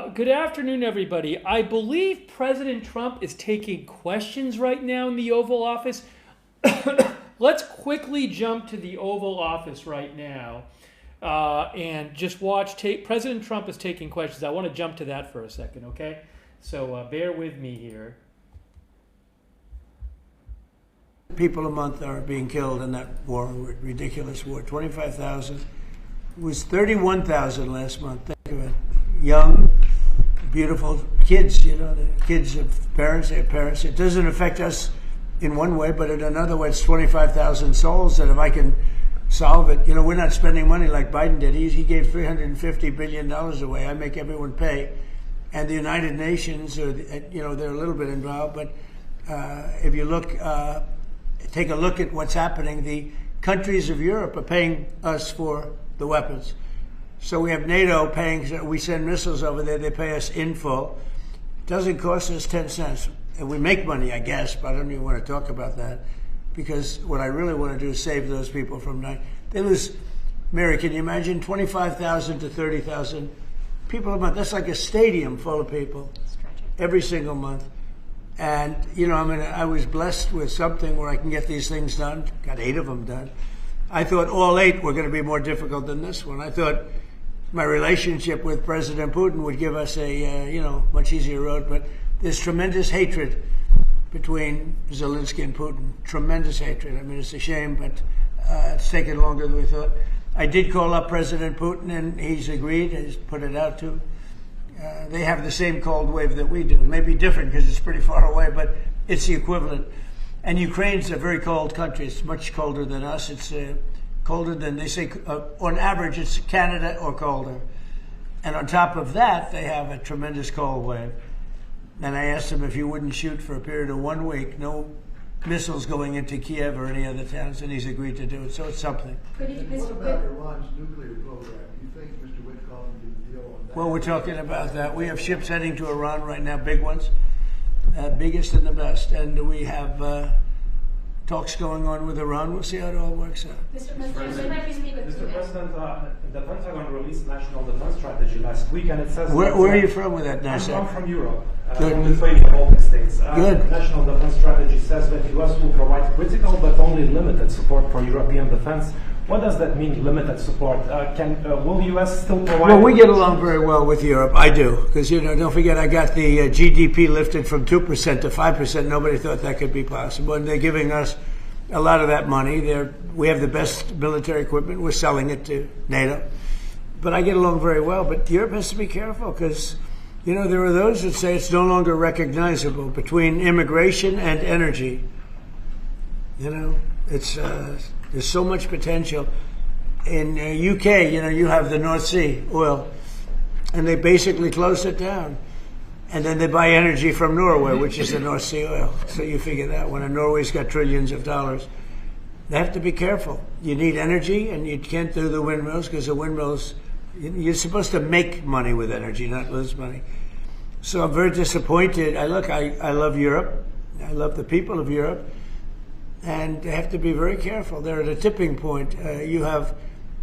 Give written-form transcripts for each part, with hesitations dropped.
Good afternoon, everybody. I believe President Trump is taking questions right now in the Oval Office. Let's quickly jump to the Oval Office right now and just watch. President Trump is taking questions. I want to jump to that for a second, okay? So bear with me here. People a month are being killed in that war, ridiculous war. 25,000. It was 31,000 last month. Think of it. Young, beautiful kids, you know, the kids of parents, their parents. It doesn't affect us in one way, but in another way, it's 25,000 souls that if I can solve it, you know, we're not spending money like Biden did. He gave $350 billion away. I make everyone pay. And the United Nations, you know, they're a little bit involved, but if you look, take a look at what's happening, the countries of Europe are paying us for the weapons. So we have NATO paying, we send missiles over there, they pay us in full. It doesn't cost us 10 cents. And we make money, I guess, but I don't even want to talk about that because what I really want to do is save those people from dying. They lose, Mary, can you imagine 25,000 to 30,000 people a month? That's like a stadium full of people every single month. And, you know, I mean, I was blessed with something where I can get these things done. Got 8 of them done. I thought all 8 were going to be more difficult than this one. I thought my relationship with President Putin would give us a, you know, much easier road. But there's tremendous hatred between Zelensky and Putin. Tremendous hatred. I mean, it's a shame, but it's taken longer than we thought. I did call up President Putin, and he's agreed. He's put it out to. They have the same cold wave that we do. Maybe different because it's pretty far away, but it's the equivalent. And Ukraine's a very cold country. It's much colder than us. It's colder than, they say, on average, it's Canada or colder. And on top of that, they have a tremendous cold wave. And I asked him if he wouldn't shoot for a period of 1 week, no missiles going into Kiev or any other towns, and he's agreed to do it. So it's something. What about Iran's nuclear program? Do you think Mr. Witkoff did deal on that? Well, we're talking about that. We have ships heading to Iran right now, big ones, biggest and the best. And we have talks going on with Iran. We'll see how it all works out. Mr. President, I'd like to speak with Mr. President, the Pentagon released National Defense Strategy last week, and it says... Where are you from with that, Nancy? I'm from Europe. Good. From Lithuania, Baltic states. Good. National Defense Strategy says that the U.S. will provide critical but only limited support for European defense. What does that mean, limited support? Will the U.S. still provide... Well, we get along very well with Europe. I do. Because, you know, don't forget, I got the GDP lifted from 2% to 5%. Nobody thought that could be possible. And they're giving us a lot of that money. We have the best military equipment. We're selling it to NATO. But I get along very well. But Europe has to be careful because, you know, there are those that say it's no longer recognizable between immigration and energy. You know, it's... there's so much potential. In UK, you know, you have the North Sea oil, and they basically closed it down. And then they buy energy from Norway, which is the North Sea oil. So you figure that one. And Norway's got trillions of dollars. They have to be careful. You need energy, and you can't do the windmills because the windmills, you're supposed to make money with energy, not lose money. So I'm very disappointed. I love Europe. I love the people of Europe. And they have to be very careful. They're at a tipping point. You have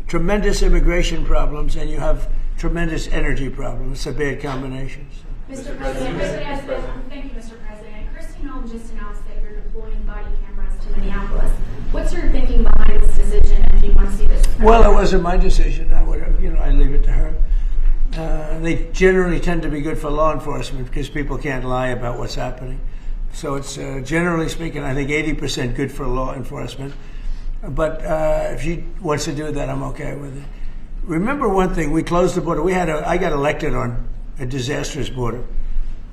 tremendous immigration problems, and you have tremendous energy problems. It's a bad combination. So. Mr. President, thank you, Mr. President. Christine Holm just announced that you're deploying body cameras to Minneapolis. What's your thinking behind this decision, and do you want to see this? Well, it wasn't my decision. I would have, you know, I leave it to her. They generally tend to be good for law enforcement because people can't lie about what's happening. So it's generally speaking, I think 80% good for law enforcement. But if she wants to do that, I'm okay with it. Remember one thing: we closed the border. I got elected on a disastrous border,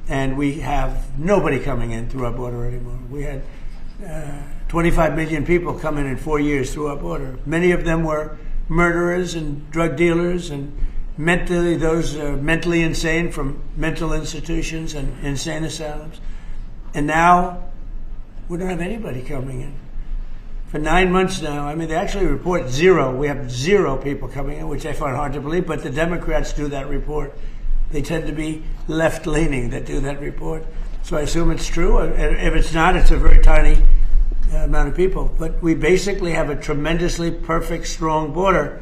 and we have nobody coming in through our border anymore. We had 25 million people come in 4 years through our border. Many of them were murderers and drug dealers and mentally insane from mental institutions and insane asylums. And now we don't have anybody coming in. For 9 months now, I mean, they actually report 0. We have 0 people coming in, which I find hard to believe, but the Democrats do that report. They tend to be left-leaning that do that report. So I assume it's true. If it's not, it's a very tiny amount of people. But we basically have a tremendously perfect, strong border.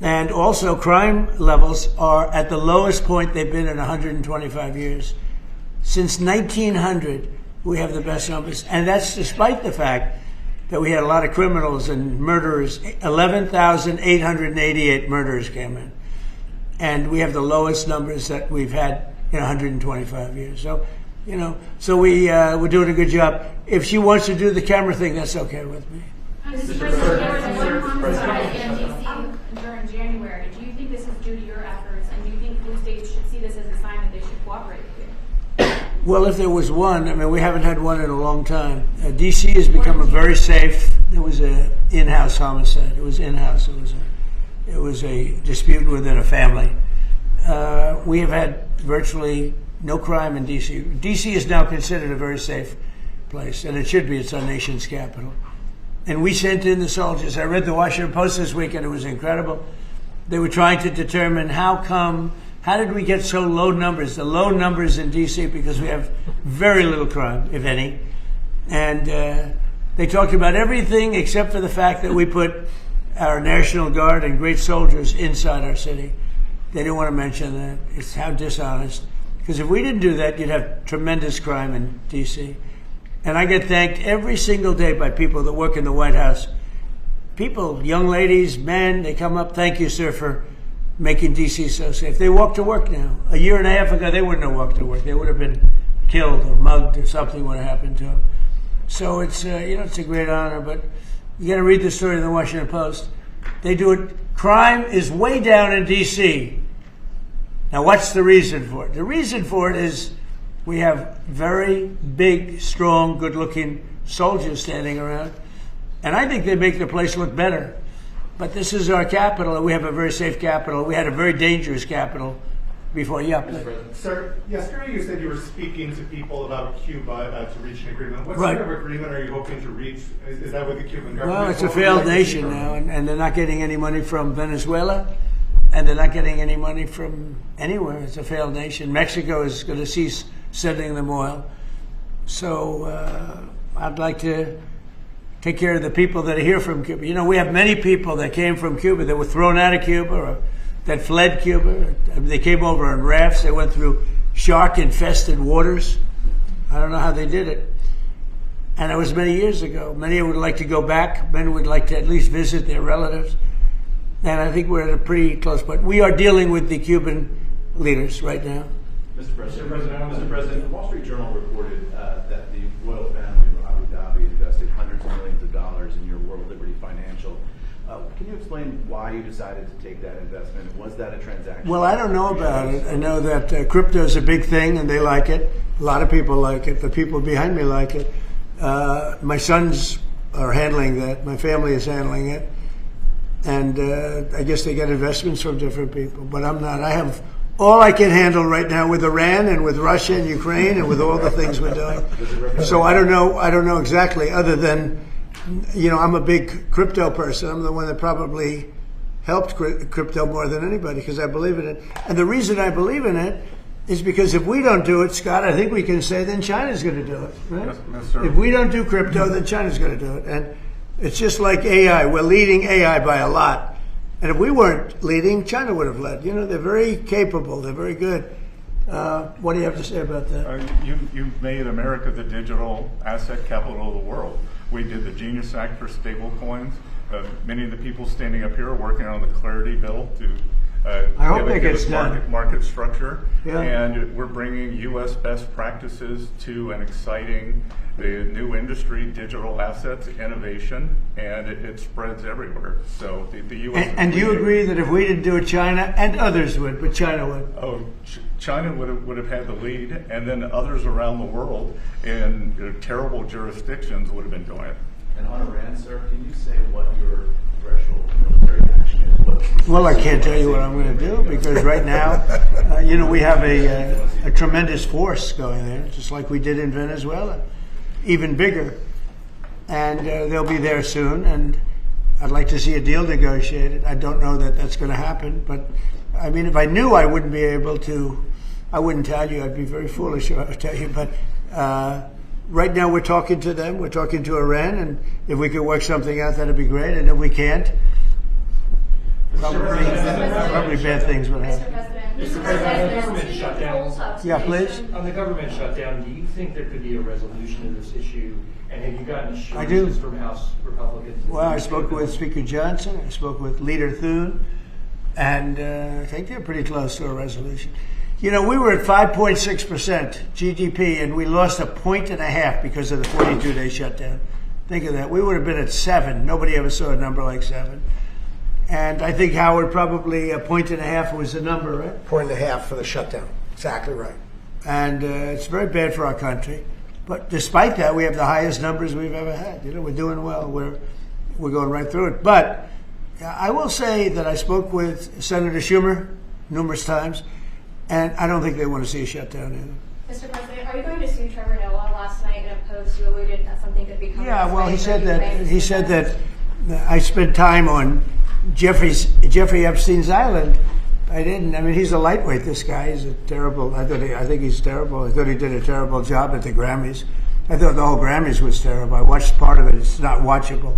And also, crime levels are at the lowest point they've been in 125 years. Since 1900, we have the best numbers. And that's despite the fact that we had a lot of criminals and murderers. 11,888 murderers came in. And we have the lowest numbers that we've had in 125 years. So, we're doing a good job. If she wants to do the camera thing, that's okay with me. Mr. President, there was one homicide in D.C. during January. Do you think this is due to your efforts, and do you think blue states should see this as a sign that they should cooperate with you? Well, if there was one, I mean, we haven't had one in a long time. D.C. has become a very safe. There was an in-house homicide. It was in-house. It was a dispute within a family. We have had virtually no crime in D.C. D.C. is now considered a very safe place, and it should be. It's our nation's capital. And we sent in the soldiers. I read the Washington Post this week, and it was incredible. They were trying to determine how did we get so low numbers? The low numbers in D.C. because we have very little crime, if any. And they talked about everything except for the fact that we put our National Guard and great soldiers inside our city. They didn't want to mention that. It's how dishonest. Because if we didn't do that, you'd have tremendous crime in D.C. And I get thanked every single day by people that work in the White House. People, young ladies, men, they come up, thank you, sir, for making D.C. so safe. They walk to work now. A year and a half ago, they wouldn't have walked to work. They would have been killed or mugged or something would have happened to them. So it's, it's a great honor. But you got to read the story in the Washington Post. They do it. Crime is way down in D.C. Now, what's the reason for it? The reason for it is we have very big, strong, good-looking soldiers standing around. And I think they make the place look better. But this is our capital, and we have a very safe capital. We had a very dangerous capital before. Yeah. Sir, yesterday you said you were speaking to people about Cuba to reach an agreement. What Right. sort of agreement are you hoping to reach? Is that with the Cuban government? Well, it's a failed nation now, and they're not getting any money from Venezuela, and they're not getting any money from anywhere. It's a failed nation. Mexico is going to cease sending them oil. So I'd like to take care of the people that are here from Cuba. You know, we have many people that came from Cuba that were thrown out of Cuba or that fled Cuba. They came over on rafts. They went through shark-infested waters. I don't know how they did it. And it was many years ago. Many would like to go back. Many would like to at least visit their relatives. And I think we're at a pretty close point. We are dealing with the Cuban leaders right now. Mr. President, the Wall Street Journal reported that the royal family of Abu Dhabi invested hundreds of millions of dollars in your World Liberty Financial. Can you explain why you decided to take that investment? Was that a transaction? Well, I don't know about it. I know that crypto is a big thing, and they like it. A lot of people like it. The people behind me like it. My sons are handling that. My family is handling it. And I guess they get investments from different people. But I'm not. I have all I can handle right now with Iran and with Russia and Ukraine and with all the things we're doing. So I don't know exactly, other than, I'm a big crypto person. I'm the one that probably helped crypto more than anybody because I believe in it. And the reason I believe in it is because if we don't do it, Scott, I think we can say then China's going to do it. Right? Yes, sir. If we don't do crypto, then China's going to do it. And it's just like AI. We're leading AI by a lot. And if we weren't leading, China would have led. They're very capable. They're very good. What do you have to say about that? You've made America the digital asset capital of the world. We did the Genius Act for stable coins. Many of the people standing up here are working on the Clarity Bill to I hope that gets done. Market structure. Yeah. And we're bringing U.S. best practices to an exciting new industry, digital assets, innovation, and it spreads everywhere. So the U.S. And do you agree that if we didn't do it, China and others would, but China would? Oh, China would have had the lead, and then others around the world in terrible jurisdictions would have been doing it. And on Iran, sir, can you say what your threshold military action is? Well, I can't tell you what I'm going to do because right now, we have a tremendous force going there, just like we did in Venezuela, even bigger. And they'll be there soon, and I'd like to see a deal negotiated. I don't know that that's going to happen, but I mean, if I knew, I wouldn't be able to. I wouldn't tell you. I'd be very foolish if I would tell you. But right now, we're talking to them. We're talking to Iran, and if we could work something out, that'd be great. And if we can't, probably bad things would happen. Mr. President, on the government shutdown. Yeah, please. On the government shutdown, do you think there could be a resolution of this issue? And have you gotten I do. assurances from House Republicans? Well, I spoke with Speaker Johnson. I spoke with Leader Thune. And I think they're pretty close to a resolution. You know, we were at 5.6% GDP, and we lost 1.5 points because of the 42-day shutdown. Think of that. We would have been at 7. Nobody ever saw a number like 7. And I think, Howard, probably 1.5 points was the number, right? 1.5 for the shutdown. Exactly right. And it's very bad for our country. But despite that, we have the highest numbers we've ever had. You know, we're doing well. We're going right through it. But I will say that I spoke with Senator Schumer numerous times, and I don't think they want to see a shutdown either. Mr. President, are you going to sue Trevor Noah? Last night in a post, you alluded that something could be coming. Yeah, well, he said that I spent time on Jeffrey Epstein's island. I didn't. I mean, he's a lightweight, this guy. He's a terrible. I think he's terrible. I thought he did a terrible job at the Grammys. I thought the whole Grammys was terrible. I watched part of it. It's not watchable.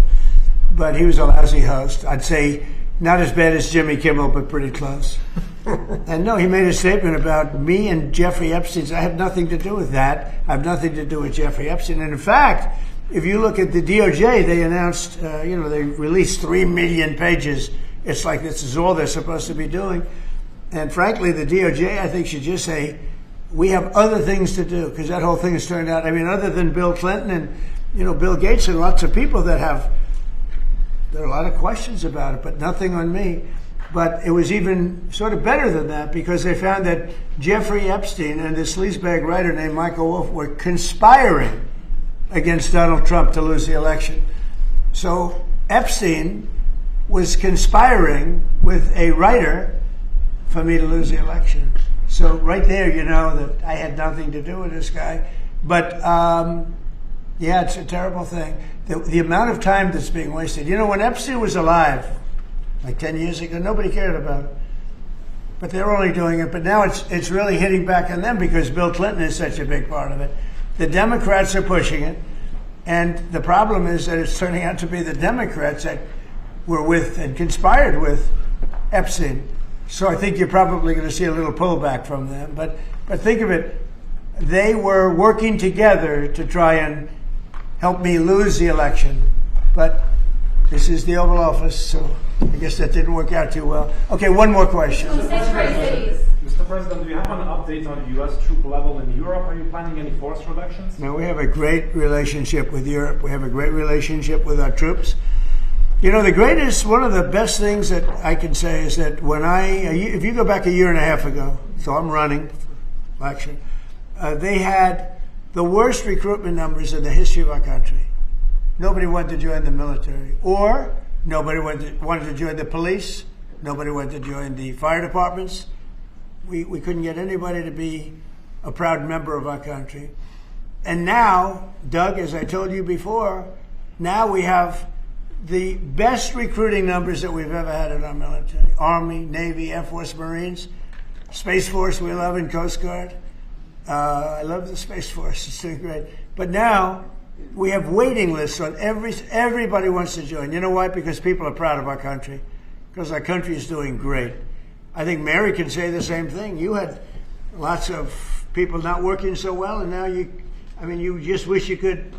But he was a lousy host. I'd say not as bad as Jimmy Kimmel, but pretty close. And no, he made a statement about me and Jeffrey Epstein. I have nothing to do with that. I have nothing to do with Jeffrey Epstein. And in fact, if you look at the DOJ, they announced, they released 3 million pages. It's like this is all they're supposed to be doing. And frankly, the DOJ, I think, should just say, we have other things to do, because that whole thing has turned out, I mean, other than Bill Clinton and, Bill Gates and lots of people that there are a lot of questions about it, but nothing on me. But it was even sort of better than that, because they found that Jeffrey Epstein and this sleazebag writer named Michael Wolff were conspiring against Donald Trump to lose the election. So Epstein was conspiring with a writer for me to lose the election. So right there, you know that I had nothing to do with this guy. But yeah, it's a terrible thing. The amount of time that's being wasted. When Epstein was alive, like 10 years ago, nobody cared about it. But they're only doing it. But now it's really hitting back on them because Bill Clinton is such a big part of it. The Democrats are pushing it. And the problem is that it's turning out to be the Democrats that were with and conspired with Epstein. So I think you're probably going to see a little pullback from them. But think of it. They were working together to try and help me lose the election. But this is the Oval Office, so I guess that didn't work out too well. Okay, one more question. Mr. President, do you have an update on the U.S. troop level in Europe? Are you planning any force reductions? No, we have a great relationship with Europe. We have a great relationship with our troops. One of the best things that I can say is that if you go back a year and a half ago, so I'm running for election, they had the worst recruitment numbers in the history of our country. Nobody wanted to join the military, or nobody wanted to join the police. Nobody wanted to join the fire departments. We couldn't get anybody to be a proud member of our country. And now, Doug, as I told you before, now we have the best recruiting numbers that we've ever had in our military. Army, Navy, Air Force, Marines, Space Force we love, and Coast Guard. I love the Space Force. It's doing great. But now we have waiting lists on everybody wants to join. You know why? Because people are proud of our country. Because our country is doing great. I think Mary can say the same thing. You had lots of people not working so well, and now you just wish you could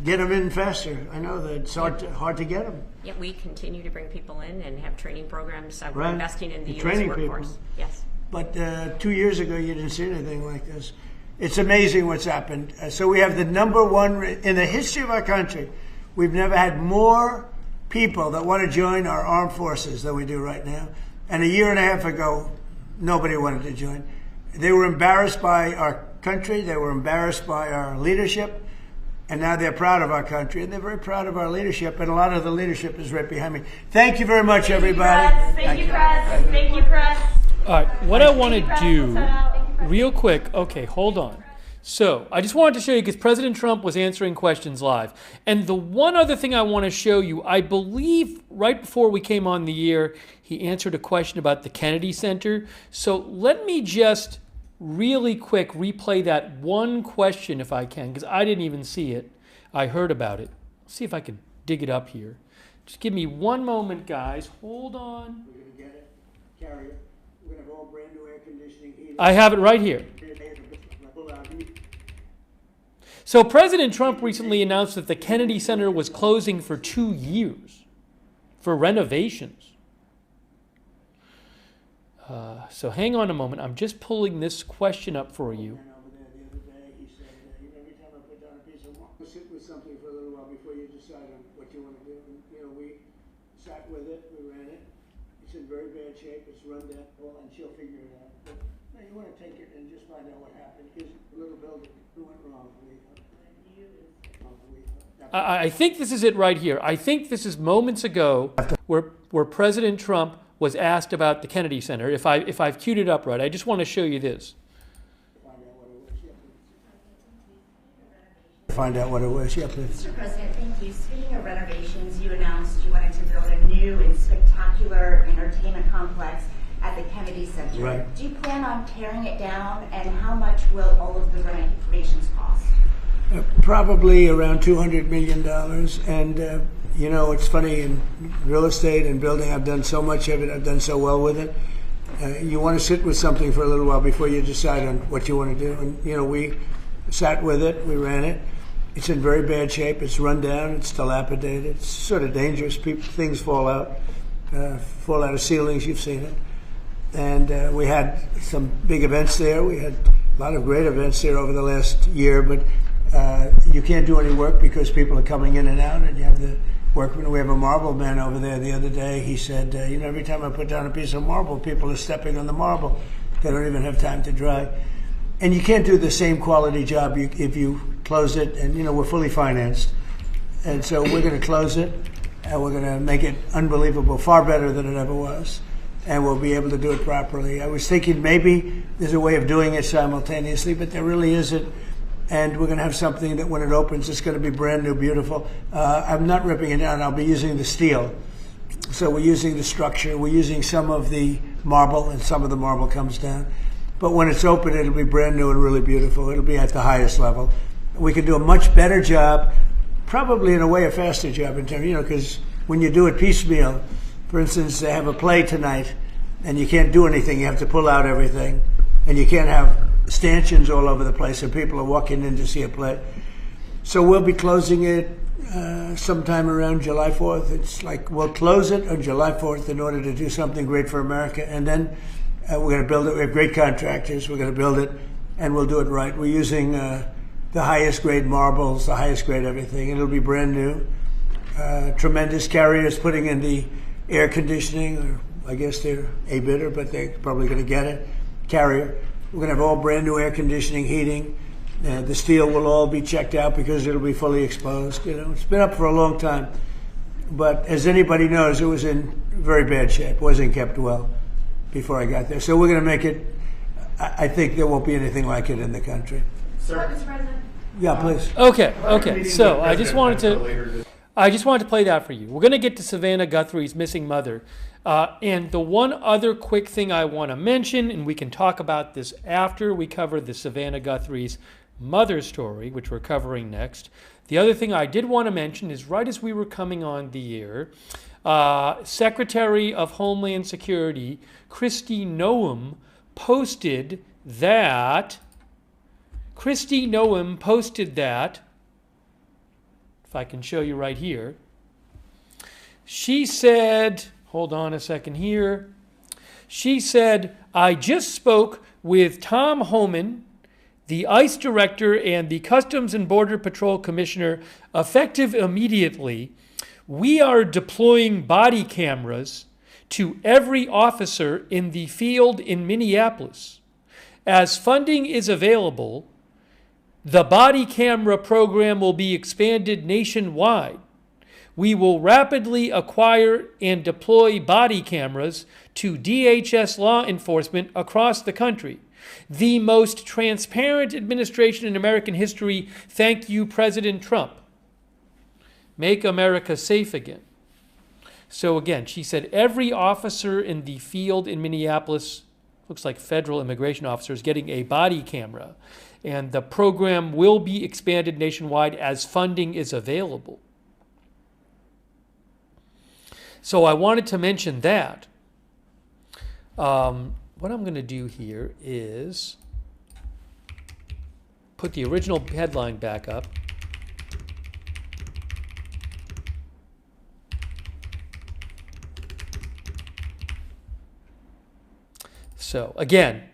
get them in faster. I know that it's hard to get them. Yeah, we continue to bring people in and have training programs. We're Right. investing in the You're U.S. training workforce. people. Yes. But 2 years ago, you didn't see anything like this. It's amazing what's happened. So we have the number one in the history of our country. We've never had more people that want to join our armed forces than we do right now. And a year and a half ago, nobody wanted to join. They were embarrassed by our country. They were embarrassed by our leadership. And now they're proud of our country, and they're very proud of our leadership, and a lot of the leadership is right behind me. Thank you very much, everybody. Thank you, Chris. Thank you, Chris. All right, what I want to do real quick, okay, hold on. So I just wanted to show you because President Trump was answering questions live. And the one other thing I want to show you, I believe right before we came on the air, he answered a question about the Kennedy Center. So let me just really quick replay that one question if I can, because I didn't even see it. I heard about it. Let's see if I can dig it up here. Just give me one moment, guys. Hold on. Carrier. We're going to have all brand new air conditioning, heating. I have it right here. So President Trump recently announced that the Kennedy Center was closing for 2 years for renovations. So hang on a moment. I'm just pulling this question up for you. Over there the other day, he said, every time I put down a piece of work, sit with something for a little while before you decide on what you want to do. And, we sat with it, we ran it. It's in very bad shape. It's run down, and she'll figure it out. But you want to take it and just find out what happened. Here's a little building. Who went wrong? I think this is it right here. I think this is moments ago where President Trump was asked about the Kennedy Center. If I've queued it up right, I just want to show you this. Find out what it was. Yeah, please. Mr. President, thank you. Speaking of renovations, you announced you wanted to build a new and spectacular entertainment complex at the Kennedy Center. Right. Do you plan on tearing it down, and how much will all of the renovations cost? Probably around $200 million. And, it's funny, in real estate and building, I've done so much of it. I've done so well with it. You want to sit with something for a little while before you decide on what you want to do. And, we sat with it. We ran it. It's in very bad shape. It's run down. It's dilapidated. It's sort of dangerous. Things fall out of ceilings. You've seen it. And we had some big events there. We had a lot of great events there over the last year, but you can't do any work because people are coming in and out, and you have the workmen. We have a marble man over there the other day. He said, every time I put down a piece of marble, people are stepping on the marble. They don't even have time to dry. And you can't do the same quality job if you close it, and, we're fully financed. And so we're going to close it, and we're going to make it unbelievable, far better than it ever was. And we'll be able to do it properly. I was thinking maybe there's a way of doing it simultaneously, but there really isn't. And we're going to have something that when it opens, it's going to be brand new, beautiful. I'm not ripping it down. I'll be using the steel. So we're using the structure. We're using some of the marble, and some of the marble comes down. But when it's open, it'll be brand new and really beautiful. It'll be at the highest level. We can do a much better job, probably in a way a faster job in terms, because when you do it piecemeal, for instance, they have a play tonight, and you can't do anything. You have to pull out everything, and you can't have stanchions all over the place, and people are walking in to see a play. So we'll be closing it sometime around July 4th. It's like we'll close it on July 4th in order to do something great for America, and then we're going to build it. We have great contractors. We're going to build it, and we'll do it right. We're using the highest grade marbles, the highest grade everything. It'll be brand new. Tremendous. Carriers putting in the air conditioning, or I guess they're a bidder, but they're probably going to get it. Carrier. We're going to have all brand new air conditioning, heating. The steel will all be checked out because it'll be fully exposed. It's been up for a long time. But as anybody knows, it was in very bad shape. It wasn't kept well before I got there. So we're going to make it, I think there won't be anything like it in the country. Sir, Mr. President? Yeah, please. Okay. So I just wanted to play that for you. We're going to get to Savannah Guthrie's missing mother. And the one other quick thing I want to mention, and we can talk about this after we cover the Savannah Guthrie's mother story, which we're covering next. The other thing I did want to mention is right as we were coming on the air, Secretary of Homeland Security Kristi Noem posted that, if I can show you right here, she said, hold on a second here. She said, I just spoke with Tom Homan, the ICE director and the Customs and Border Patrol commissioner, effective immediately. We are deploying body cameras to every officer in the field in Minneapolis. As funding is available, the body camera program will be expanded nationwide. We will rapidly acquire and deploy body cameras to DHS law enforcement across the country. The most transparent administration in American history. Thank you, President Trump. Make America safe again. So again, she said every officer in the field in Minneapolis, looks like federal immigration officers, getting a body camera. And the program will be expanded nationwide as funding is available. So I wanted to mention that. What I'm going to do here is put the original headline back up. So again,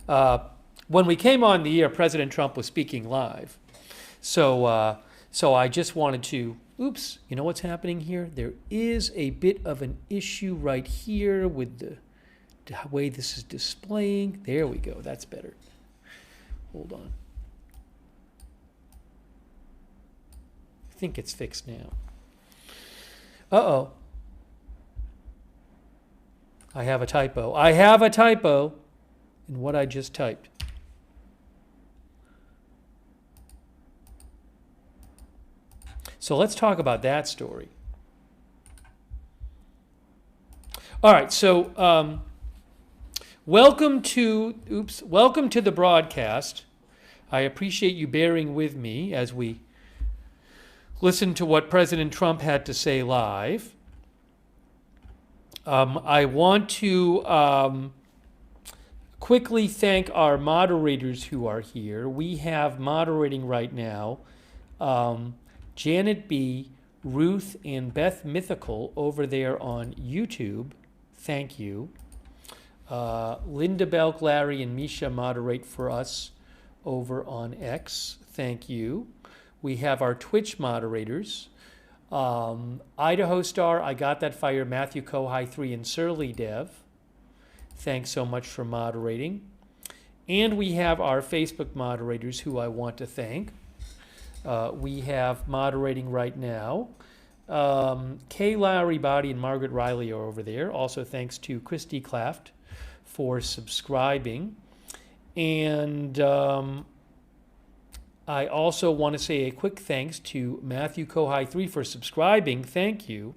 when we came on the air, President Trump was speaking live. So I just wanted to, oops, you know what's happening here? There is a bit of an issue right here with the way this is displaying. There we go, that's better. Hold on. I think it's fixed now. Uh-oh. I have a typo. I have a typo in what I just typed. So let's talk about that story. All right, so welcome to the broadcast. I appreciate you bearing with me as we listen to what President Trump had to say live. I want to quickly thank our moderators who are here. We have moderating right now Janet B., Ruth, and Beth Mythical over there on YouTube. Thank you. Linda Belk, Larry, and Misha moderate for us over on X. Thank you. We have our Twitch moderators. Idaho Star, I Got That Fire, Matthew Kohai 3, and Surly Dev. Thanks so much for moderating. And we have our Facebook moderators who I want to thank. We have moderating right now. Kay Lowry Body and Margaret Riley are over there. Also thanks to Christy Claft for subscribing. And I also want to say a quick thanks to Matthew Kohai 3 for subscribing. Thank you.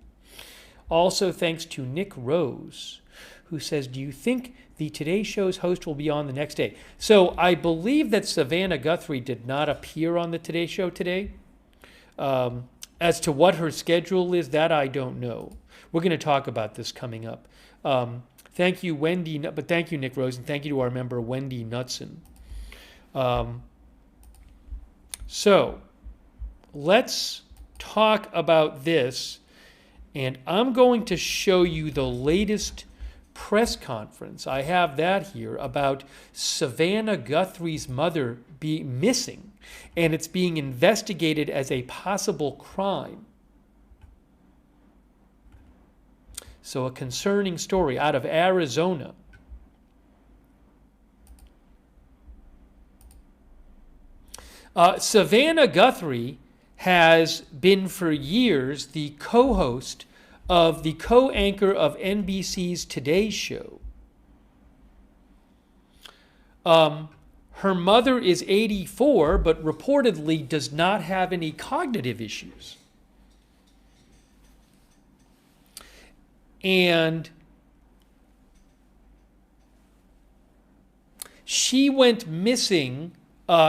Also thanks to Nick Rose, who says, do you think the Today Show's host will be on the next day? So I believe that Savannah Guthrie did not appear on the Today Show today. As to what her schedule is, that I don't know. We're going to talk about this coming up. Thank you, Wendy, but thank you, Nick Rose, and thank you to our member, Wendy Knudsen. So let's talk about this, and I'm going to show you the latest press conference. I have that here about Savannah Guthrie's mother being missing, and it's being investigated as a possible crime. So a concerning story out of Arizona. Savannah Guthrie has been for years the co-host of the co-anchor of NBC's Today Show. Her mother is 84, but reportedly does not have any cognitive issues. And she went missing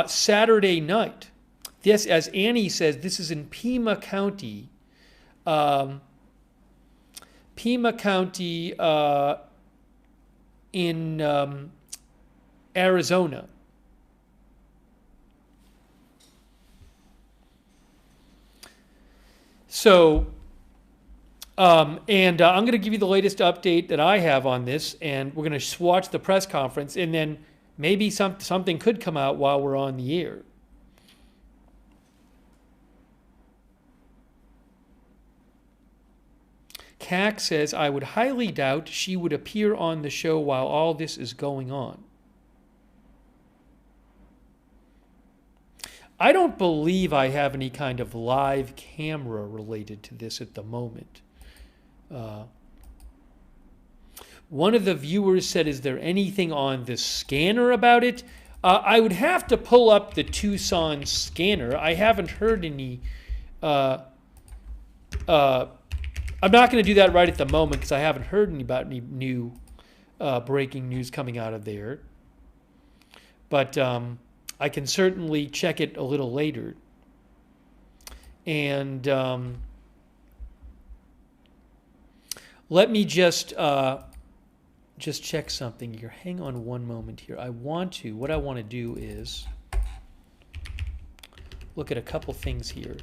Saturday night. This, as Annie says, this is in Pima County. Pima County in Arizona. So, and I'm going to give you the latest update that I have on this, and we're going to watch the press conference, and then maybe something could come out while we're on the air. Cack says, I would highly doubt she would appear on the show while all this is going on. I don't believe I have any kind of live camera related to this at the moment. One of the viewers said, is there anything on the scanner about it? I would have to pull up the Tucson scanner. I haven't heard any... I'm not going to do that right at the moment because I haven't heard about any new breaking news coming out of there. But I can certainly check it a little later. And let me just just check something here. Hang on one moment here. What I want to do is look at a couple things here.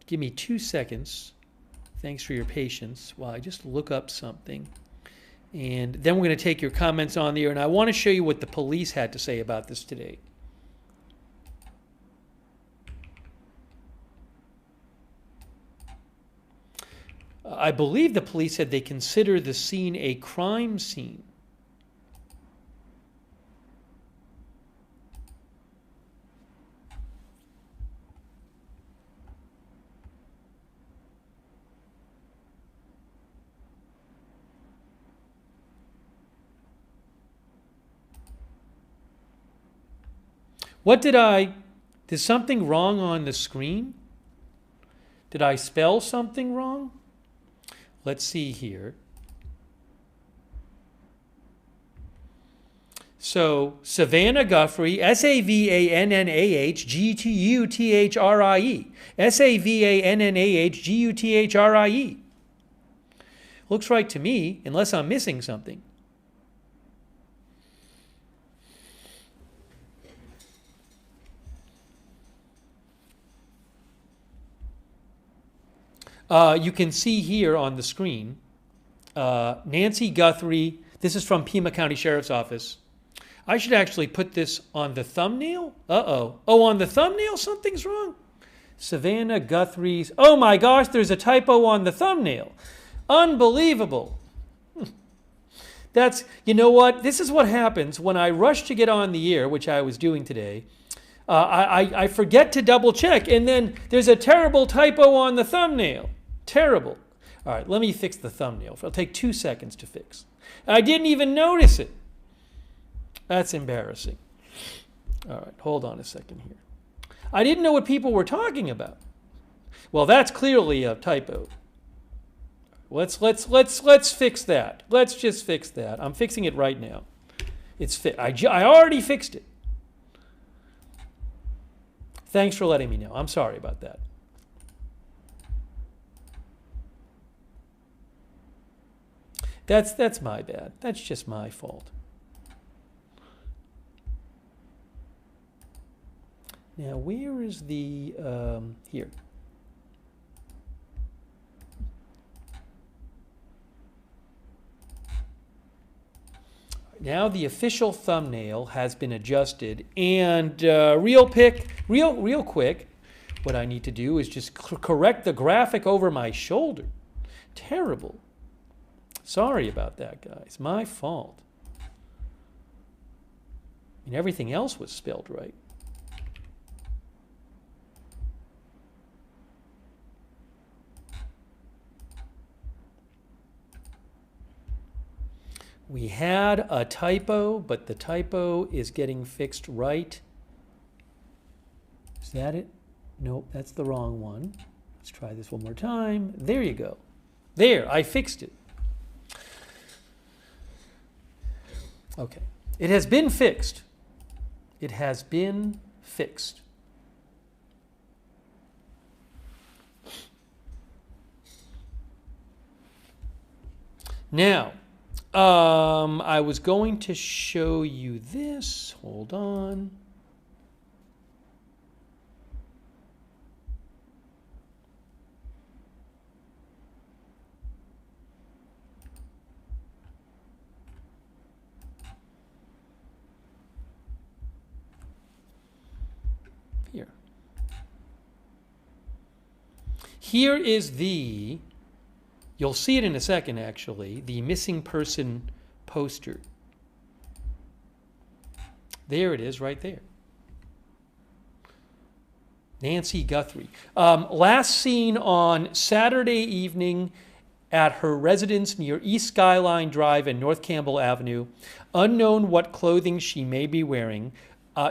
Give me 2 seconds. Thanks for your patience while I just look up something. And then we're going to take your comments on the air. And I want to show you what the police had to say about this today. I believe the police said they consider the scene a crime scene. Did something wrong on the screen? Did I spell something wrong? Let's see here. So, Savannah Guthrie, Savannah-Guthrie. Savannah-Guthrie. Looks right to me, unless I'm missing something. You can see here on the screen, Nancy Guthrie. This is from Pima County Sheriff's Office. I should actually put this on the thumbnail. Uh-oh. Oh, on the thumbnail, something's wrong. Savannah Guthrie's. Oh my gosh, there's a typo on the thumbnail. Unbelievable. You know what? This is what happens when I rush to get on the air, which I was doing today. I forget to double check, and then there's a terrible typo on the thumbnail. Terrible. All right, let me fix the thumbnail. It'll take 2 seconds to fix. I didn't even notice it. That's embarrassing. All right, hold on a second here. I didn't know what people were talking about. Well, that's clearly a typo. Let's fix that. Let's just fix that. I'm fixing it right now. I already fixed it. Thanks for letting me know. I'm sorry about that. That's my bad. That's just my fault. Now, where is the, here. Now the official thumbnail has been adjusted, and real quick, what I need to do is just correct the graphic over my shoulder. Terrible. Sorry about that, guys. My fault. And everything else was spelled right. We had a typo, but the typo is getting fixed right. Is that it? Nope, that's the wrong one. Let's try this one more time. There you go. There, I fixed it. Okay. It has been fixed. It has been fixed. Now, I was going to show you this. Hold on. Here. Here is the, you'll see it in a second actually, the missing person poster. There it is right there. Nancy Guthrie. Last seen on Saturday evening at her residence near East Skyline Drive and North Campbell Avenue. Unknown what clothing she may be wearing.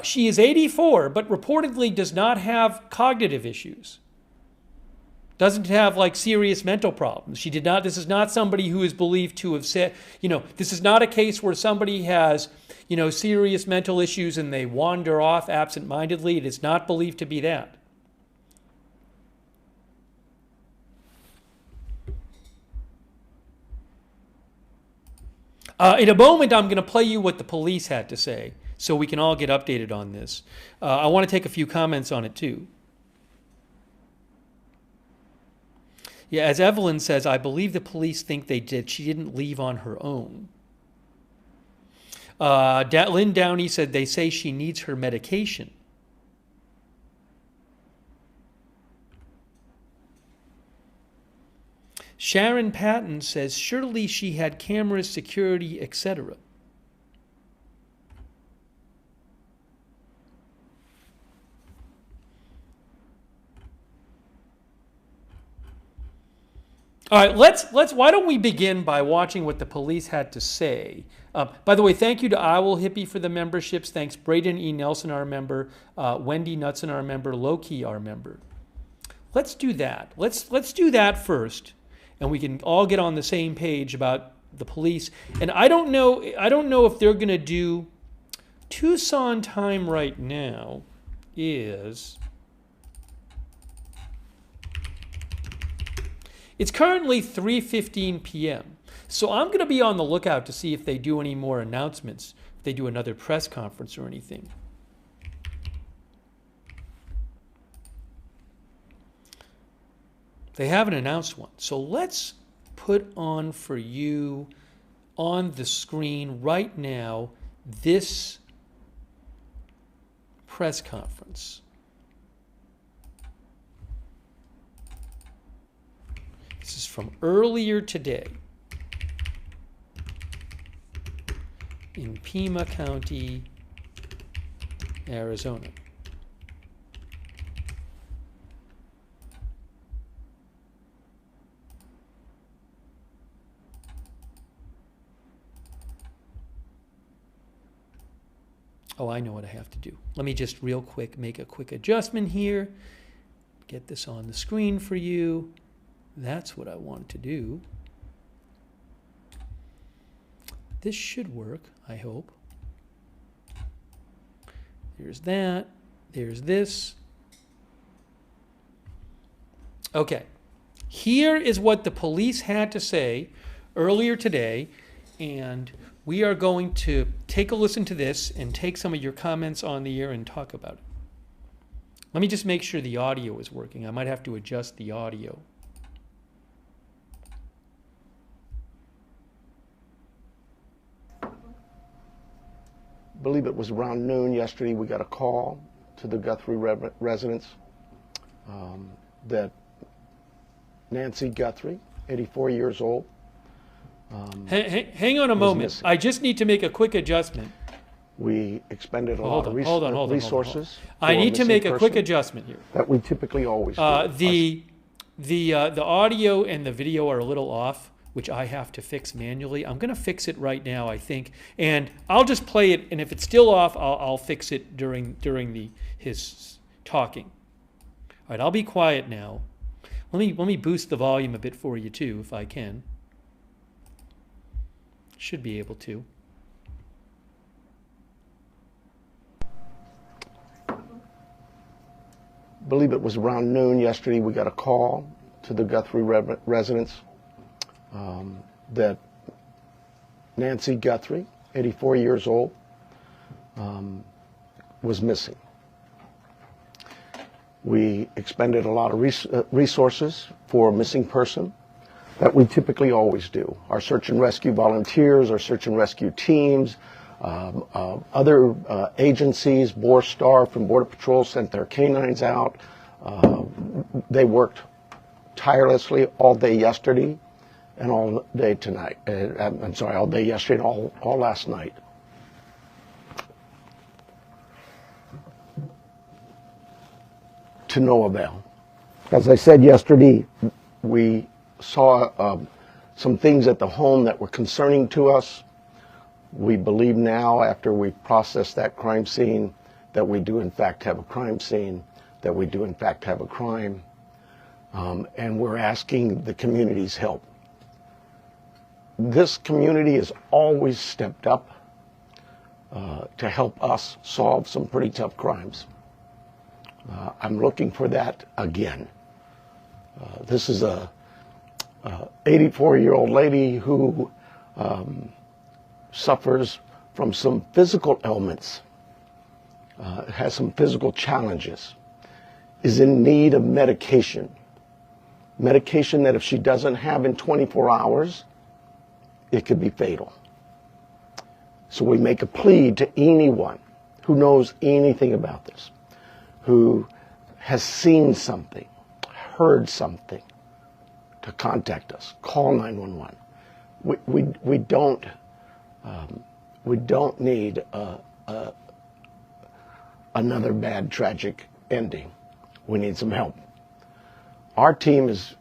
She is 84, but reportedly does not have cognitive issues. Doesn't have like serious mental problems. She did not, this is not somebody who is believed to have said, this is not a case where somebody has, serious mental issues and they wander off absent-mindedly. It is not believed to be that. In a moment, I'm going to play you what the police had to say so we can all get updated on this. I want to take a few comments on it too. Yeah, as Evelyn says, I believe the police think she didn't leave on her own. Lynn Downey said they say she needs her medication. Sharon Patton says surely she had cameras, security, etc. All right, why don't we begin by watching what the police had to say. By the way, thank you to Owl Hippie for the memberships. Thanks Braden E. Nelson, our member, Wendy Knudsen, our member, Loki, our member. Let's do that. Let's do that first, and we can all get on the same page about the police. And I don't know if they're going to do Tucson time right now is. It's currently 3:15 p.m. So I'm going to be on the lookout to see if they do any more announcements, if they do another press conference or anything. They haven't announced one. So let's put on for you on the screen right now this press conference. This is from earlier today in Pima County, Arizona. Oh, I know what I have to do. Let me just real quick make a quick adjustment here. Get this on the screen for you. That's what I want to do. This should work, I hope. There's that. There's this. Okay. Here is what the police had to say earlier today, and we are going to take a listen to this and take some of your comments on the air and talk about it. Let me just make sure the audio is working. I might have to adjust the audio. I believe it was around noon yesterday, we got a call to the Guthrie residence that Nancy Guthrie, 84 years old. Hang on a moment. Missing. I just need to make a quick adjustment. We expended a lot of resources. I need to make a quick adjustment here. That we typically always do. The audio and the video are a little off, which I have to fix manually. I'm going to fix it right now, I think, and I'll just play it. And if it's still off, I'll fix it during his talking. All right, I'll be quiet now. Let me boost the volume a bit for you too, if I can. Should be able to. I believe it was around noon yesterday, we got a call to the Guthrie residence that Nancy Guthrie, 84 years old, was missing. We expended a lot of resources for a missing person that we typically always do. Our search and rescue volunteers, our search and rescue teams, other agencies, Borstar from Border Patrol sent their canines out. They worked tirelessly all day yesterday and all day tonight. I'm sorry, all day yesterday and all last night. To no avail. As I said yesterday, we saw some things at the home that were concerning to us. We believe now, after we've processed that crime scene, that we do in fact have a crime scene, that we do in fact have a crime. and we're asking the community's help. This community has always stepped up to help us solve some pretty tough crimes. I'm looking for that again. This is a 84-year-old lady who suffers from some physical ailments, has some physical challenges, is in need of medication. Medication that if she doesn't have in 24 hours, it could be fatal. So we make a plea to anyone who knows anything about this, who has seen something, heard something, to contact us. Call 911. We don't need another bad tragic ending. We need some help. Our team is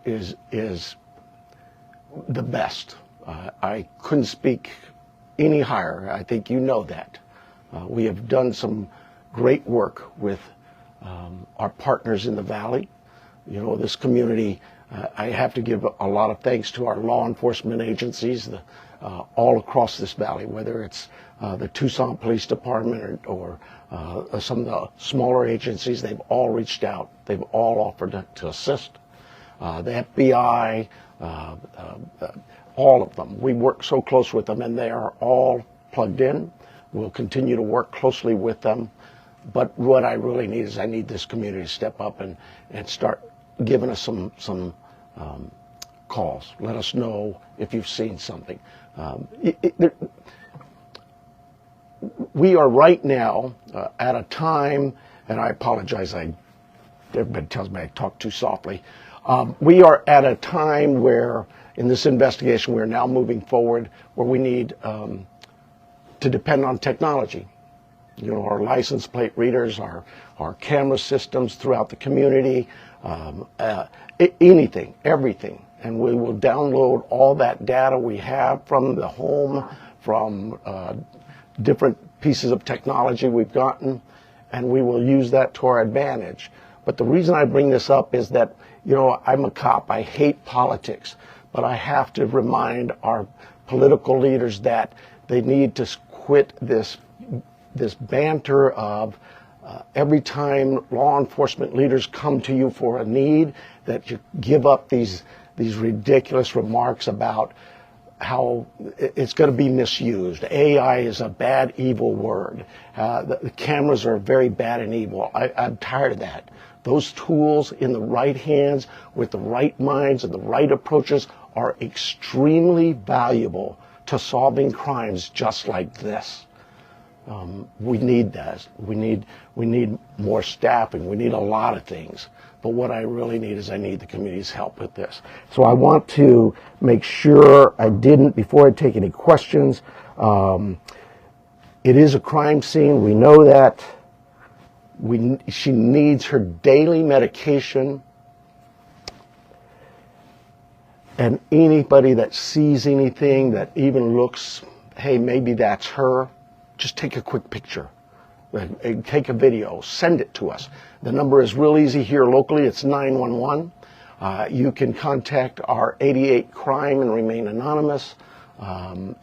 the best. I couldn't speak any higher. I think you know that. We have done some great work with our partners in the Valley. You know, this community, I have to give a lot of thanks to our law enforcement agencies all across this valley, whether it's the Tucson Police Department or some of the smaller agencies. They've all reached out. They've all offered to assist. The FBI, all of them. We work so close with them, and they are all plugged in. We'll continue to work closely with them. But what I really need is I need this community to step up and start giving us some calls. Let us know if you've seen something. We are right now at a time, and I apologize, everybody tells me I talk too softly. We are at a time where, in this investigation, we're now moving forward where we need to depend on technology. You know, our license plate readers, our camera systems throughout the community, anything, everything. And we will download all that data we have from the home, from different pieces of technology we've gotten, and we will use that to our advantage. But the reason I bring this up is that, you know, I'm a cop. I hate politics, but I have to remind our political leaders that they need to quit this banter of every time law enforcement leaders come to you for a need, that you give up these ridiculous remarks about how it's going to be misused. AI is a bad, evil word. The cameras are very bad and evil. I'm tired of that. Those tools in the right hands, with the right minds and the right approaches, are extremely valuable to solving crimes just like this. We need that. We need more staffing. We need a lot of things. But what I really need is I need the community's help with this. So I want to make sure I didn't, before I take any questions, it is a crime scene. We know that. She needs her daily medication. And anybody that sees anything that even looks, hey, maybe that's her, just take a quick picture. Take a video, send it to us. The number is real easy here locally. It's 911. You can contact our 88 crime and remain anonymous.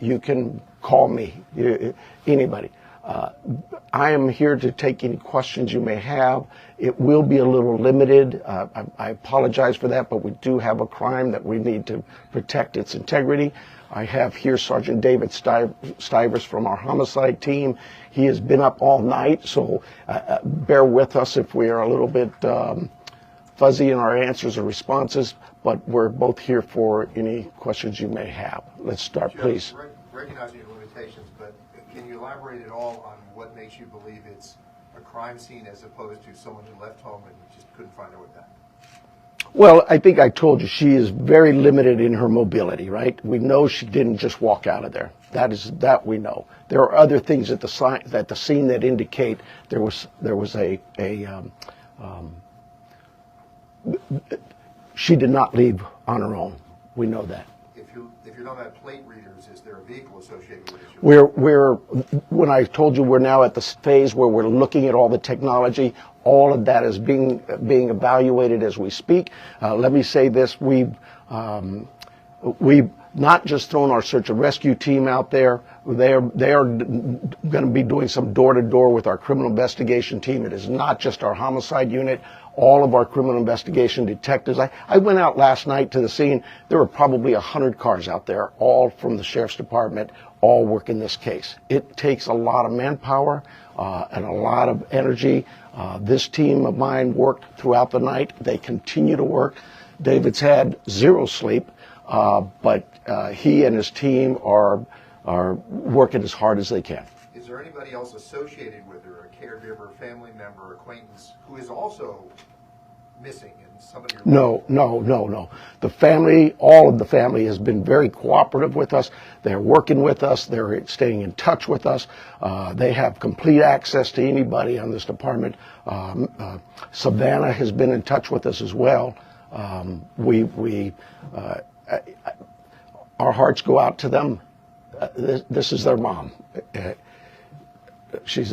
You can call me, anybody. I am here to take any questions you may have. It will be a little limited. I apologize for that, but we do have a crime that we need to protect its integrity. I have here Sergeant David Stivers from our homicide team. He has been up all night, so bear with us if we are a little bit fuzzy in our answers or responses, but we're both here for any questions you may have. Let's start, please. Recognizing your limitations, but can you elaborate at all on what makes you believe it's a crime scene as opposed to someone who left home and just couldn't find their way back? Well, I think I told you she is very limited in her mobility, right? We know she didn't just walk out of there. That we know. There are other things at the scene that indicate there was she did not leave on her own. We know that. If you're you don't have plate readers, is there a vehicle associated with it? When I told you we're now at the phase where we're looking at all the technology, all of that is being evaluated as we speak. Let me say this: we've not just thrown our search and rescue team out there. They are going to be doing some door-to-door with our criminal investigation team. It is not just our homicide unit. All of our criminal investigation detectives. I went out last night to the scene. There were probably 100 cars out there, all from the sheriff's department, all working this case. It takes a lot of manpower and a lot of energy. This team of mine worked throughout the night. They continue to work. David's had zero sleep, but he and his team are working as hard as they can. Is there anybody else associated with her, a caregiver, family member, acquaintance, who is also missing in some of your No. The family, all of the family has been very cooperative with us. They're working with us. They're staying in touch with us. They have complete access to anybody on this department. Savannah has been in touch with us as well. Our hearts go out to them. This is their mom. She's,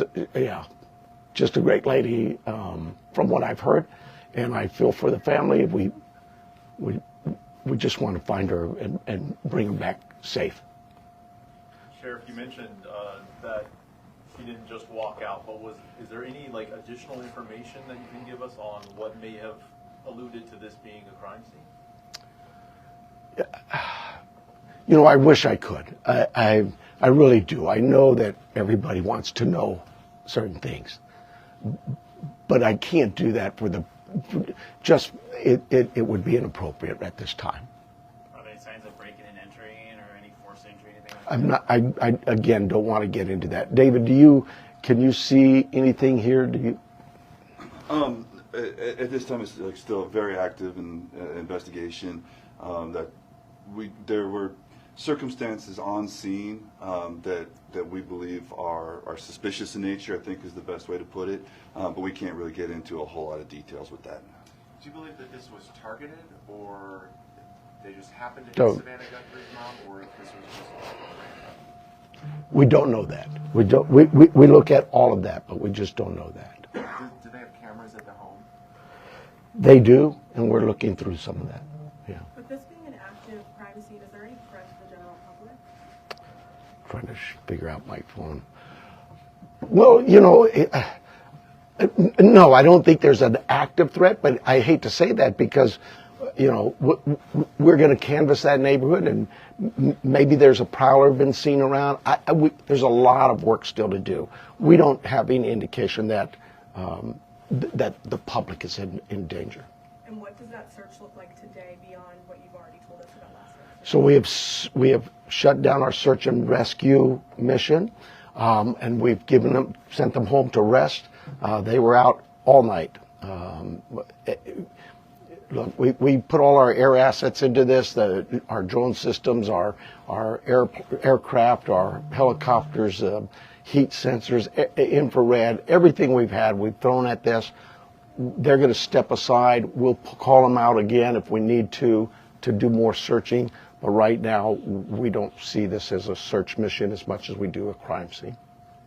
just a great lady from what I've heard, and I feel for the family. We just want to find her and bring her back safe. Sheriff, you mentioned that she didn't just walk out, but is there any additional information that you can give us on what may have alluded to this being a crime scene? I wish I could. I really do. I know that everybody wants to know certain things, but I can't do that it would be inappropriate at this time. Are there any signs of breaking and entering or any forced entry, anything like I'm not. I again don't want to get into that. David, can you see anything here? Do you? At this time, it's still very active in investigation. There were circumstances on scene that we believe are suspicious in nature, I think is the best way to put it, but we can't really get into a whole lot of details with that. Do you believe that this was targeted, or they just happened to hit Savannah Guthrie's mom, or if this was just random? We don't know that. We don't. We look at all of that, but we just don't know that. Do they have cameras at the home? They do, and we're looking through some of that. Yeah. With this being an active crime scene, is there any threat to the general public? Trying to figure out my phone. Well, no, I don't think there's an active threat, but I hate to say that because, we're going to canvass that neighborhood, and maybe there's a prowler been seen around. There's a lot of work still to do. We don't have any indication that that the public is in danger. And what does that search look like today beyond what you've already told us about last night? So we have shut down our search and rescue mission, and we've sent them home to rest. They were out all night. Look, we put all our air assets into this, our drone systems, our aircraft, our helicopters, heat sensors, infrared, everything we've thrown at this. They're going to step aside. We'll call them out again if we need to do more searching. But right now, we don't see this as a search mission as much as we do a crime scene.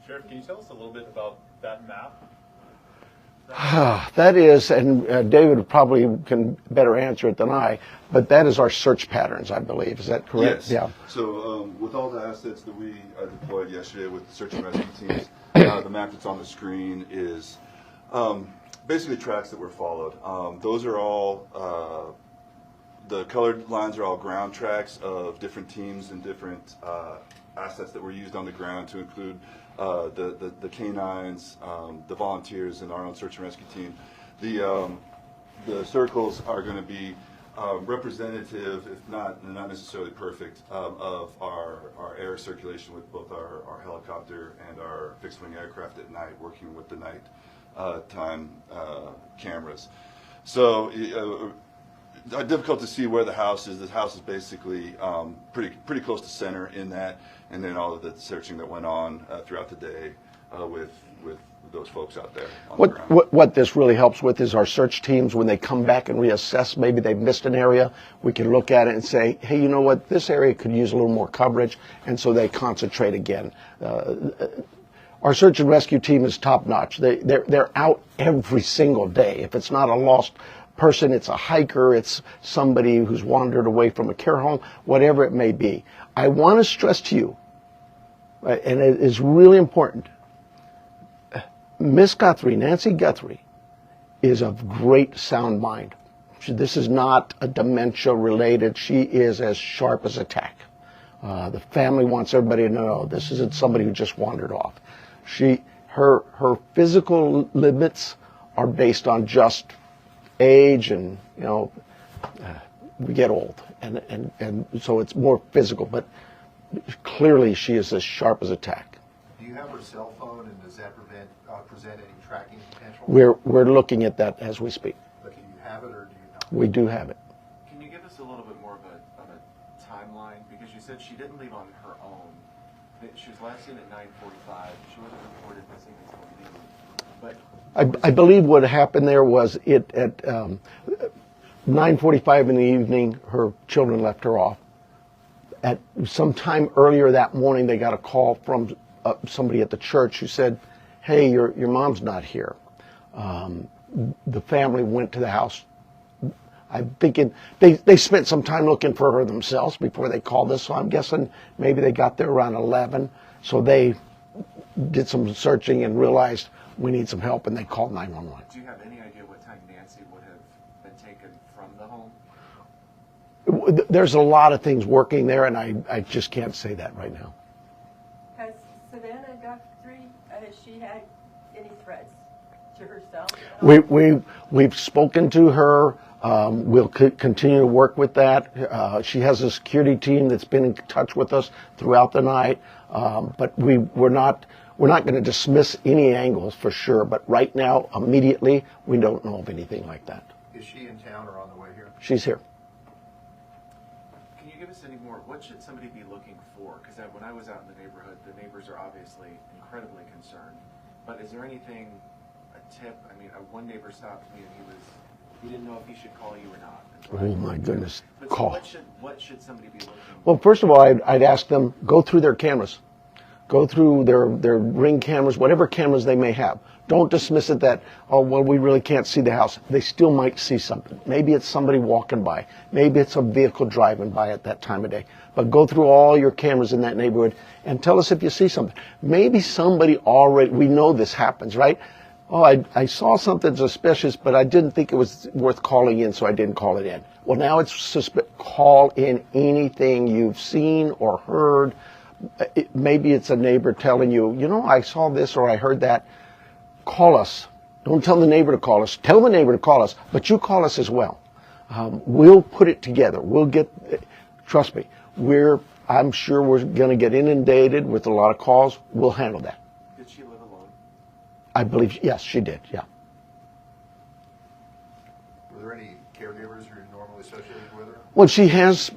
Sheriff, can you tell us a little bit about that map? That is, and David probably can better answer it than I, but that is our search patterns, I believe. Is that correct? Yes. Yeah. So with all the assets that we deployed yesterday with the search and rescue teams, the map that's on the screen is basically tracks that were followed. Those are all, the colored lines are all ground tracks of different teams and different assets that were used on the ground, to include the canines, the volunteers, and our own search and rescue team. The circles are going to be representative, if not necessarily perfect, of our air circulation with both our helicopter and our fixed-wing aircraft at night, working with the night time cameras. So difficult to see where the house is. The house is basically pretty close to center in that, and then all of the searching that went on throughout the day with those folks out there on the ground. What this really helps with is our search teams, when they come back and reassess, maybe they've missed an area, we can look at it and say, hey, you know what, this area could use a little more coverage, and so they concentrate again. Our search and rescue team is top notch. They're out every single day. If it's not a lost person, it's a hiker, it's somebody who's wandered away from a care home, whatever it may be. I want to stress to you, and it is really important, Miss Guthrie, Nancy Guthrie, is of great sound mind. This is not a dementia related. She is as sharp as a tack. The family wants everybody to know this isn't somebody who just wandered off. Her physical limits are based on just age, and we get old, and so it's more physical. But clearly, she is as sharp as a tack. Do you have her cell phone, and does that present any tracking potential? We're looking at that as we speak. But do you have it, or do you not? We do have it. Can you give us a little bit more of a timeline? Because you said she didn't leave on her own. She was last seen at 9:45. She wasn't reported missing until noon. But I believe what happened there was at 9:45 in the evening, her children left her off. At some time earlier that morning, they got a call from somebody at the church who said, hey, your mom's not here. The family went to the house. I'm thinking they spent some time looking for her themselves before they called us, so I'm guessing maybe they got there around 11. So they did some searching and realized we need some help, and they called 911. Do you have any idea what time Nancy would have been taken from the home? There's a lot of things working there, and I just can't say that right now. Has Savannah Guthrie, has she had any threats to herself? We've spoken to her. We'll continue to work with that. She has a security team that's been in touch with us throughout the night, but we're not going to dismiss any angles for sure. But right now, immediately, we don't know of anything like that. Is she in town or on the way here? She's here. Can you give us any more? What should somebody be looking for? Because when I was out in the neighborhood, the neighbors are obviously incredibly concerned. But is there anything, a tip? I mean, one neighbor stopped me and he didn't know if he should call you or not. Oh my goodness! But Call. So what should somebody be looking for? Well, first of all, I'd ask them, go through their cameras. Go through their Ring cameras, whatever cameras they may have. Don't dismiss it that, oh, well, we really can't see the house. They still might see something. Maybe it's somebody walking by. Maybe it's a vehicle driving by at that time of day. But go through all your cameras in that neighborhood and tell us if you see something. Maybe somebody already, we know this happens, right? Oh, I saw something suspicious, but I didn't think it was worth calling in, so I didn't call it in. Well, now it's call in anything you've seen or heard. Maybe it's a neighbor telling you, you know, I saw this or I heard that. Call us. Don't tell the neighbor to call us. Tell the neighbor to call us, but you call us as well. We'll put it together. We'll get, trust me, I'm sure we're going to get inundated with a lot of calls. We'll handle that. Did she live alone? I believe, yes, she did, yeah. Were there any caregivers who are normally associated with her? Well, she has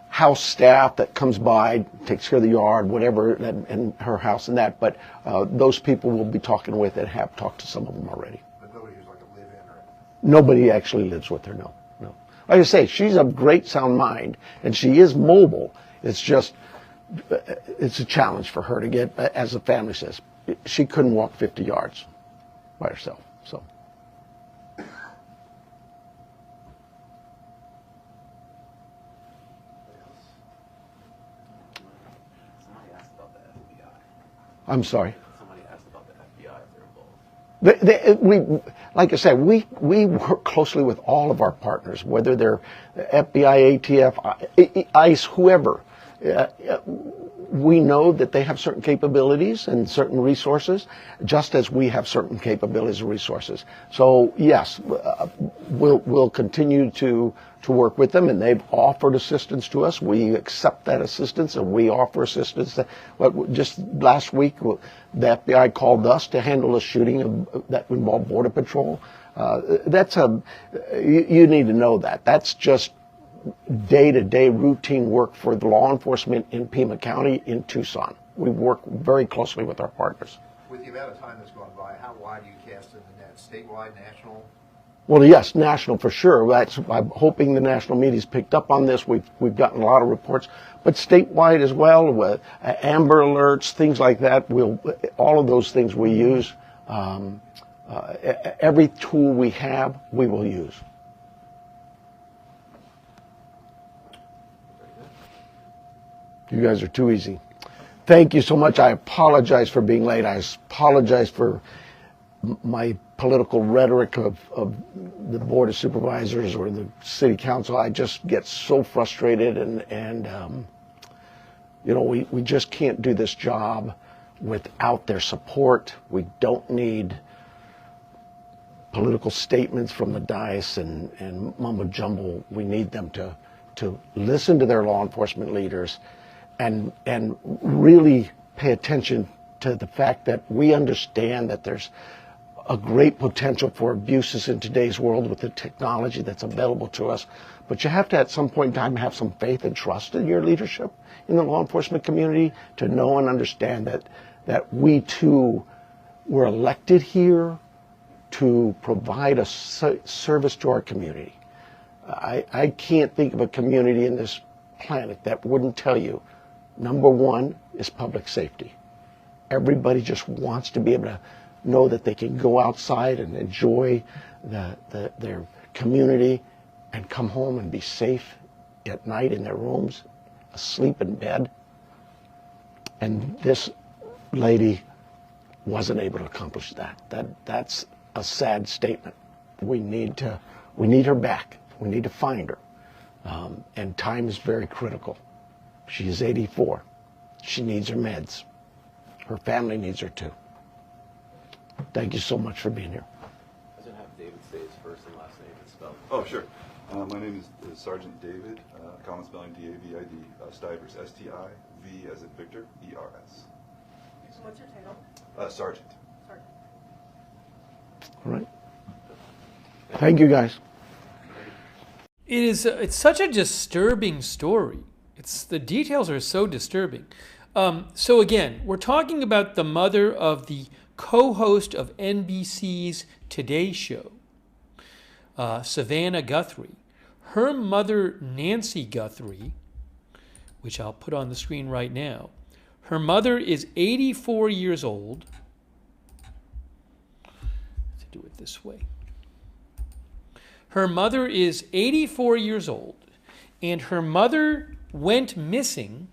house staff that comes by, takes care of the yard, whatever, and her house and that. But those people we'll be talking with and have talked to some of them already. But nobody who's like a live-in or anything? Nobody actually lives with her, no. Like I say, she's of great sound mind, and she is mobile. It's just, it's a challenge for her to get, as the family says, she couldn't walk 50 yards by herself, so. I'm sorry. Somebody asked about the FBI if they're involved. Like I said, we work closely with all of our partners, whether they're FBI, ATF, ICE, whoever. We know that they have certain capabilities and certain resources, just as we have certain capabilities and resources. So yes, we'll continue to work with them, and they've offered assistance to us. We accept that assistance, and we offer assistance. Just last week, the FBI called us to handle a shooting that involved Border Patrol. You need to know that. That's just day-to-day routine work for the law enforcement in Pima County in Tucson. We work very closely with our partners. With the amount of time that's gone by, how wide do you cast in the net? Statewide, national? Well, yes, national for sure. I'm hoping the national media's picked up on this. We've gotten a lot of reports, but statewide as well, with Amber Alerts, things like that. All of those things we use. Every tool we have, we will use. You guys are too easy. Thank you so much. I apologize for being late. I apologize for my political rhetoric of the Board of Supervisors or the City Council. I just get so frustrated and we just can't do this job without their support. We don't need political statements from the dais and mumbo jumbo. We need them to listen to their law enforcement leaders and really pay attention to the fact that we understand that there's a great potential for abuses in today's world with the technology that's available to us. But you have to, at some point in time, have some faith and trust in your leadership in the law enforcement community to know and understand that we too were elected here to provide a service to our community. I can't think of a community in this planet that wouldn't tell you, number one is public safety. Everybody just wants to be able to know that they can go outside and enjoy their community and come home and be safe at night in their rooms, asleep in bed. And this lady wasn't able to accomplish that. That's a sad statement. We need her back. We need to find her. And time is very critical. She is 84. She needs her meds. Her family needs her too. Thank you so much for being here. I was going to have David say his first and last name and spell. Oh, sure. My name is Sergeant David, common spelling D-A-V-I-D, Stivers, S-T-I-V as in Victor, E-R-S. What's your title? Sergeant. Sergeant. All right. Thank you, guys. It's such a disturbing story. The details are so disturbing. So again, we're talking about the mother of the co-host of NBC's Today Show, Savannah Guthrie. Her mother, Nancy Guthrie, which I'll put on the screen right now. Her mother is 84 years old. Let's do it this way. Her mother is 84 years old, and her mother went missing.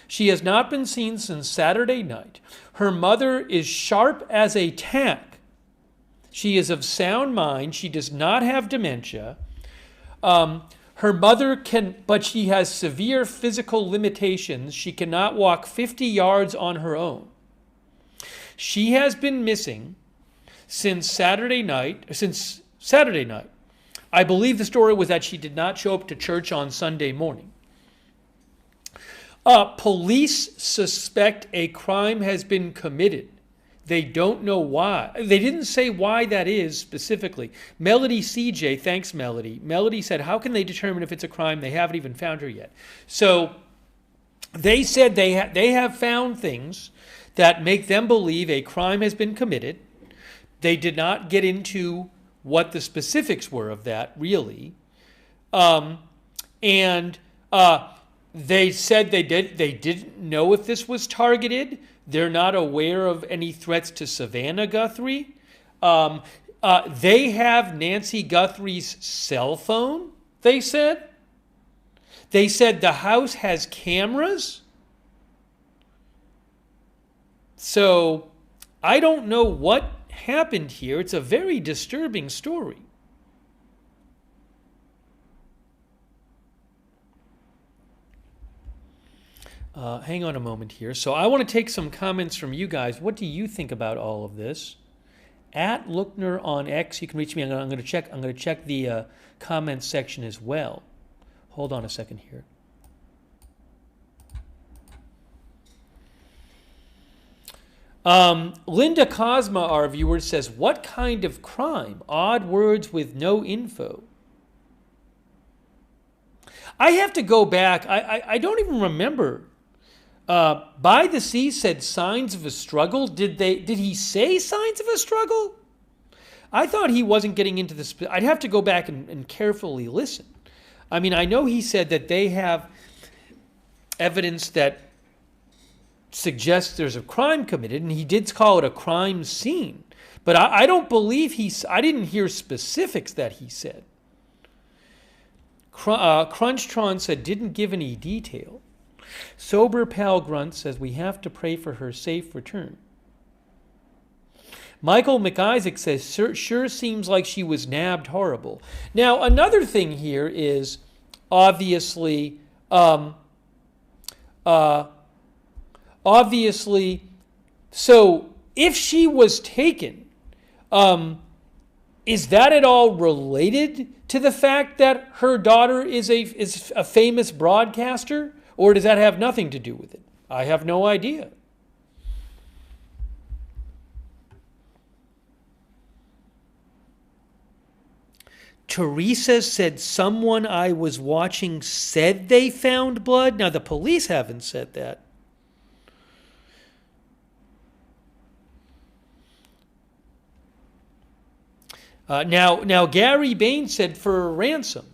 She has not been seen since Saturday night. Her mother is sharp as a tack. She is of sound mind. She does not have dementia. Her mother but she has severe physical limitations. She cannot walk 50 yards on her own. She has been missing since Saturday night. I believe the story was that she did not show up to church on Sunday morning. Police suspect a crime has been committed. They don't know why. They didn't say why that is specifically. Melody CJ, thanks Melody. Melody said, how can they determine if it's a crime? They haven't even found her yet. So they said they have found things that make them believe a crime has been committed. They did not get into what the specifics were of that, really. They said they didn't know if this was targeted. They're not aware of any threats to Savannah Guthrie. They have Nancy Guthrie's cell phone, they said. They said the house has cameras. So I don't know what happened here. It's a very disturbing story. Hang on a moment here. So I want to take some comments from you guys. What do you think about all of this? At Lookner on X, you can reach me. I'm going to check the comments section as well. Hold on a second here. Linda Cosma, our viewer, says, what kind of crime? Odd words with no info. I have to go back. I don't even remember. By the Sea said signs of a struggle. Did he say signs of a struggle? I thought he wasn't getting into this. I'd have to go back and carefully listen. I mean, I know he said that they have evidence that suggests there's a crime committed, and he did call it a crime scene. But I don't believe I didn't hear specifics that he said. Crunchtron said didn't give any detail. Sober Pal Grunt says we have to pray for her safe return. Michael McIsaac says sure seems like she was nabbed horrible. Now another thing here is obviously so if she was taken, is that at all related to the fact that her daughter is a famous broadcaster? Or does that have nothing to do with it? I have no idea. Teresa said someone I was watching said they found blood. Now, the police haven't said that. Now, Gary Bain said for a ransom.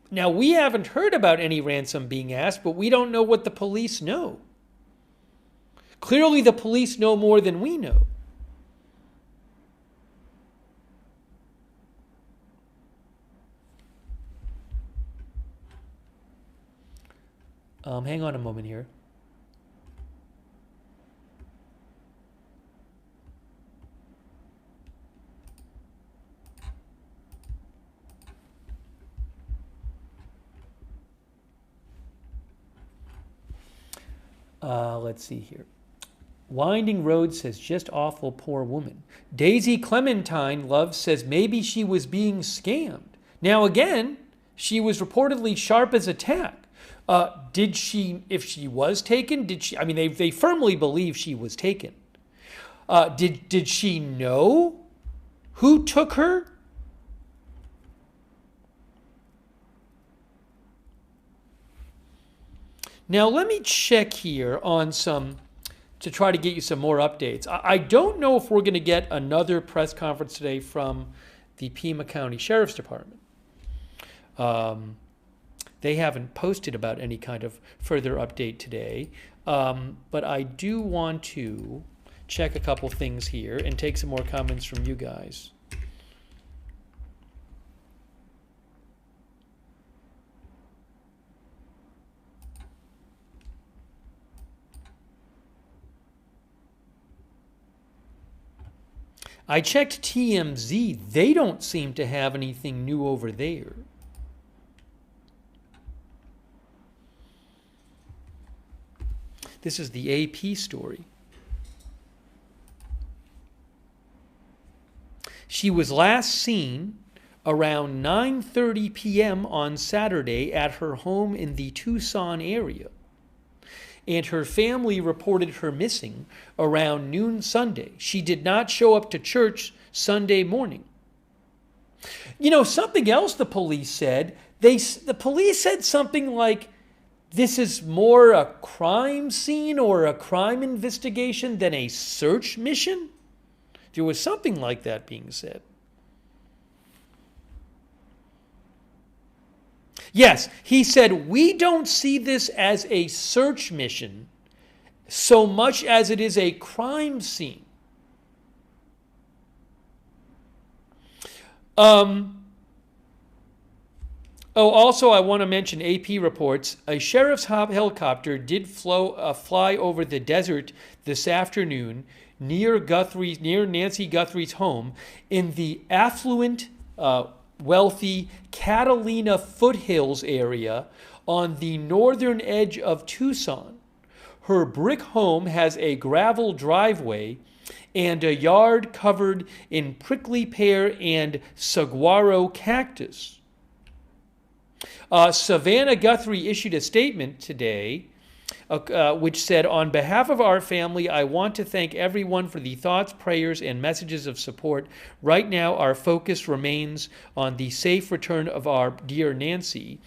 Now, we haven't heard about any ransom being asked, but we don't know what the police know. Clearly, the police know more than we know. Hang on a moment here. Let's see here. Winding Road says, just awful poor woman. Daisy Clementine Love says maybe she was being scammed. Now again, she was reportedly sharp as a tack. Did she, if she was taken, did she, I mean, they firmly believe she was taken. Did she know who took her? Now, let me check here on to try to get you some more updates. I don't know if we're going to get another press conference today from the Pima County Sheriff's Department. They haven't posted about any kind of further update today, but I do want to check a couple things here and take some more comments from you guys. I checked TMZ. They don't seem to have anything new over there. This is the AP story. She was last seen around 9:30 p.m. on Saturday at her home in the Tucson area, and her family reported her missing around noon Sunday. She did not show up to church Sunday morning. You know, something else the police said, the police said something like, this is more a crime scene or a crime investigation than a search mission. There was something like that being said. Yes, he said, we don't see this as a search mission so much as it is a crime scene. Also, I want to mention AP reports. A sheriff's helicopter did fly over the desert this afternoon near Nancy Guthrie's home in the affluent, wealthy Catalina foothills area on the northern edge of Tucson. Her brick home has a gravel driveway and a yard covered in prickly pear and saguaro cactus. Savannah Guthrie issued a statement today which said, "On behalf of our family, I want to thank everyone for the thoughts, prayers, and messages of support. Right now, our focus remains on the safe return of our dear Nancy."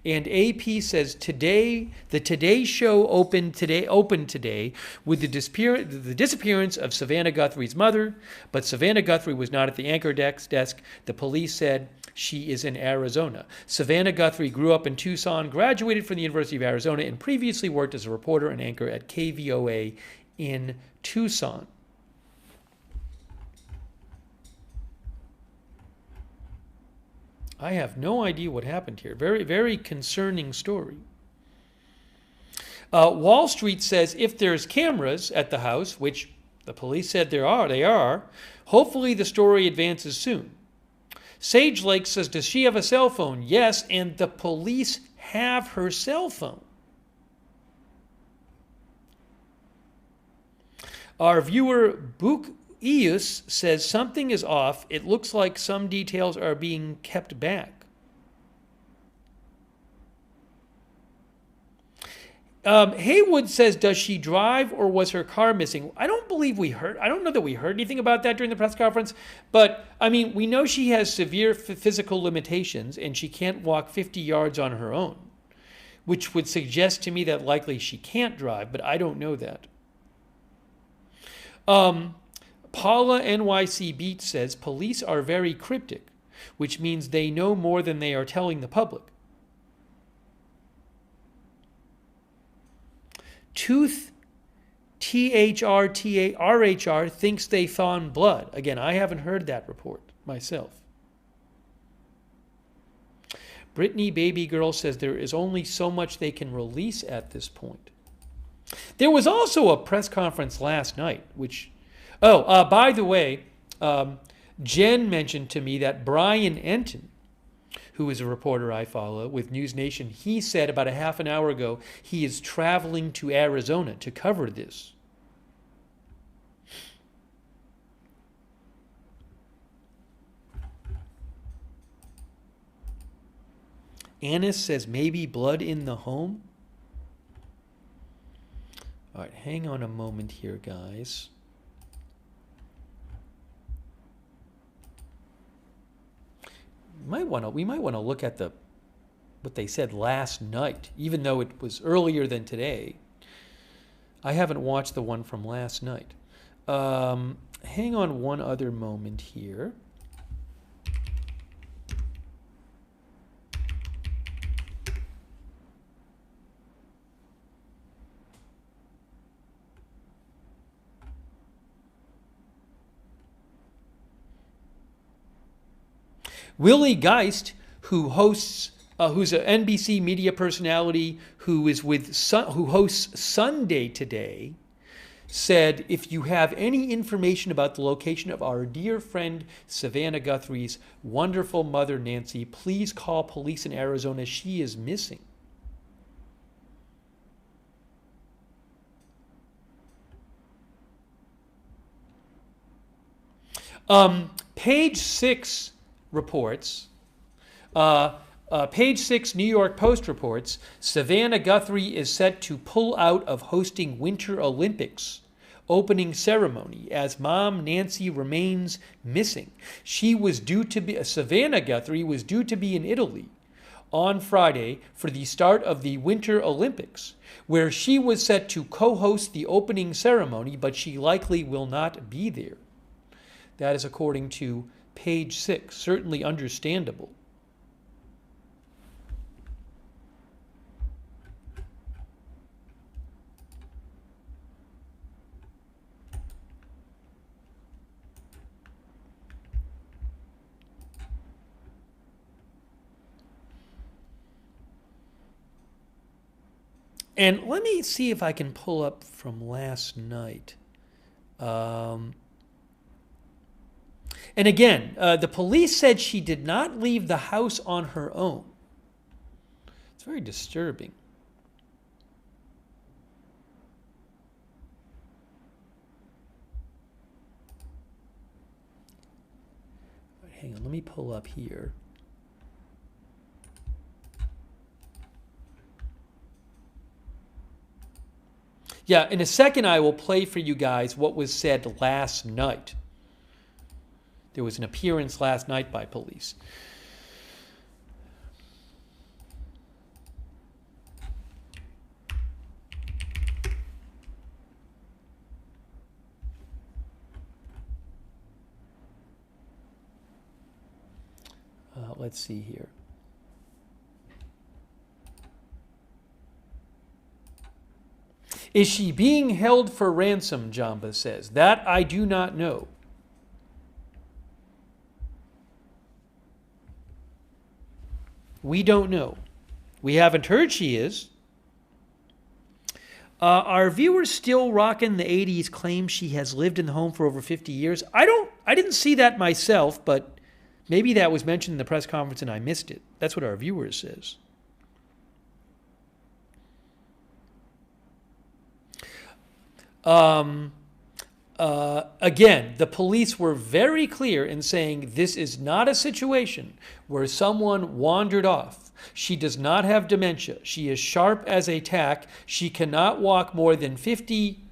And AP says the Today Show opened today with the disappearance of Savannah Guthrie's mother, but Savannah Guthrie was not at the anchor desk. The police said she is in Arizona. Savannah Guthrie grew up in Tucson, graduated from the University of Arizona, and previously worked as a reporter and anchor at KVOA in Tucson. I have no idea what happened here. Very, very concerning story. Wall Street says if there's cameras at the house, which the police said they are, hopefully the story advances soon. Sage Lake says, does she have a cell phone? Yes, and the police have her cell phone. Our viewer, Book Eus, says something is off. It looks like some details are being kept back. Haywood says, does she drive or was her car missing? I don't know that we heard anything about that during the press conference, but I mean, we know she has severe physical limitations and she can't walk 50 yards on her own, which would suggest to me that likely she can't drive, but I don't know that. Paula NYC Beat says police are very cryptic, which means they know more than they are telling the public. Tooth THRTARHR thinks they found blood. Again, I haven't heard that report myself. Brittany Baby Girl says there is only so much they can release at this point. There was also a press conference last night, which... by the way, Jen mentioned to me that Brian Enton, who is a reporter I follow with News Nation, he said about a half an hour ago he is traveling to Arizona to cover this. Annis says maybe blood in the home. All right, hang on a moment here, guys. We might want to look at what they said last night, even though it was earlier than today. I haven't watched the one from last night. Hang on one other moment here. Willie Geist, who's an NBC media personality who hosts Sunday Today, said, if you have any information about the location of our dear friend Savannah Guthrie's wonderful mother Nancy, please call police in Arizona. She is missing. Page 6 reports, Page 6 New York Post reports, Savannah Guthrie is set to pull out of hosting Winter Olympics opening ceremony as mom Nancy remains missing. Savannah Guthrie was due to be in Italy on Friday for the start of the Winter Olympics, where she was set to co-host the opening ceremony, but she likely will not be there. That is according to Page 6, certainly understandable. And let me see if I can pull up from last night. And again, the police said she did not leave the house on her own. It's very disturbing. Hang on, let me pull up here. Yeah, in a second I will play for you guys what was said last night. There was an appearance last night by police. Let's see here. Is she being held for ransom, Jamba says. That I do not know. We don't know. We haven't heard she is. Are viewers still rocking the 80s claim she has lived in the home for over 50 years? I didn't see that myself, but maybe that was mentioned in the press conference and I missed it. That's what our viewers says. Again, the police were very clear in saying this is not a situation where someone wandered off. She does not have dementia. She is sharp as a tack. She cannot walk more than 50.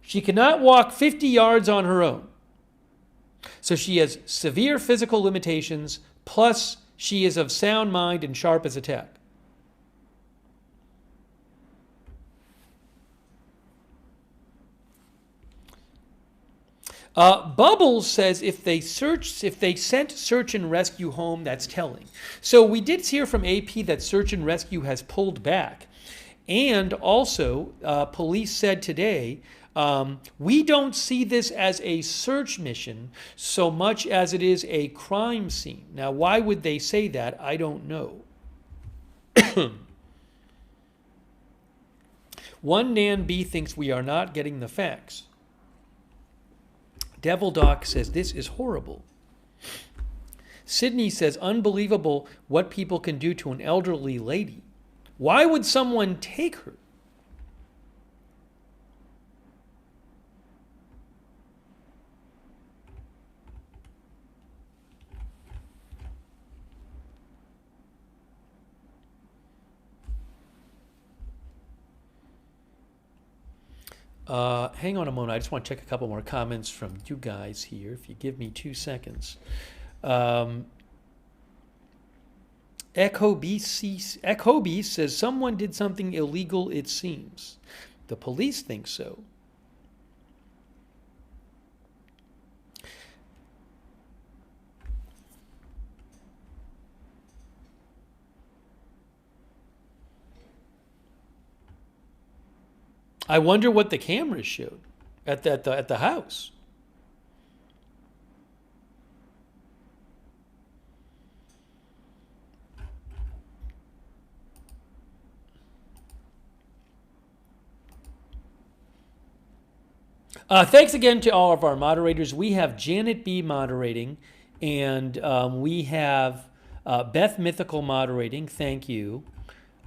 She cannot walk 50 yards on her own. So she has severe physical limitations, plus she is of sound mind and sharp as a tack. Bubbles says if they sent search and rescue home, that's telling. So we did hear from AP that search and rescue has pulled back. And also, police said today, we don't see this as a search mission so much as it is a crime scene. Now, why would they say that? I don't know. One Nan B thinks we are not getting the facts. Devil Doc says, this is horrible. Sydney says, unbelievable what people can do to an elderly lady. Why would someone take her? Hang on a moment. I just want to check a couple more comments from you guys here, if you give me 2 seconds. Echo Beast says, someone did something illegal, it seems. The police think so. I wonder what the cameras showed at the house. Thanks again to all of our moderators. We have Janet B moderating, and we have Beth Mythical moderating. Thank you.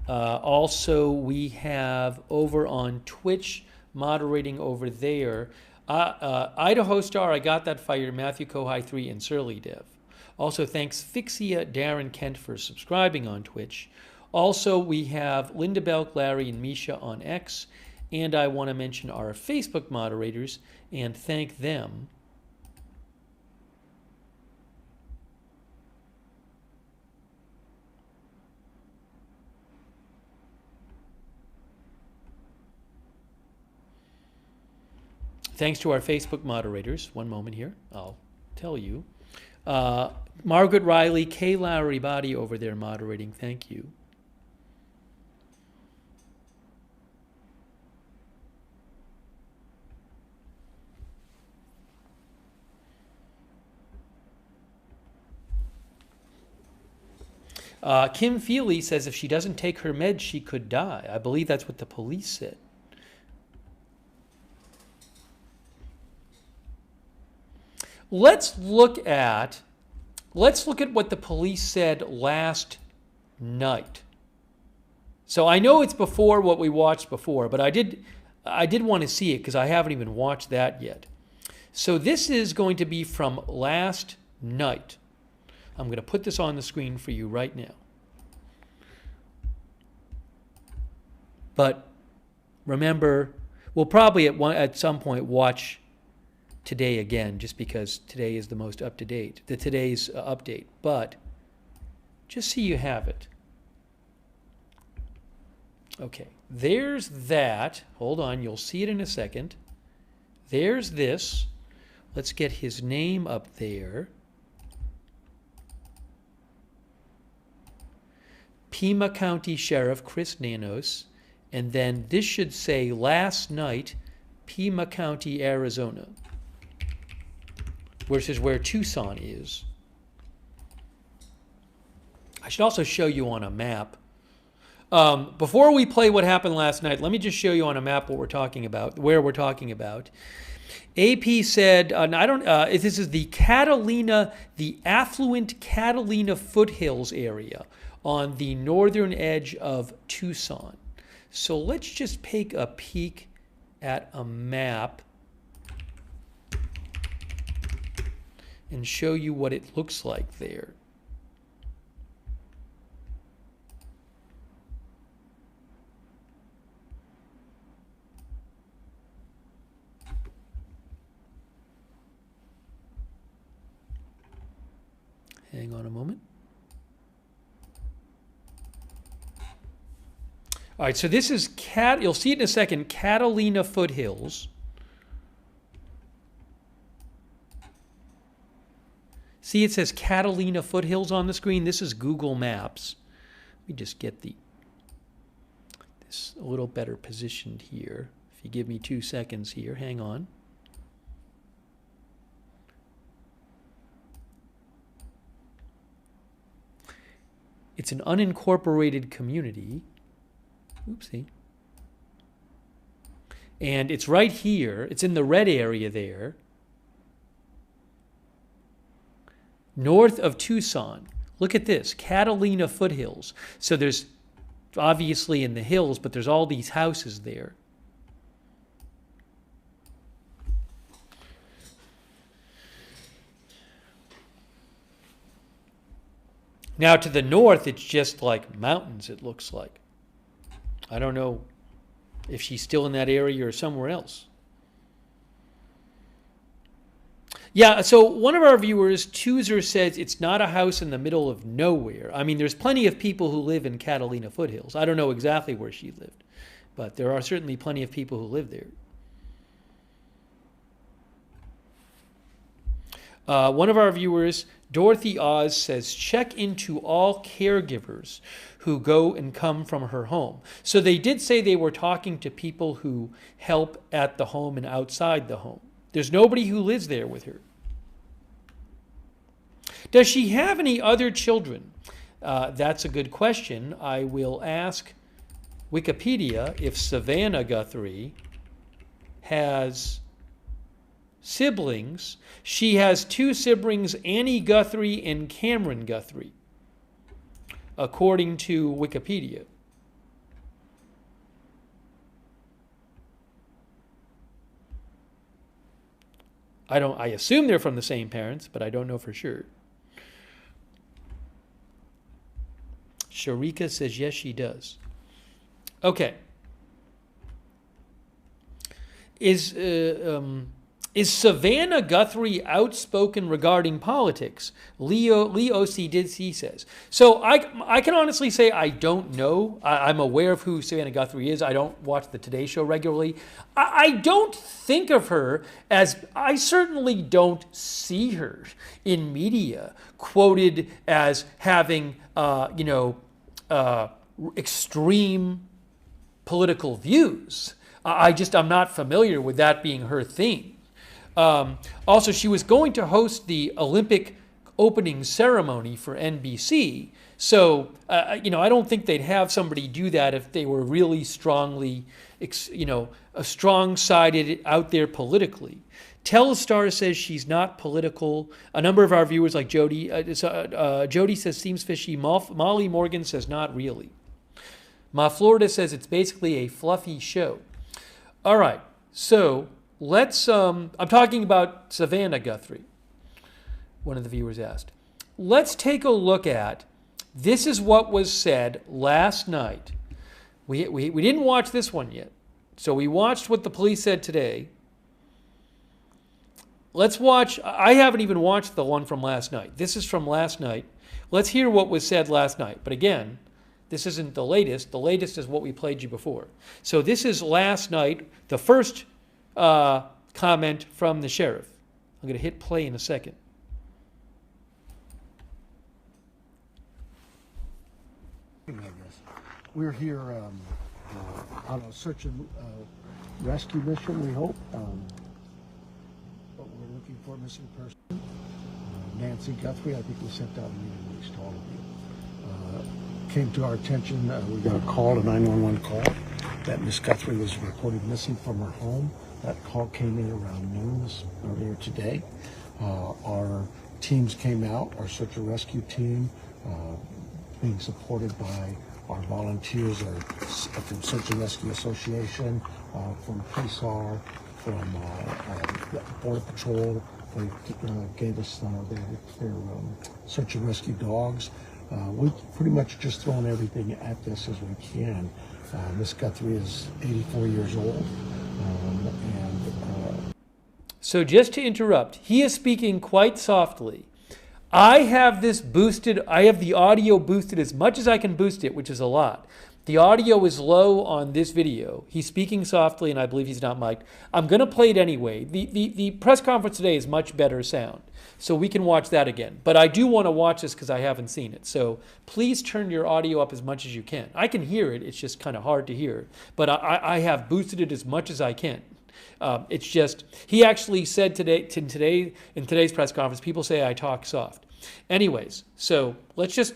Also, we have over on Twitch moderating over there. Idaho Star, I Got That Fire, Matthew Kohai 3, and Surly Dev. Also, thanks Fixia, Darren Kent for subscribing on Twitch. Also, we have Linda Belk, Larry, and Misha on X. And I want to mention our Facebook moderators and thank them. Thanks to our Facebook moderators. One moment here, I'll tell you. Margaret Riley, Kay Lowry Body over there moderating. Thank you. Kim Feely says if she doesn't take her meds, she could die. I believe that's what the police said. Let's look at what the police said last night. So I know it's before what we watched before, but I did want to see it because I haven't even watched that yet. So this is going to be from last night. I'm going to put this on the screen for you right now. But remember, we'll probably at some point watch today again, just because today is the most up-to-date, today's update. But just so you have it. Okay, there's that. Hold on, you'll see it in a second. There's this. Let's get his name up there. Pima County Sheriff Chris Nanos. And then this should say last night, Pima County, Arizona, which is where Tucson is. I should also show you on a map. Before we play what happened last night, let me just show you on a map what we're talking about, where we're talking about. AP said, this is the Catalina, the affluent Catalina foothills area on the northern edge of Tucson. So let's just take a peek at a map and show you what it looks like there. Hang on a moment. All right, so this is you'll see it in a second, Catalina foothills. See, it says Catalina foothills on the screen. This is Google Maps. Let me just get this a little better positioned here. If you give me 2 seconds here, hang on. It's an unincorporated community. Oopsie. And it's right here. It's in the red area there. North of Tucson. Look at this, Catalina foothills. So there's obviously in the hills, but there's all these houses there. Now to the north, it's just like mountains, it looks like. I don't know if she's still in that area or somewhere else. Yeah, so one of our viewers, Chooser, says it's not a house in the middle of nowhere. I mean, there's plenty of people who live in Catalina foothills. I don't know exactly where she lived, but there are certainly plenty of people who live there. One of our viewers, Dorothy Oz, says, check into all caregivers who go and come from her home. So they did say they were talking to people who help at the home and outside the home. There's nobody who lives there with her. Does she have any other children? That's a good question. I will ask Wikipedia if Savannah Guthrie has siblings. She has 2 siblings, Annie Guthrie and Cameron Guthrie, according to Wikipedia. I assume they're from the same parents, but I don't know for sure. Sharika says yes, she does. Okay. Is Savannah Guthrie outspoken regarding politics? Lee OCDC says. So I can honestly say I don't know. I'm aware of who Savannah Guthrie is. I don't watch the Today Show regularly. I don't think of her as, I certainly don't see her in media quoted as having, extreme political views. I'm not familiar with that being her theme. Also, she was going to host the Olympic opening ceremony for NBC. So, I don't think they'd have somebody do that if they were really strongly, strong-sided out there politically. Telestar says she's not political. A number of our viewers, like Jody, Jody says seems fishy. Molly Morgan says not really. Ma Florida says it's basically a fluffy show. All right, so let's, I'm talking about Savannah Guthrie, one of the viewers asked. Let's take a look at, this is what was said last night. We didn't watch this one yet. So we watched what the police said today. Let's watch. I haven't even watched the one from last night. This is from last night. Let's hear what was said last night. But again, this isn't the latest. The latest is what we played you before. So this is last night, the first comment from the sheriff. I'm going to hit play in a second. We're here on a search and rescue mission, we hope. But we're looking for a missing person. Nancy Guthrie, I think we sent out a meeting release to all of you. Came to our attention, we got a call, a 911 call, that Miss Guthrie was reported missing from her home. That call came in around noon earlier today. Our teams came out, our search and rescue team, being supported by our volunteers from Search and Rescue Association, from PSAR, from Border Patrol. They gave us their search and rescue dogs. We've pretty much just thrown everything at this as we can. Miss Guthrie is 84 years old. So just to interrupt, he is speaking quite softly. I have this boosted, I have the audio boosted as much as I can boost it, which is a lot. The audio is low on this video. He's speaking softly, and I believe he's not mic'd. I'm going to play it anyway. The press conference today is much better sound, so we can watch that again. But I do want to watch this because I haven't seen it. So please turn your audio up as much as you can. I can hear it. It's just kind of hard to hear. But I have boosted it as much as I can. It's just, he actually said in today's press conference, people say I talk soft. Anyways, so let's just,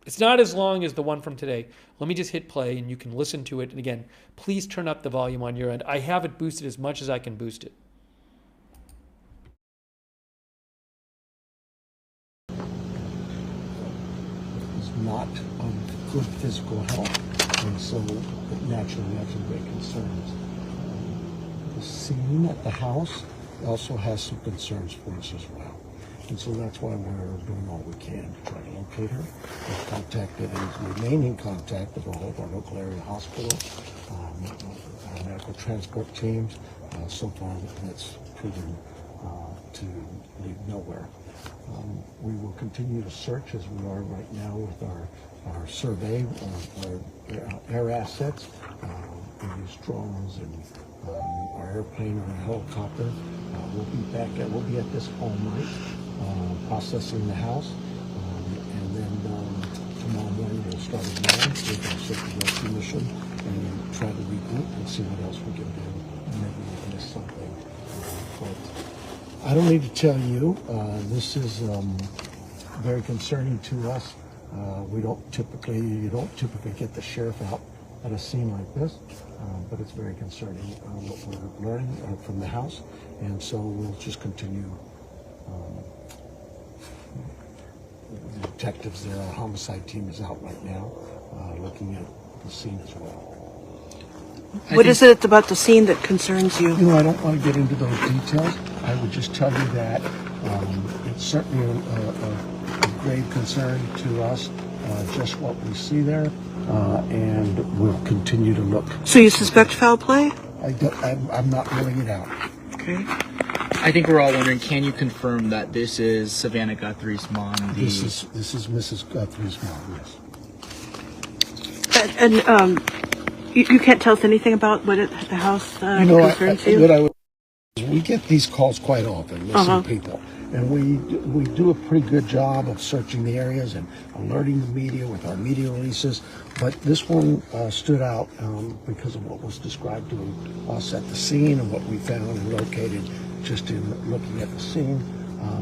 it's not as long as the one from today. Let me just hit play and you can listen to it. And again, please turn up the volume on your end. I have it boosted as much as I can boost it. Is not of good physical health, and so naturally we have some great concerns. The scene at the house also has some concerns for us as well. And so that's why we're doing all we can to try to locate her. We've contacted and remain in contact with all of our local area hospitals, our medical transport teams. So far, that's proven to lead nowhere. We will continue to search as we are right now with our survey of our air assets. We use drones and our airplane or a helicopter. We'll be at this all night, processing the house, and then tomorrow morning we'll start again with our search and rescue mission and try to regroup and see what else we can do. Maybe we missed something. But I don't need to tell you, this is very concerning to us. You don't typically get the sheriff out at a scene like this, but it's very concerning what we're learning from the house, and so we'll just continue. The detectives there, our homicide team is out right now looking at the scene as well. What is it about the scene that concerns you? You know, I don't want to get into those details. I would just tell you that it's certainly a grave concern to us, just what we see there, and we'll continue to look. So you suspect foul play? I'm not ruling it out. Okay. I think we're all wondering, can you confirm that this is Savannah Guthrie's mom? This is Mrs. Guthrie's mom, yes. And you can't tell us anything about what the house concerns you? We get these calls quite often, missing people, and we do a pretty good job of searching the areas and alerting the media with our media releases. But this one stood out because of what was described to us at the scene and what we found and located just in looking at the scene.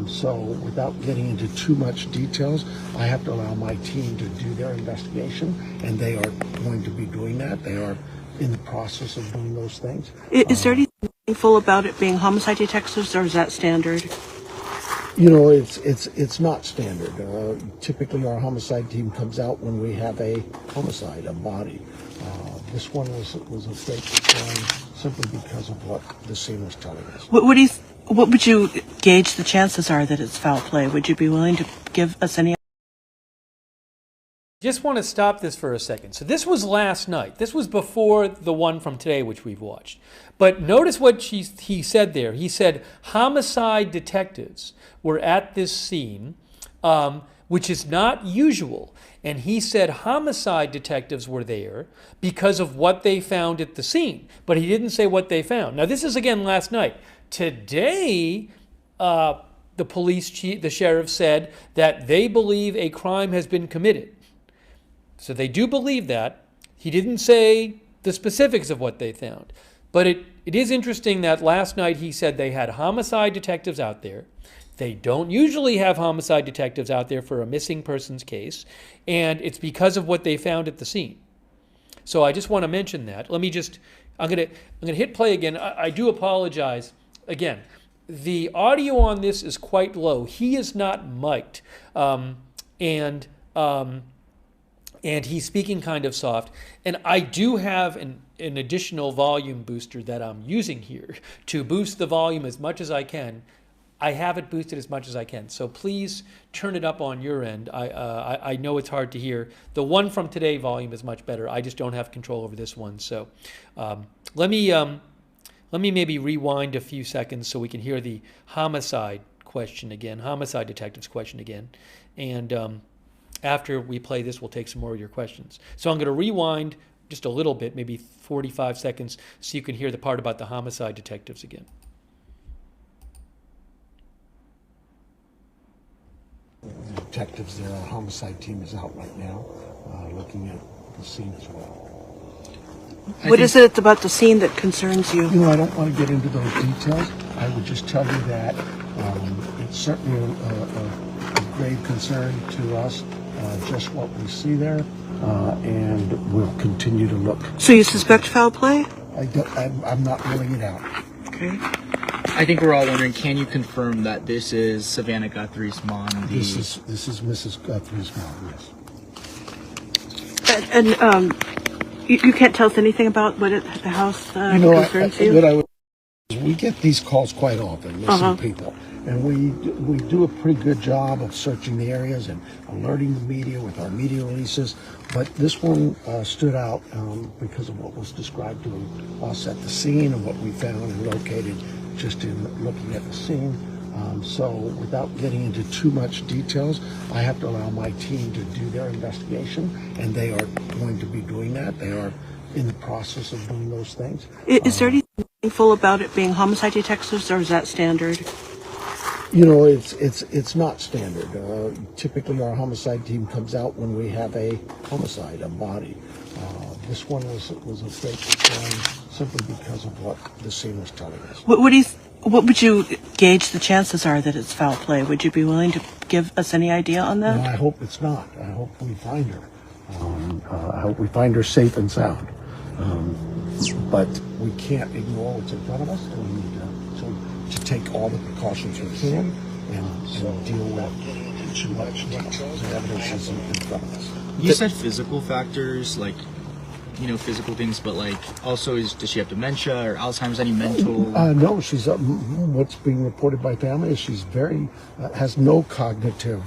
So without getting into too much details, I have to allow my team to do their investigation, and they are going to be doing that. They are in the process of doing those things. Is there anything meaningful about it being homicide detectives, or is that standard? You know, it's not standard. Typically, our homicide team comes out when we have a homicide, a body. This one was a great concern simply because of what the scene was telling us. What would you gauge the chances are that it's foul play? Would you be willing to give us any? just want to stop this for a second. So this was last night. This was before the one from today, which we've watched. But notice what he said there. He said homicide detectives were at this scene, which is not usual. And he said homicide detectives were there because of what they found at the scene. But he didn't say what they found. Now, this is, again, last night. Today, the police chief, the sheriff, said that they believe a crime has been committed. So they do believe that. He didn't say the specifics of what they found. But it is interesting that last night he said they had homicide detectives out there. They don't usually have homicide detectives out there for a missing persons case, and it's because of what they found at the scene. So I just want to mention that. Let me just, I'm gonna hit play again. I do apologize. Again, the audio on this is quite low. He is not mic'd, and he's speaking kind of soft. And I do have an additional volume booster that I'm using here to boost the volume as much as I can. I have it boosted as much as I can. So please turn it up on your end. I know it's hard to hear. The one from today volume is much better. I just don't have control over this one. So let me maybe rewind a few seconds so we can hear the homicide question again, homicide detective's question again. And after we play this, we'll take some more of your questions. So I'm going to rewind just a little bit, maybe 45 seconds, so you can hear the part about the homicide detectives again. The detectives there, our homicide team is out right now, looking at the scene as well. What is it about the scene that concerns you? You know, I don't want to get into those details. I would just tell you that it's certainly a grave concern to us, just what we see there, and we'll continue to look. So you suspect foul play? I'm not ruling it out. Okay. I think we're all wondering, can you confirm that this is Savannah Guthrie's mom? This is Mrs. Guthrie's mom, yes. And you can't tell us anything about what the house concerns you? We get these calls quite often, missing people. And we do a pretty good job of searching the areas and alerting the media with our media releases. But this one stood out because of what was described to us at the scene and what we found and located just in looking at the scene. So without getting into too much details, I have to allow my team to do their investigation, and they are going to be doing that. They are in the process of doing those things. Is there anything meaningful about it being homicide detectives, or is that standard? You know, it's not standard. Typically, our homicide team comes out when we have a homicide, a body. This one was a great concern simply because of what the scene was telling us. What would you gauge the chances are that it's foul play? Would you be willing to give us any idea on that? No, I hope it's not. I hope we find her. I hope we find her safe and sound. But we can't ignore what's in front of us, and we need to take all the precautions we can and deal with too much evidence is in front of us. You said physical factors, like, you know, physical things, but like also does she have dementia or Alzheimer's, any mental? No, she's what's being reported by family is she's very has no cognitive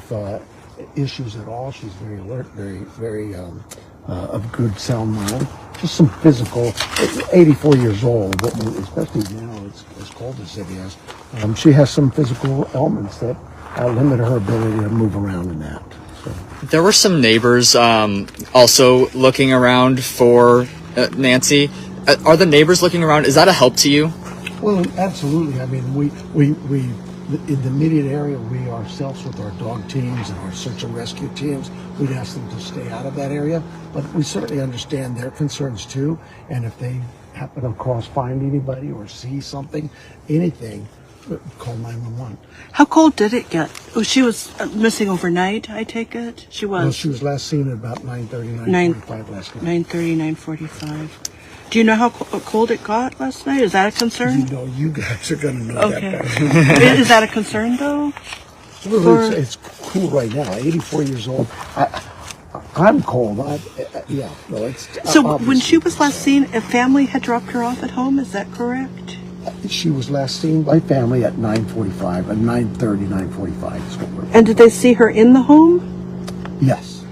issues at all. She's very alert, very of good sound mind. Just some physical. 84 years old, especially now it's as cold as it is. She has some physical ailments that limit her ability to move around in that. So. There were some neighbors also looking around for Nancy. Are the neighbors looking around? Is that a help to you? Well, absolutely. I mean, we in the immediate area, we ourselves with our dog teams and our search and rescue teams, we'd ask them to stay out of that area. But we certainly understand their concerns too. And if they happen to find anybody or see something, anything, call 911. How cold did it get? Oh, she was missing overnight, I take it? She was? Well, she was last seen at about 9:30, 9:45 last night. 9:30, 9:45. Do you know how cold it got last night? Is that a concern? You know, you guys are going to know that better. Is that a concern, though? Well, it's cool right now. 84 years old. I'm cold. So when she was last seen, a family had dropped her off at home. Is that correct? She was last seen by family at 9:45, at 9:30, 9:45 is what we're. And did they see her in the home? Yes.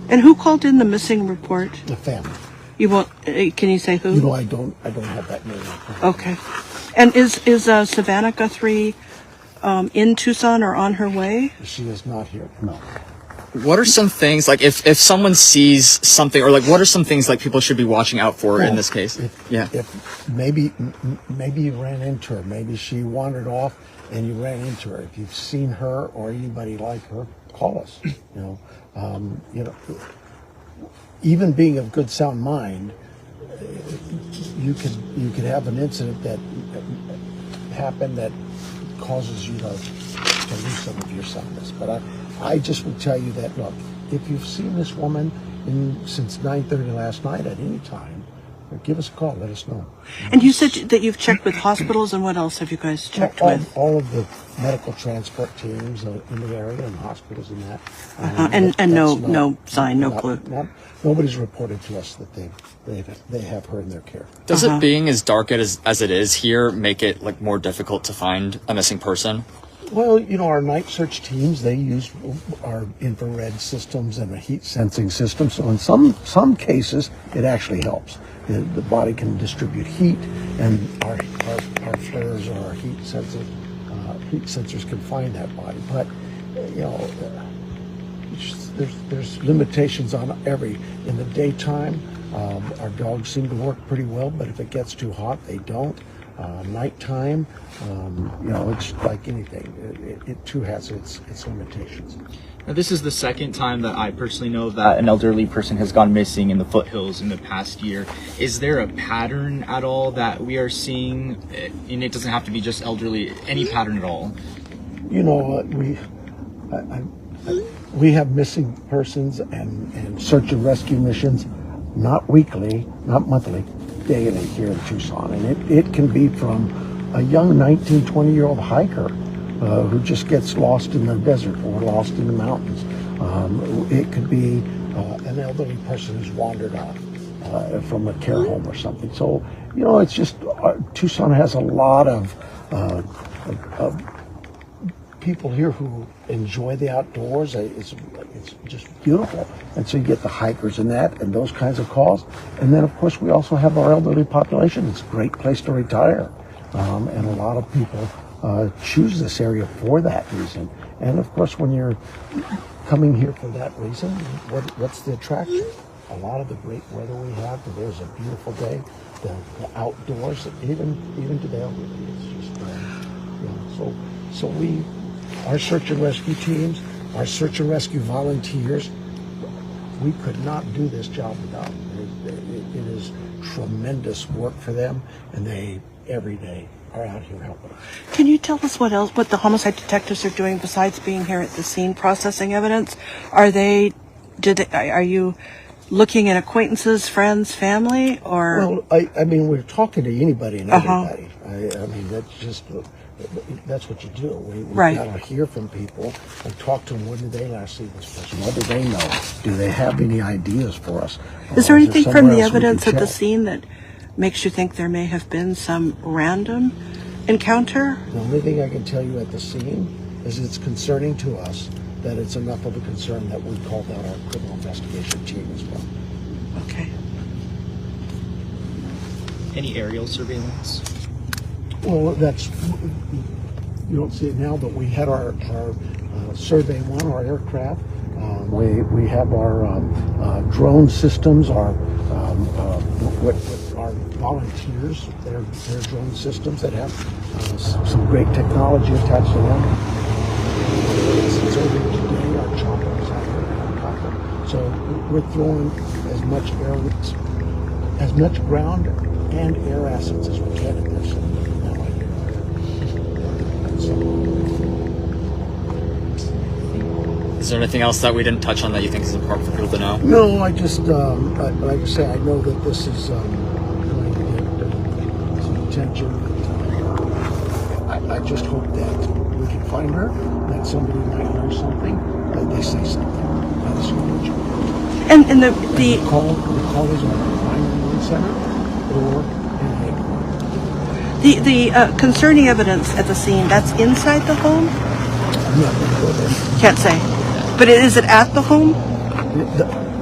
And who called in the missing report? The family. You won't? Can you say who? You know, I don't have that name. Okay. And is Savannah Guthrie in Tucson or on her way? She is not here. No. What are some things, like if someone sees something, or like what are some things like people should be watching out for in this case? If maybe you ran into her, maybe she wandered off and you ran into her. If you've seen her or anybody like her, call us. You know, even being of good sound mind, you could have an incident that happen that causes you to lose some of your soundness. But I just would tell you that, look, if you've seen this woman since 9:30 last night at any time, give us a call. Let us know. And you said that you've checked with hospitals, and what else have you guys checked with? All of the medical transport teams in the area and hospitals and that. And no sign, no clue. Nobody's reported to us that they have her in their care. Does it being as dark as it is here make it like more difficult to find a missing person? Well, you know, our night search teams, they use our infrared systems and a heat sensing system. So in some cases, it actually helps. The body can distribute heat, and our flares or our heat sensors can find that body. But you know, there's limitations on in the daytime. Our dogs seem to work pretty well, but if it gets too hot, they don't. Nighttime, you know, it's like anything. It too has its limitations. Now, this is the second time that I personally know that an elderly person has gone missing in the foothills in the past year. Is there a pattern at all that we are seeing? And it doesn't have to be just elderly, any pattern at all. You know, we have missing persons and search and rescue missions, not weekly, not monthly, daily here in Tucson. And it can be from a young 19, 20-year-old hiker who just gets lost in the desert or lost in the mountains. It could be an elderly person who's wandered off from a care home or something. So, you know, it's just, Tucson has a lot of people here who enjoy the outdoors. It's just beautiful. And so you get the hikers and those kinds of calls. And then, of course, we also have our elderly population. It's a great place to retire. And a lot of people choose this area for that reason. And, of course, when you're coming here for that reason, what's the attraction? A lot of the great weather we have. There's a beautiful day. The outdoors, even to the elderly, it's just, you know, so our search and rescue teams, our search and rescue volunteers, we could not do this job without them. It is tremendous work for them, and they every day are out here helping us. Can you tell us what the homicide detectives are doing besides being here at the scene processing evidence? Are you looking at acquaintances, friends, family, or? Well, I mean, we're talking to anybody and everybody. I mean, that's what you do. We've got to hear from people and talk to them. When did they last see this person? What do they know? Do they have any ideas for us? Is there anything from the evidence at the scene that makes you think there may have been some random encounter? The only thing I can tell you at the scene is it's concerning to us that it's enough of a concern that we called out our criminal investigation team as well. Okay. Any aerial surveillance? Well, you don't see it now, but we had our Survey 1, our aircraft. We have our drone systems, our volunteers, their drone systems that have some great technology attached to them. Since earlier today, our chopper is out here, helicopter. So we're throwing as much ground and air assets as we can at this. Is there anything else that we didn't touch on that you think is important for people to know? No, I just, like I say, I know that this is going to get some attention. I just hope that we can find her, that somebody might know something, that they say something. That's huge. And the call is on the 911 center or in the concerning evidence at the scene, that's inside the home? No, Can't say. But is it at the home?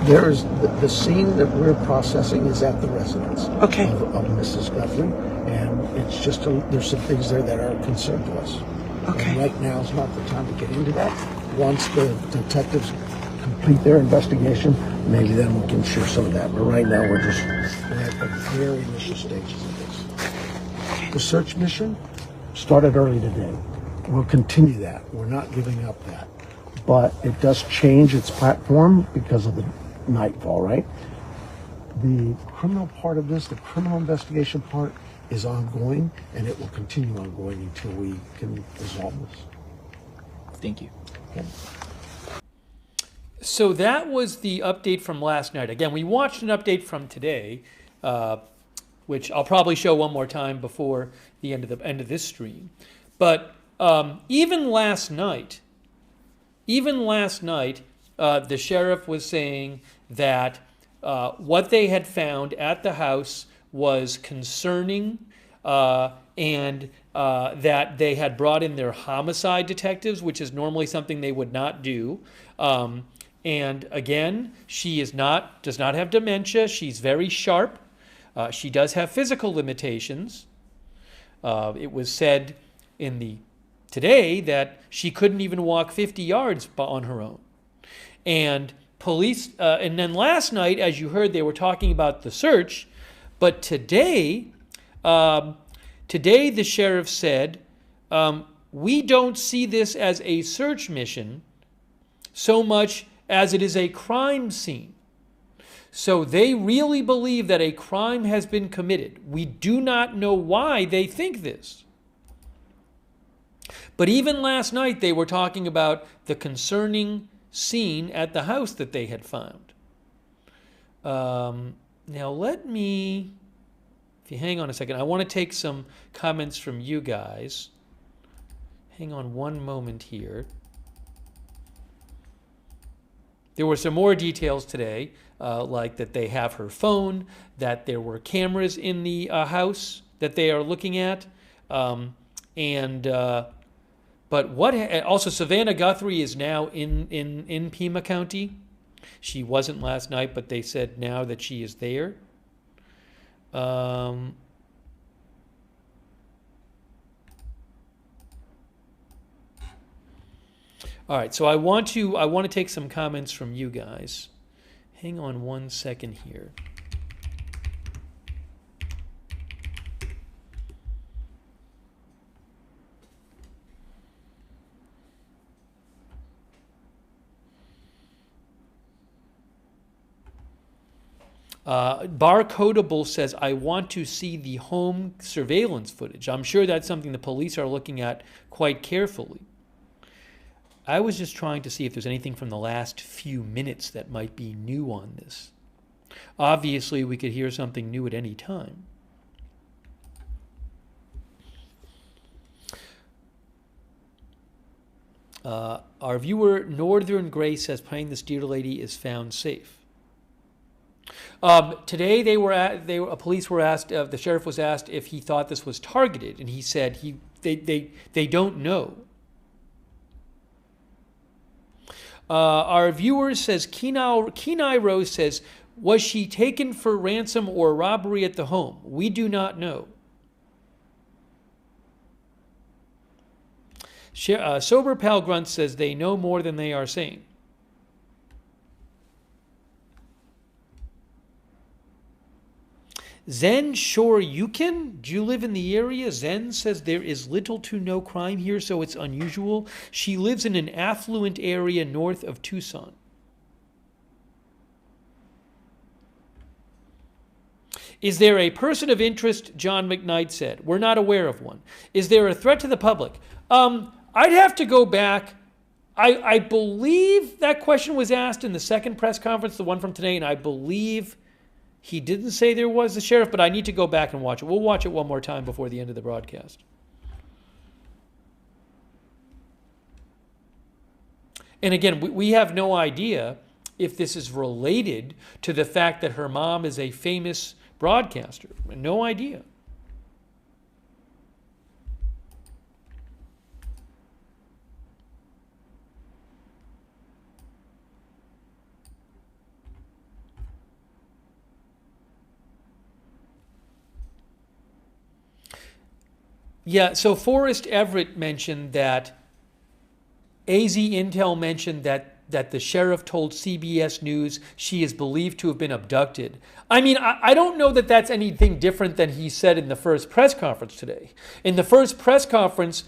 There is the scene that we're processing is at the residence of Mrs. Guthrie, and it's just there's some things there that are a concern to us. Okay. And right now is not the time to get into that. Once the detectives complete their investigation, maybe then we can share some of that. But right now we're at the very initial stages of this. The search mission started early today. We'll continue that. We're not giving up that. But it does change its platform because of the nightfall, right? The criminal part of this, the criminal investigation part, is ongoing, and it will continue ongoing until we can resolve this. Thank you. Okay. So that was the update from last night. Again, we watched an update from today, which I'll probably show one more time before the end of this stream. But even last night, the sheriff was saying that what they had found at the house was concerning, and that they had brought in their homicide detectives, which is normally something they would not do. And again, she does not have dementia. She's very sharp. She does have physical limitations. It was said today that she couldn't even walk 50 yards on her own. And police, and then last night, as you heard, they were talking about the search, but today the sheriff said, we don't see this as a search mission so much as it is a crime scene. So they really believe that a crime has been committed. We do not know why they think this. But even last night, they were talking about the concerning scene at the house that they had found. Now, if you hang on a second, I want to take some comments from you guys. Hang on one moment here. There were some more details today, like that they have her phone, that there were cameras in the house that they are looking at, but also Savannah Guthrie is now in Pima County. She wasn't last night, but they said now that she is there. All right, so I want to take some comments from you guys. Hang on one second here. Barcodable says, I want to see the home surveillance footage. I'm sure that's something the police are looking at quite carefully. I was just trying to see if there's anything from the last few minutes that might be new on this. Obviously, we could hear something new at any time. Our viewer, Northern Grace, says, praying this dear lady is found safe. Today, police were asked. The sheriff was asked if he thought this was targeted, and he said they don't know. Our viewer says, Kenai Rose says, was she taken for ransom or robbery at the home? We do not know. Sober Pal Grunt says they know more than they are saying. Zen Shore Yukon, do you live in the area? Zen says there is little to no crime here, so it's unusual. She lives in an affluent area north of Tucson. Is there a person of interest? John McKnight said. We're not aware of one. Is there a threat to the public? I'd have to go back. I believe that question was asked in the second press conference, the one from today, and I believe he didn't say there was the sheriff, but I need to go back and watch it. We'll watch it one more time before the end of the broadcast. And again, we have no idea if this is related to the fact that her mom is a famous broadcaster. No idea. Yeah, so Forrest Everett mentioned that AZ Intel mentioned that the sheriff told CBS News she is believed to have been abducted. I mean, I don't know that that's anything different than he said in the first press conference today. In the first press conference,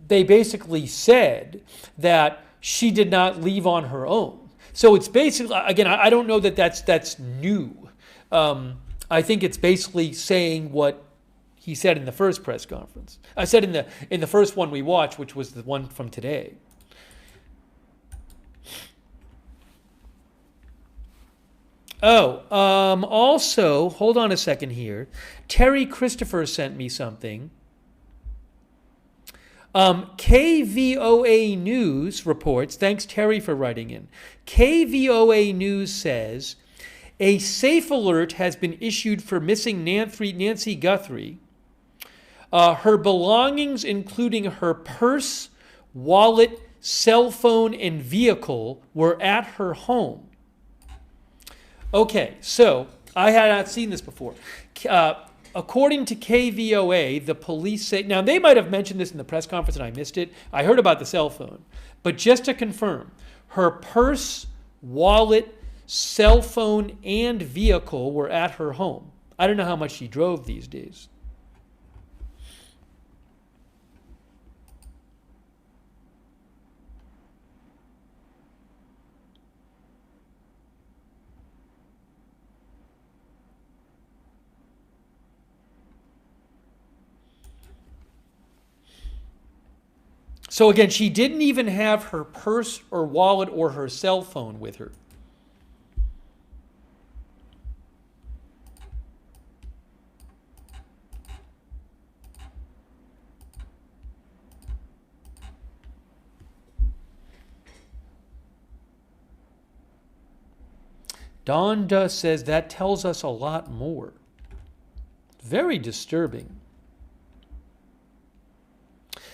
they basically said that she did not leave on her own. So it's basically, again, I don't know that that's new. I think it's basically saying what he said in the first press conference. I said in the first one we watched, which was the one from today. Also, hold on a second here. Terry Christopher sent me something. KVOA News reports, thanks Terry for writing in. KVOA News says a safe alert has been issued for missing Nancy Guthrie. Her belongings, including her purse, wallet, cell phone, and vehicle, were at her home. Okay, so I had not seen this before. According to KVOA, the police say, now they might have mentioned this in the press conference and I missed it. I heard about the cell phone. But just to confirm, her purse, wallet, cell phone, and vehicle were at her home. I don't know how much she drove these days. So again, she didn't even have her purse or wallet or her cell phone with her. Don Duss says that tells us a lot more. Very disturbing.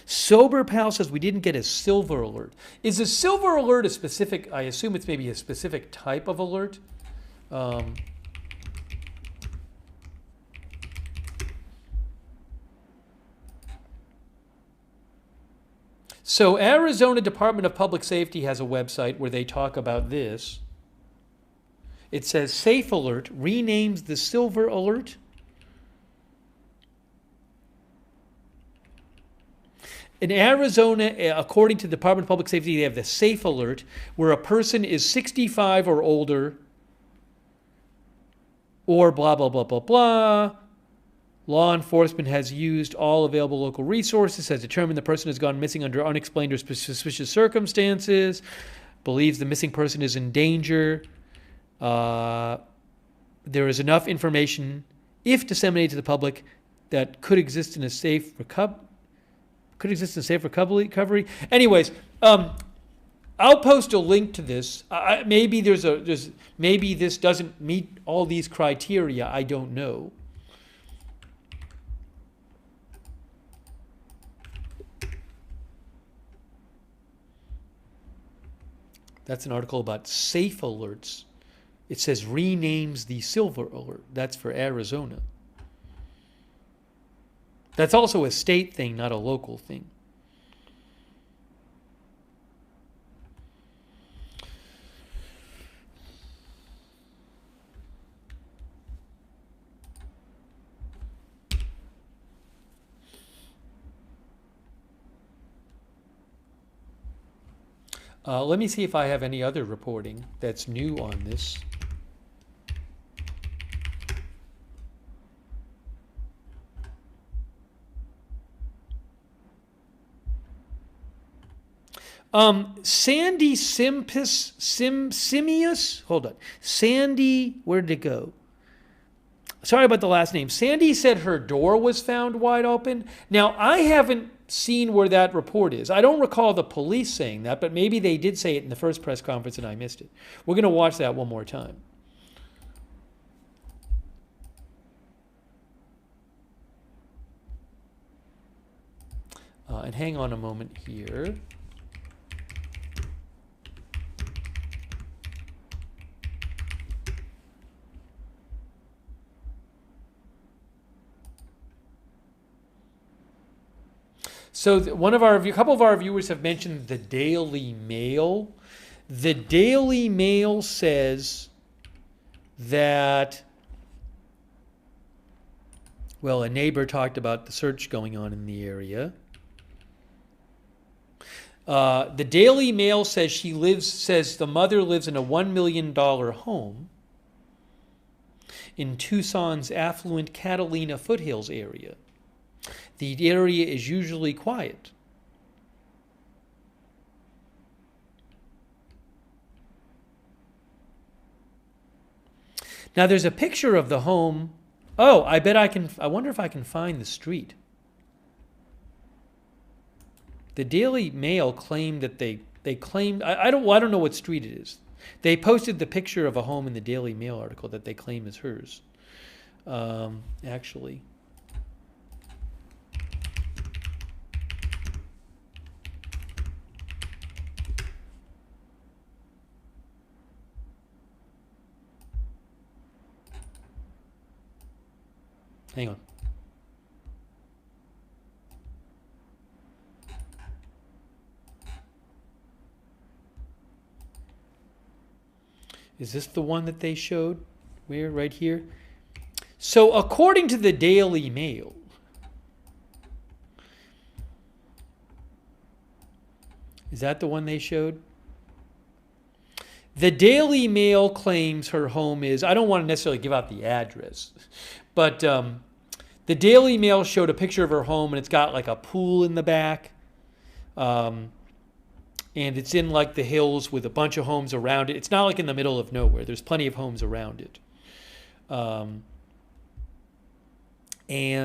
Sober Pal says we didn't get a silver alert. Is a silver alert a specific, I assume it's maybe a specific type of alert? So Arizona Department of Public Safety has a website where they talk about this. It says Safe Alert renames the Silver Alert. In Arizona, according to the Department of Public Safety, they have the Safe Alert, where a person is 65 or older, or blah, blah, blah, blah, blah. Law enforcement has used all available local resources, has determined the person has gone missing under unexplained or suspicious circumstances, believes the missing person is in danger. There is enough information, if disseminated to the public, that could exist in a safe recovery. Anyways, I'll post a link to this. Maybe maybe this doesn't meet all these criteria. I don't know. That's an article about safe alerts. It says renames the Silver Alert. That's for Arizona. That's also a state thing, not a local thing. Let me see if I have any other reporting that's new on this. Sandy Simius, hold on. Sandy, where did it go? Sorry about the last name. Sandy said her door was found wide open. Now, I haven't seen where that report is. I don't recall the police saying that, but maybe they did say it in the first press conference and I missed it. We're going to watch that one more time. And hang on a moment here. So a couple of our viewers have mentioned the Daily Mail. The Daily Mail says that, well, a neighbor talked about the search going on in the area. The Daily Mail says the mother lives in a $1 million home in Tucson's affluent Catalina foothills area. The area is usually quiet. Now there's a picture of the home. Oh, I wonder if I can find the street. The Daily Mail claimed that they claimed, I don't know what street it is. They posted the picture of a home in the Daily Mail article that they claim is hers. Actually. Hang on. Is this the one that they showed? Where? Right here? So according to the Daily Mail, is that the one they showed? The Daily Mail claims her home is, I don't want to necessarily give out the address, but the Daily Mail showed a picture of her home, and it's got like a pool in the back. And it's in like the hills with a bunch of homes around it. It's not like in the middle of nowhere. There's plenty of homes around it. Hang on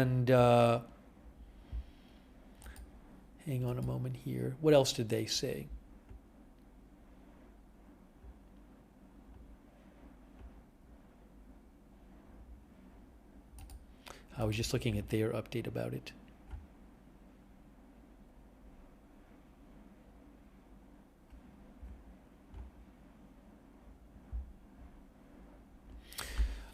a moment here. What else did they say? I was just looking at their update about it.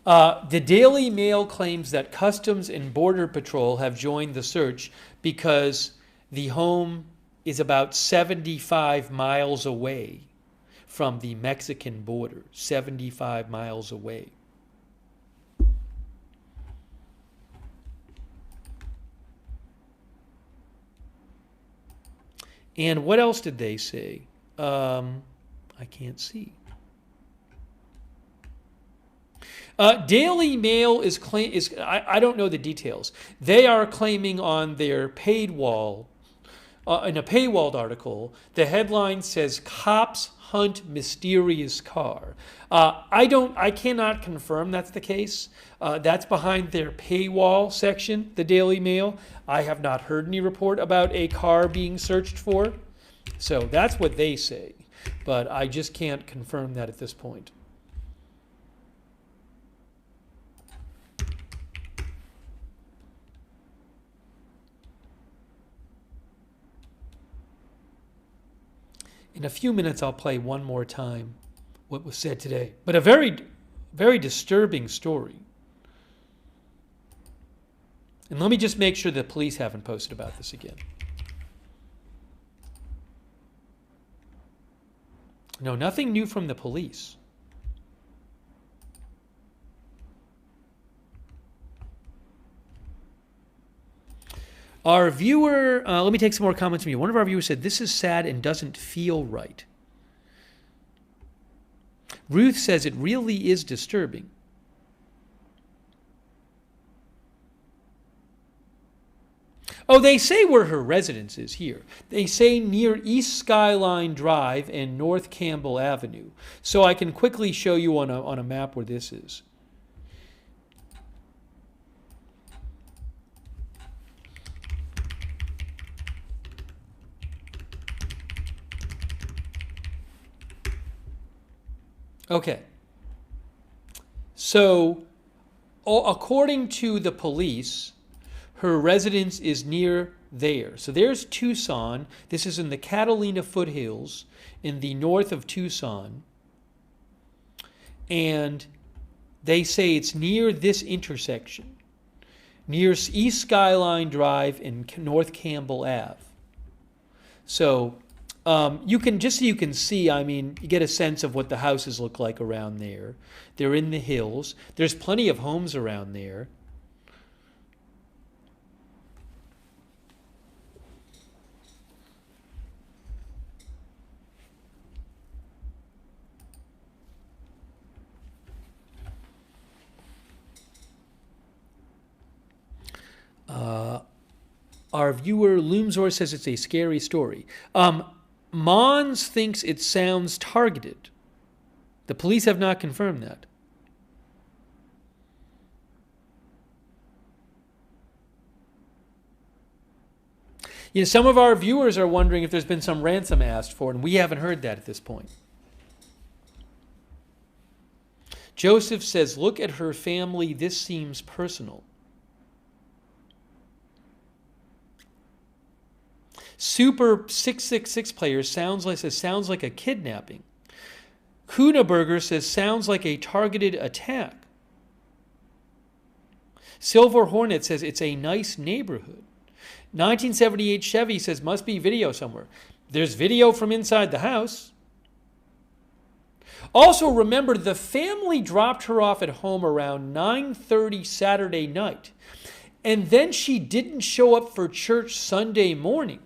The Daily Mail claims that Customs and Border Patrol have joined the search because the home is about 75 miles away from the Mexican border. 75 miles away. And what else did they say? I can't see. Daily Mail is I don't know the details. They are claiming on their paid wall, in a paywalled article, the headline says "Cops Hunt Mysterious Car." I cannot confirm that's the case. That's behind their paywall section, the Daily Mail. I have not heard any report about a car being searched for. So that's what they say. But I just can't confirm that at this point. In a few minutes, I'll play one more time what was said today. But a very, very disturbing story. And let me just make sure the police haven't posted about this again. No, nothing new from the police. Our viewer, let me take some more comments from you. One of our viewers said, "This is sad and doesn't feel right." Ruth says it really is disturbing. Oh, they say where her residence is here. They say near East Skyline Drive and North Campbell Avenue. So I can quickly show you on a map where this is. Okay. So, according to the police, her residence is near there. So there's Tucson. This is in the Catalina foothills in the north of Tucson. And they say it's near this intersection, near East Skyline Drive and North Campbell Ave. So you can, just so you can see, I mean, you get a sense of what the houses look like around there. They're in the hills. There's plenty of homes around there. Our viewer Loomzor says it's a scary story. Mons thinks it sounds targeted. The police have not confirmed that. You know, some of our viewers are wondering if there's been some ransom asked for, and we haven't heard that at this point. Joseph says, look at her family. This seems personal. Super 666 player sounds like a kidnapping. Kuhneberger says sounds like a targeted attack. Silver Hornet says it's a nice neighborhood. 1978 Chevy says must be video somewhere. There's video from inside the house. Also remember, the family dropped her off at home around 9:30 Saturday night, and then she didn't show up for church Sunday morning.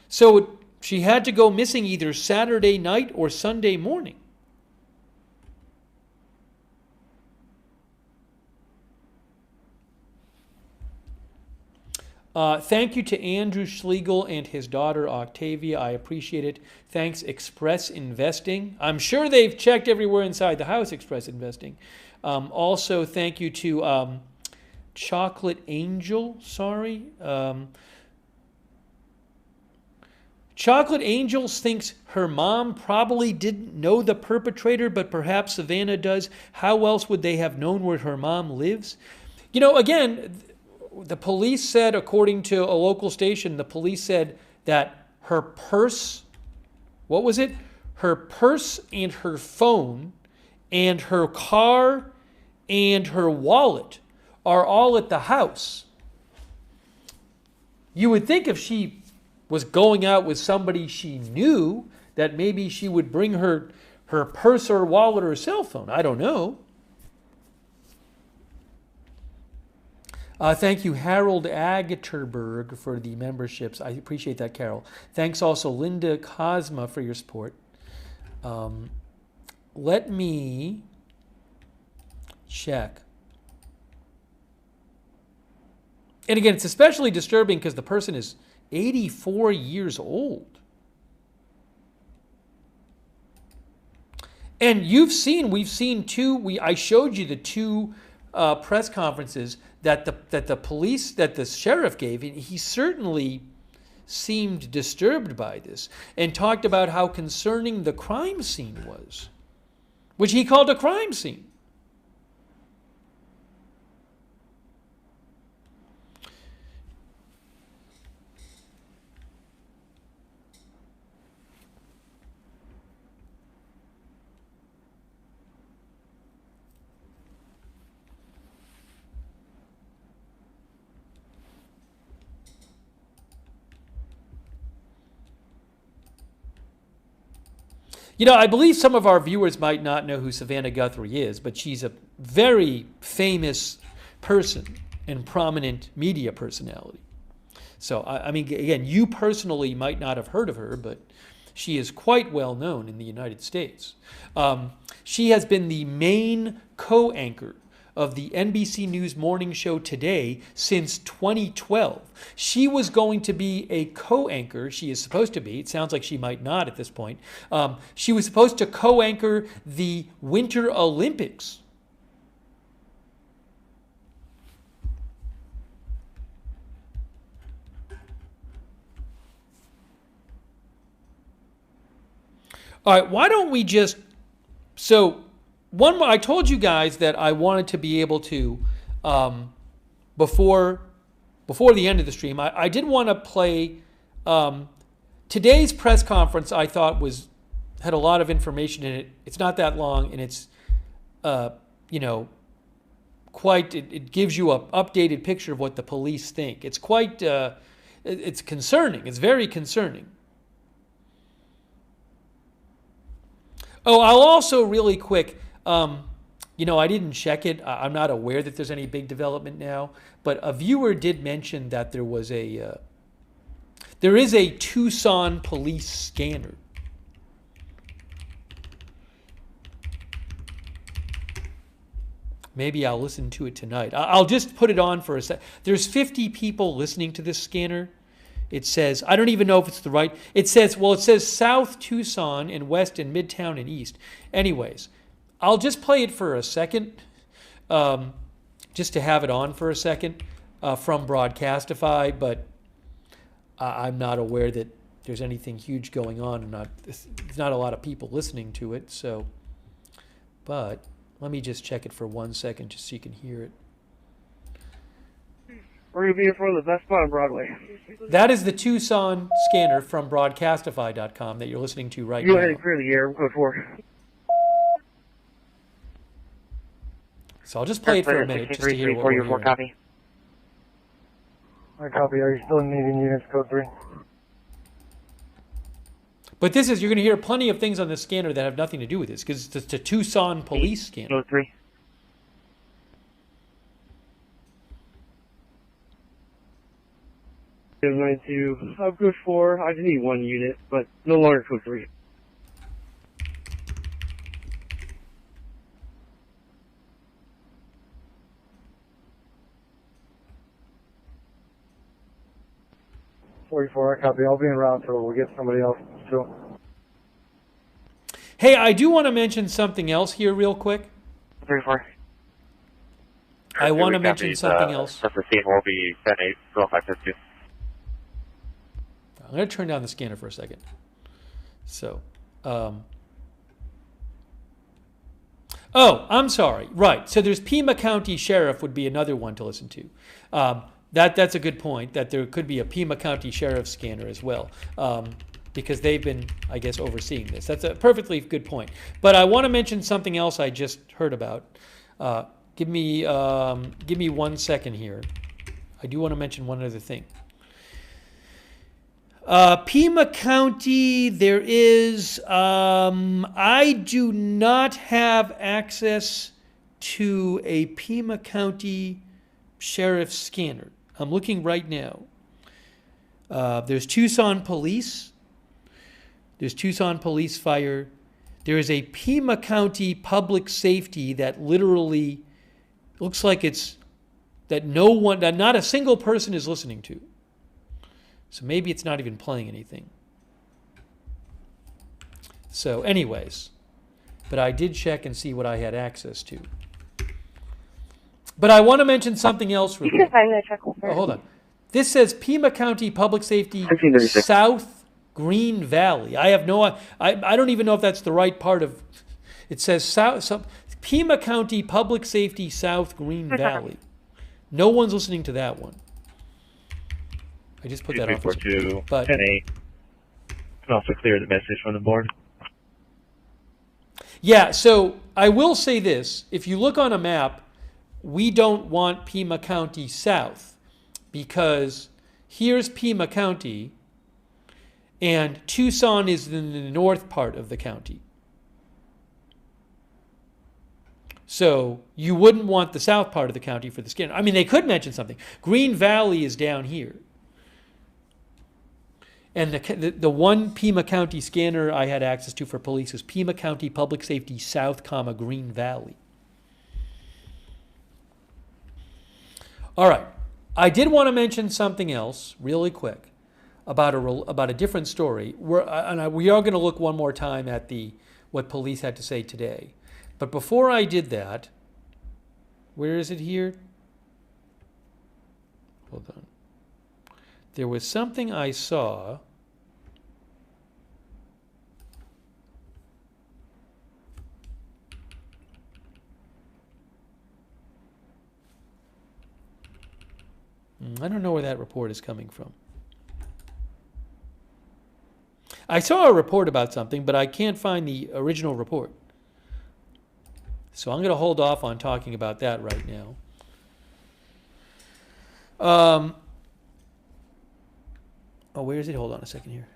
So she had to go missing either Saturday night or Sunday morning. Thank you to Andrew Schlegel and his daughter Octavia. I appreciate it. Thanks, Express Investing. I'm sure they've checked everywhere inside the house, Express Investing. Also, thank you to Chocolate Angel. Chocolate Angels thinks her mom probably didn't know the perpetrator, but perhaps Savannah does. How else would they have known where her mom lives? You know, again, the police said, according to a local station, the police said that her purse, what was it? Her purse and her phone and her car and her wallet are all at the house. You would think if she was going out with somebody she knew, that maybe she would bring her purse or wallet or cell phone. I don't know. Thank you, Harold Agaterberg, for the memberships. I appreciate that, Carol. Thanks also, Linda Cosma, for your support. Let me check. And again, it's especially disturbing because the person is 84 years old. And we've seen two, I showed you the two press conferences that the sheriff gave. He certainly seemed disturbed by this and talked about how concerning the crime scene was, which he called a crime scene. You know, I believe some of our viewers might not know who Savannah Guthrie is, but she's a very famous person and prominent media personality. So, I mean, again, you personally might not have heard of her, but she is quite well known in the United States. She has been the main co-anchor of the NBC News morning show Today since 2012. She was going to be a co-anchor. She is supposed to be. It sounds like she might not at this point. She was supposed to co-anchor the Winter Olympics. All right, why don't we just... So... I told you guys that I wanted to be able to, before the end of the stream, I did want to play today's press conference. I thought had a lot of information in it. It's not that long, and it's it gives you an updated picture of what the police think. It's quite it's concerning. It's very concerning. Oh, I'll also really quick, you know, I didn't check it. I'm not aware that there's any big development now, but a viewer did mention that there is a Tucson police scanner. Maybe I'll listen to it tonight. I'll just put it on for a sec. There's 50 people listening to this scanner. It says, I don't even know if it's the right. It says South Tucson and West and Midtown and East. Anyways, I'll just play it for a second, just to have it on for a second from Broadcastify, but I'm not aware that there's anything huge going on. There's not a lot of people listening to it, so, but let me just check it for 1 second just so you can hear it. We're going to be in front of the Best Buy on Broadway. That is the Tucson scanner from Broadcastify.com that you're listening to right now. Go ahead and clear the air. We'll go for. So I'll just play it for a minute just to hear what we're hearing. Copy. All right, copy. Are you still needing units code 3? But this is, you're going to hear plenty of things on this scanner that have nothing to do with this, because it's a Tucson police scanner. Code 3. I've code 4. I just need 1 unit, but no longer code 3. I copy. I'll be en route, so we'll get somebody else. So. Hey, I do want to mention something else here real quick. 34. I want to mention something else. The scene will be 10-8, 0552. I'm going to turn down the scanner for a second. So, oh, I'm sorry. Right. So there's Pima County Sheriff would be another one to listen to. That's a good point, that there could be a Pima County Sheriff scanner as well, because they've been, I guess, overseeing this. That's a perfectly good point. But I want to mention something else I just heard about. Give me 1 second here. I do want to mention one other thing. Pima County, there is, I do not have access to a Pima County Sheriff scanner. I'm looking right now. There's Tucson Police. There's Tucson Police Fire. There is a Pima County Public Safety that literally looks like it's that not a single person is listening to. So maybe it's not even playing anything. So anyways, but I did check and see what I had access to. But I want to mention something else real quick. Oh, hold on. This says Pima County Public Safety South Green Valley. I have no, I don't even know if that's the right part of, it says Pima County Public Safety South Green Valley. No one's listening to that one. I just put that on. But 10-8. Can also clear the message from the board. Yeah, so I will say this. If you look on a map, we don't want Pima County South, because here's Pima County and Tucson is in the north part of the county. So you wouldn't want the south part of the county for the scanner. I mean, they could mention something. Green Valley is down here. And the one Pima County scanner I had access to for police is Pima County Public Safety South, Green Valley. All right. I did want to mention something else really quick about a different story. We are going to look one more time at what police had to say today. But before I did that, where is it here? Hold on. There was something I saw. I don't know where that report is coming from. I saw a report about something, but I can't find the original report. So I'm going to hold off on talking about that right now. Oh, where is it? Hold on a second here.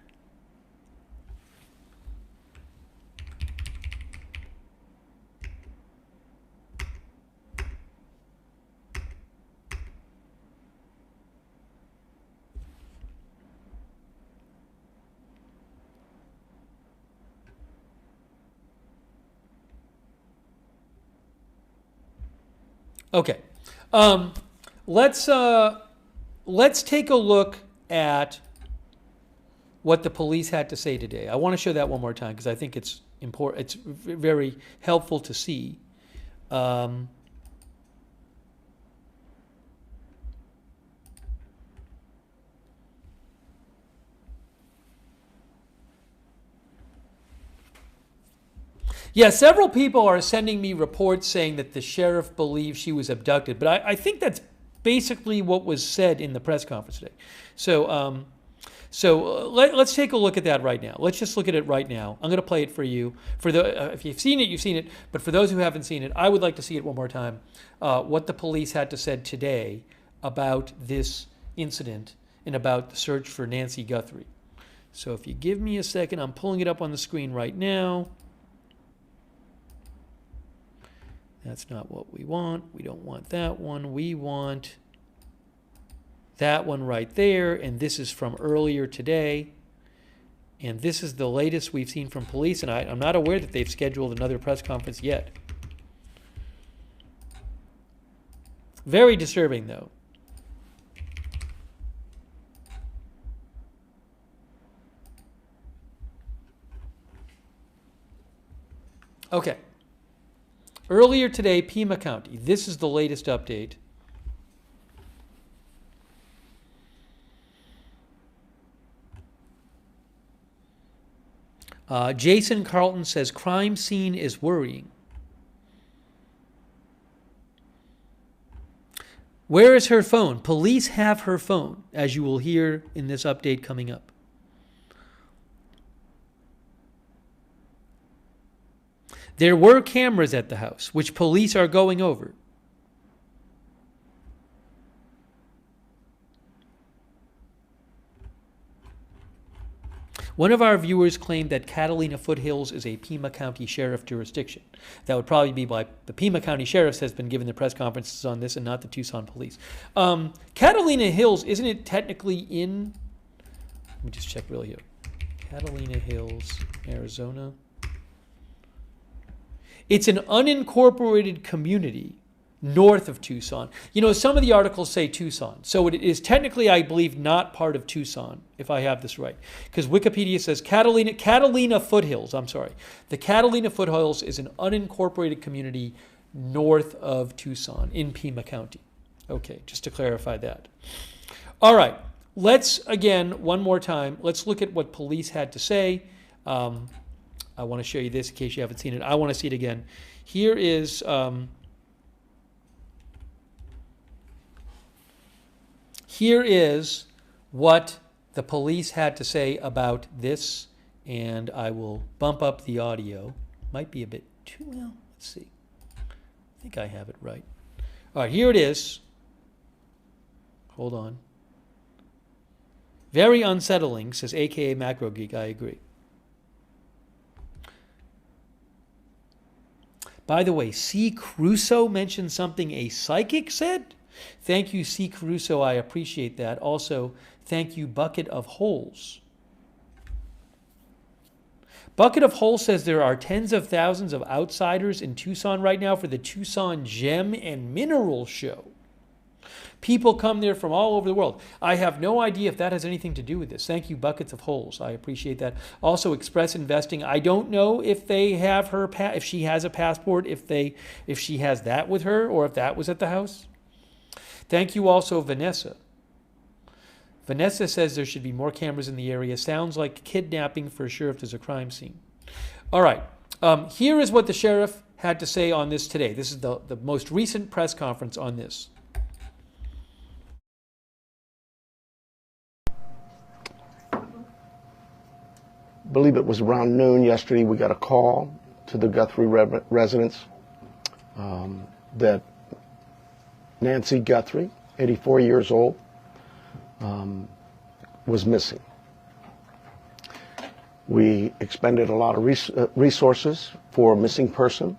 Okay, let's take a look at what the police had to say today. I want to show that one more time because I think it's important. It's very helpful to see. Yeah, several people are sending me reports saying that the sheriff believes she was abducted, but I think that's basically what was said in the press conference today. So, let's take a look at that right now. Let's just look at it right now. I'm going to play it for you. For the if you've seen it, you've seen it. But for those who haven't seen it, I would like to see it one more time. What the police had to say today about this incident and about the search for Nancy Guthrie. So if you give me a second, I'm pulling it up on the screen right now. That's not what we want. We don't want that one. We want that one right there. And this is from earlier today. And this is the latest we've seen from police. And I'm not aware that they've scheduled another press conference yet. Very disturbing, though. Okay. Earlier today, Pima County. This is the latest update. Jason Carlton says crime scene is worrying. Where is her phone? Police have her phone, as you will hear in this update coming up. There were cameras at the house, which police are going over. One of our viewers claimed that Catalina Foothills is a Pima County Sheriff jurisdiction. That would probably be why the Pima County Sheriff has been given the press conferences on this and not the Tucson police. Catalina Hills, isn't it technically in... Let me just check really here. Catalina Hills, Arizona. It's an unincorporated community north of Tucson. You know, some of the articles say Tucson. So it is technically, I believe, not part of Tucson, if I have this right. Because Wikipedia says Catalina Foothills, I'm sorry. The Catalina Foothills is an unincorporated community north of Tucson in Pima County. Okay, just to clarify that. All right, let's, again, one more time, let's look at what police had to say. I want to show you this in case you haven't seen it. I want to see it again. Here is what the police had to say about this, and I will bump up the audio. Might be a bit too well. Let's see. I think I have it right. All right, here it is. Hold on. Very unsettling, says AKA Macro Geek. I agree. By the way, C. Crusoe mentioned something a psychic said. Thank you, C. Crusoe. I appreciate that. Also, thank you, Bucket of Holes. Bucket of Holes says there are tens of thousands of outsiders in Tucson right now for the Tucson Gem and Mineral Show. People come there from all over the world. I have no idea if that has anything to do with this. Thank you, Buckets of Holes. I appreciate that. Also, Express Investing. I don't know if they have her, if she has a passport, if she has that with her, or if that was at the house. Thank you, also, Vanessa. Vanessa says there should be more cameras in the area. Sounds like kidnapping for sure if there's a crime scene. All right. Here is what the sheriff had to say on this today. This is the most recent press conference on this. I believe it was around noon yesterday, we got a call to the Guthrie residence that Nancy Guthrie, 84 years old, was missing. We expended a lot of resources for a missing person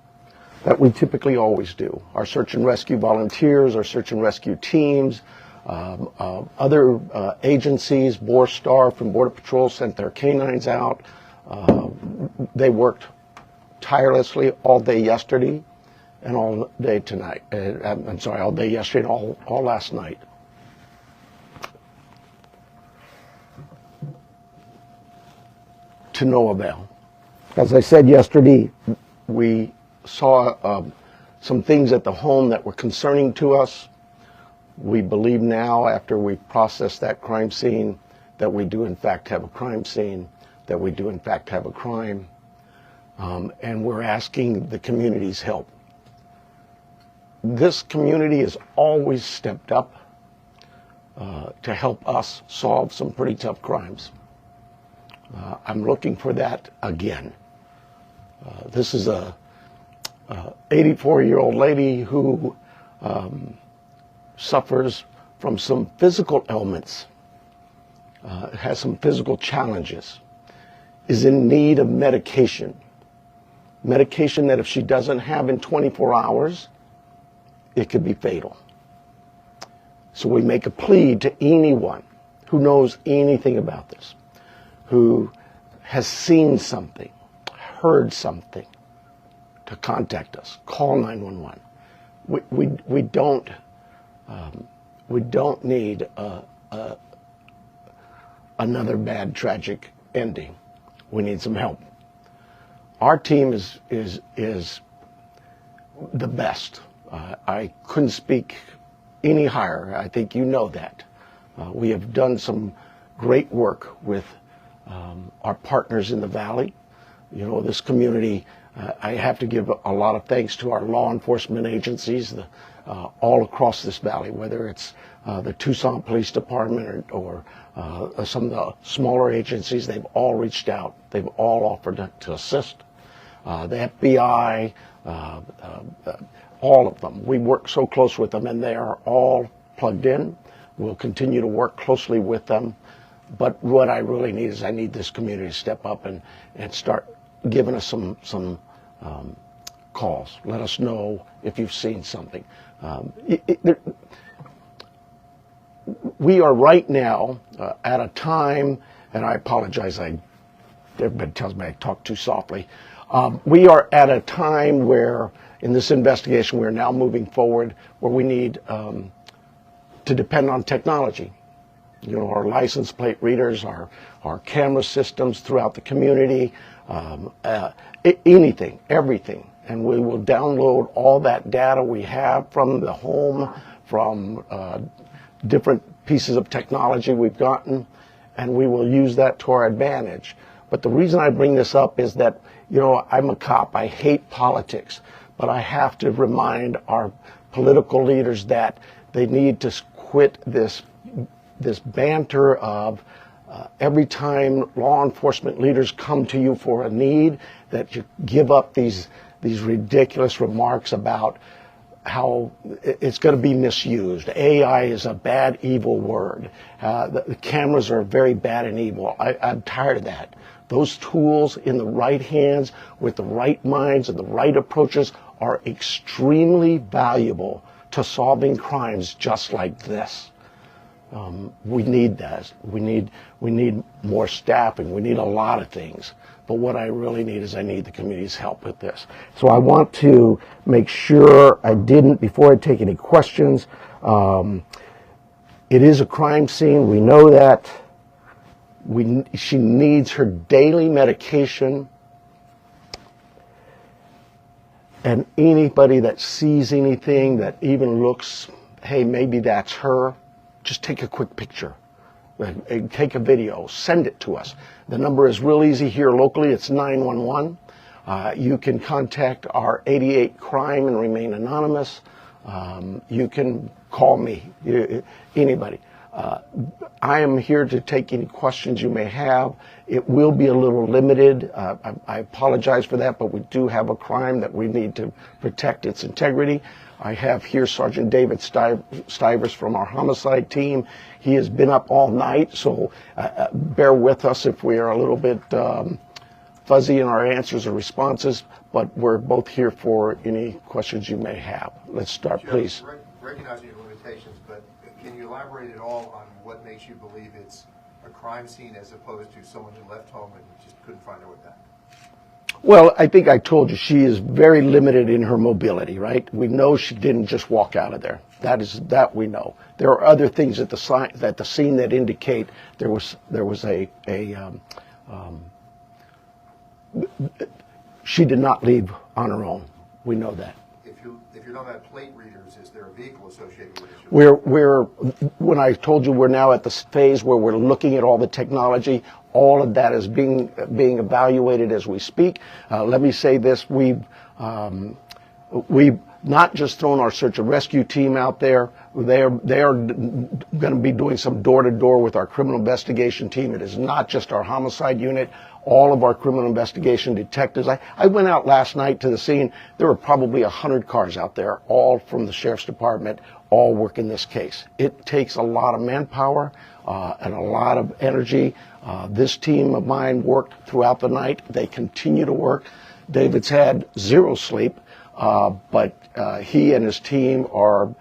that we typically always do. Our search and rescue volunteers, our search and rescue teams, other agencies, Borstar from Border Patrol sent their canines out. They worked tirelessly all day yesterday and all day tonight. I'm sorry, all day yesterday and all last night. To no avail. As I said yesterday, we saw some things at the home that were concerning to us. We believe now, after we processed that crime scene, that we do in fact have a crime scene, that we do in fact have a crime, and we're asking the community's help. This community has always stepped up to help us solve some pretty tough crimes. I'm looking for that again. This is a 84-year-old lady who suffers from some physical ailments, has some physical challenges, is in need of medication. Medication that if she doesn't have in 24 hours, it could be fatal. So we make a plea to anyone who knows anything about this, who has seen something, heard something, to contact us. Call 911. We don't need another bad tragic ending. We need some help. Our team is the best. I couldn't speak any higher. I think you know that. We have done some great work with our partners in the Valley. You know, this community, I have to give a lot of thanks to our law enforcement agencies all across this valley, whether it's the Tucson Police Department or some of the smaller agencies. They've all reached out. They've all offered to assist. The FBI, all of them. We work so close with them, and they are all plugged in. We'll continue to work closely with them. But what I really need is I need this community to step up and start giving us some calls. Let us know if you've seen something. We are right now at a time, and I apologize, everybody tells me I talk too softly. We are at a time where, in this investigation, we're now moving forward where we need to depend on technology. You know, our license plate readers, our camera systems throughout the community, anything, everything. And we will download all that data we have from the home, from different pieces of technology we've gotten, and we will use that to our advantage. But the reason I bring this up is that, you know, I'm a cop. I hate politics, but I have to remind our political leaders that they need to quit this banter of every time law enforcement leaders come to you for a need, that you give up these ridiculous remarks about how it's going to be misused. AI is a bad, evil word. The cameras are very bad and evil. I'm tired of that. Those tools in the right hands, with the right minds and the right approaches, are extremely valuable to solving crimes just like this. We need that. We need more staffing. We need a lot of things. But what I really need is I need the community's help with this. So I want to make sure I didn't, before I take any questions, it is a crime scene. We know that. She needs her daily medication. And anybody that sees anything that even looks, hey, maybe that's her, just take a quick picture. Take a video, send it to us. The number is real easy here locally. It's 911. You can contact our 88 Crime and remain anonymous. You can call me, anybody. I am here to take any questions you may have. It will be a little limited. I apologize for that, but we do have a crime that we need to protect its integrity. I have here Sergeant David Stivers from our homicide team. He has been up all night, so bear with us if we are a little bit fuzzy in our answers or responses, but we're both here for any questions you may have. Let's start, please. Recognizing your limitations, but can you elaborate at all on what makes you believe it's a crime scene as opposed to someone who left home and just couldn't find their way back? Well, I think I told you she is very limited in her mobility, right? We know she didn't just walk out of there. That we know. There are other things at the scene that indicate there was she did not leave on her own. We know that. If you're talking about plate readers, is there a vehicle associated with it? When I told you we're now at the phase where we're looking at all the technology, all of that is being evaluated as we speak. Let me say this: we've not just thrown our search and rescue team out there. They are going to be doing some door-to-door with our criminal investigation team. It is not just our homicide unit. All of our criminal investigation detectives. I went out last night to the scene. There were probably 100 cars out there, all from the sheriff's department, all working this case. It takes a lot of manpower and a lot of energy. This team of mine worked throughout the night. They continue to work. David's had zero sleep, but he and his team are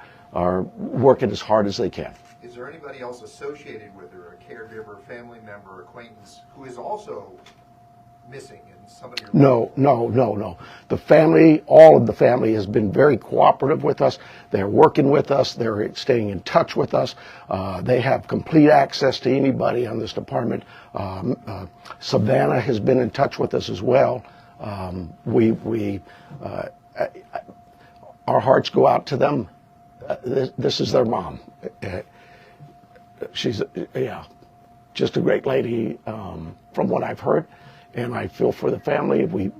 working as hard as they can. Is there anybody else associated with her, a caregiver, family member, acquaintance, who is also missing and somebody? No. The family, all of the family has been very cooperative with us. They're working with us. They're staying in touch with us. They have complete access to anybody on this department. Savannah has been in touch with us as well. Our hearts go out to them. This is their mom. She's just a great lady from what I've heard, and I feel for the family. We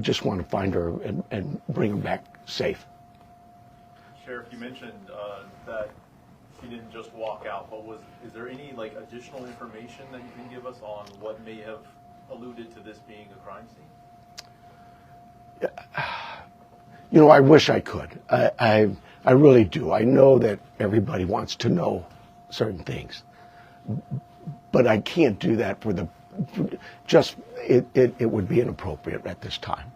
just want to find her and bring her back safe. Sheriff, you mentioned that she didn't just walk out, but is there any additional information that you can give us on what may have alluded to this being a crime scene? I wish I could. I really do. I know that everybody wants to know certain things, but I can't do that for it would be inappropriate at this time.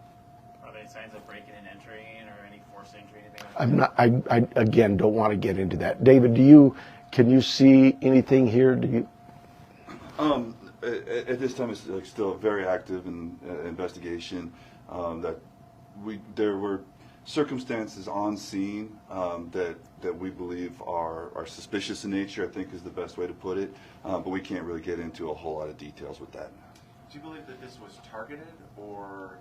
Are there signs of breaking and entering or any forced entry, anything like I'm not. I again don't want to get into that. David, can you see anything here? Do you? At this time, it's still a very active investigation. There were circumstances on scene that we believe are suspicious in nature, I think is the best way to put it, but we can't really get into a whole lot of details with that. Do you believe that this was targeted, or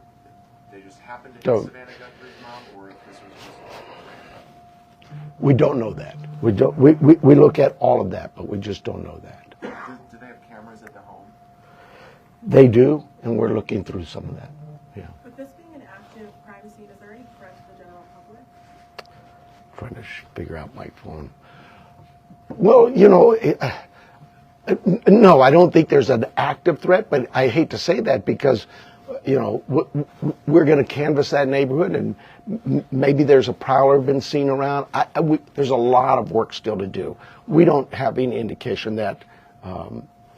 they just happened to hit Savannah Guthrie's mom, or if this was just... We don't know that. We look at all of that, but we just don't know that. Do they have cameras at the home? They do, and we're looking through some of that. Yeah. With this being an active crime scene, is there any threat to the general public? Trying to figure out my phone. Well, no, I don't think there's an active threat, but I hate to say that because, we're going to canvass that neighborhood, and maybe there's a prowler been seen around. There's a lot of work still to do. We don't have any indication that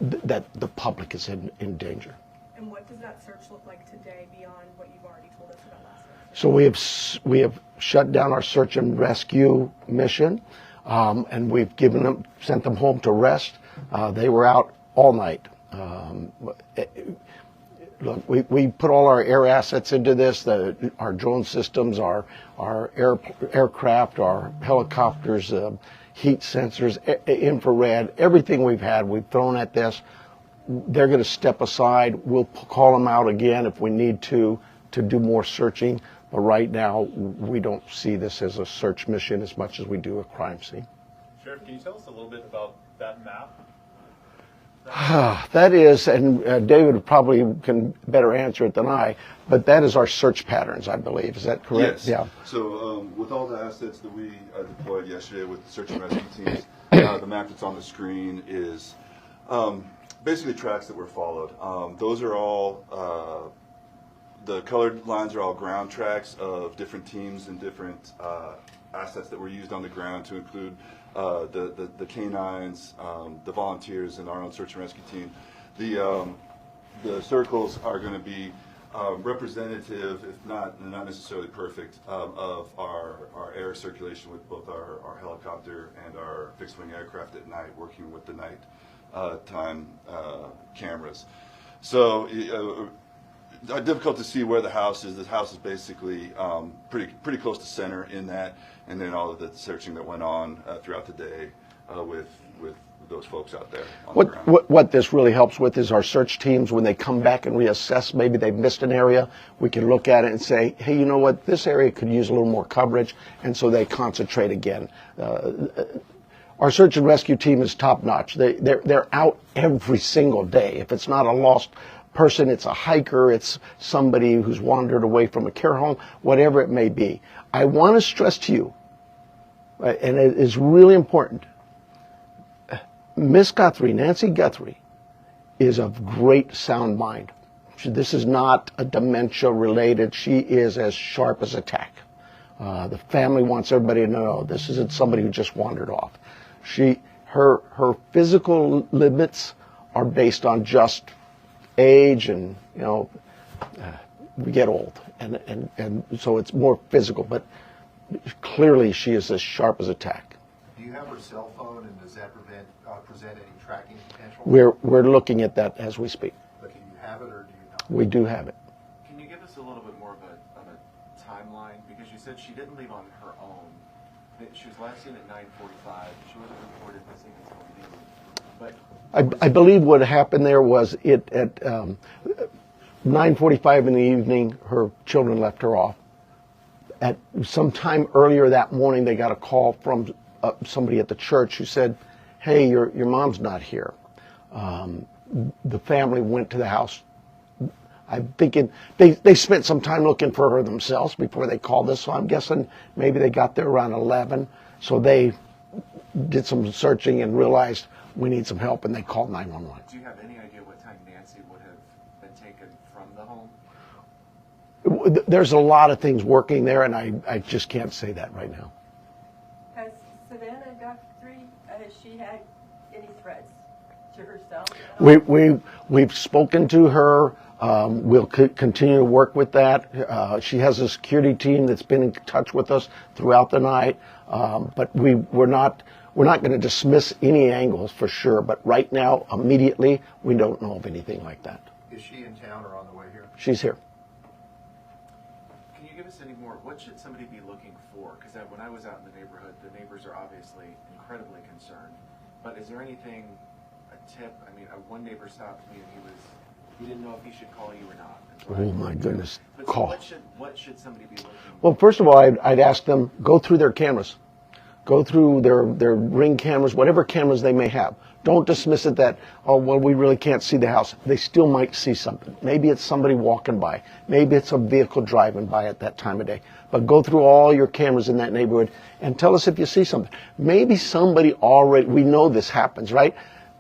that the public is in danger. And what does that search look like today beyond what you've already told us about last night? So we have shut down our search and rescue mission, and we've sent them home to rest. They were out all night. Look, we put all our air assets into this, our drone systems, our aircraft, our helicopters, heat sensors, infrared, everything we've thrown at this. They're going to step aside. We'll call them out again if we need to do more searching. But right now, we don't see this as a search mission as much as we do a crime scene. Sheriff, can you tell us a little bit about that map? That is, and David probably can better answer it than I, but that is our search patterns, I believe. Is that correct? Yes. Yeah. So with all the assets that we deployed yesterday with the search and rescue teams, the map that's on the screen is basically tracks that were followed. Those are all the colored lines are all ground tracks of different teams and different assets that were used on the ground, to include the canines, the volunteers, and our own search and rescue team. The circles are going to be representative, if not necessarily perfect, of our air circulation with both our helicopter and our fixed-wing aircraft at night, working with the night time cameras. So difficult to see where the house is. The house is basically pretty close to center in that, and then all of the searching that went on throughout the day with those folks out there on the ground. What this really helps with is our search teams, when they come back and reassess, maybe they've missed an area, we can look at it and say, hey, you know what, this area could use a little more coverage, and so they concentrate again. Our search and rescue team is top notch. They're out every single day. If it's not a lost person, it's a hiker, it's somebody who's wandered away from a care home, whatever it may be. I want to stress to you, and it is really important, Miss Guthrie, Nancy Guthrie, is of great sound mind. This is not a dementia related. She is as sharp as a tack. The family wants everybody to know this isn't somebody who just wandered off. Her physical limits are based on just age, and we get old, and so it's more physical. But clearly, she is as sharp as a tack. Do you have her cell phone, and does that present any tracking potential? We're looking at that as we speak. But do you have it, or do you not? We do have it. Can you give us a little bit more of a timeline? Because you said she didn't leave on her own. She was last seen at 9:45. She wasn't reported missing until noon. But I believe what happened there was at 9:45 in the evening, her children left her off. At some time earlier that morning, they got a call from somebody at the church who said, hey, your mom's not here. The family went to the house. I'm thinking they spent some time looking for her themselves before they called us, so I'm guessing maybe they got there around 11. So they did some searching and realized we need some help, and they called 911. Do you have any idea what time Nancy would have been taken from the home? There's a lot of things working there, and I just can't say that right now. Has Savannah Guthrie, has she had any threats to herself? We've spoken to her. We'll continue to work with that. She has a security team that's been in touch with us throughout the night, but we're not going to dismiss any angles for sure. But right now, immediately, we don't know of anything like that. Is she in town or on the way here? She's here. Can you give us any more? What should somebody be looking for? Because when I was out in the neighborhood, the neighbors are obviously incredibly concerned. But is there anything, a tip? I mean, one neighbor stopped me and he didn't know if he should call you or not. Oh my goodness! But Call. So what should somebody be looking for? Well, first of all, I'd ask them, go through their cameras. Go through their Ring cameras, whatever cameras they may have. Don't dismiss it that, oh, well, we really can't see the house. They still might see something. Maybe it's somebody walking by. Maybe it's a vehicle driving by at that time of day. But go through all your cameras in that neighborhood and tell us if you see something. Maybe somebody already, we know this happens, right?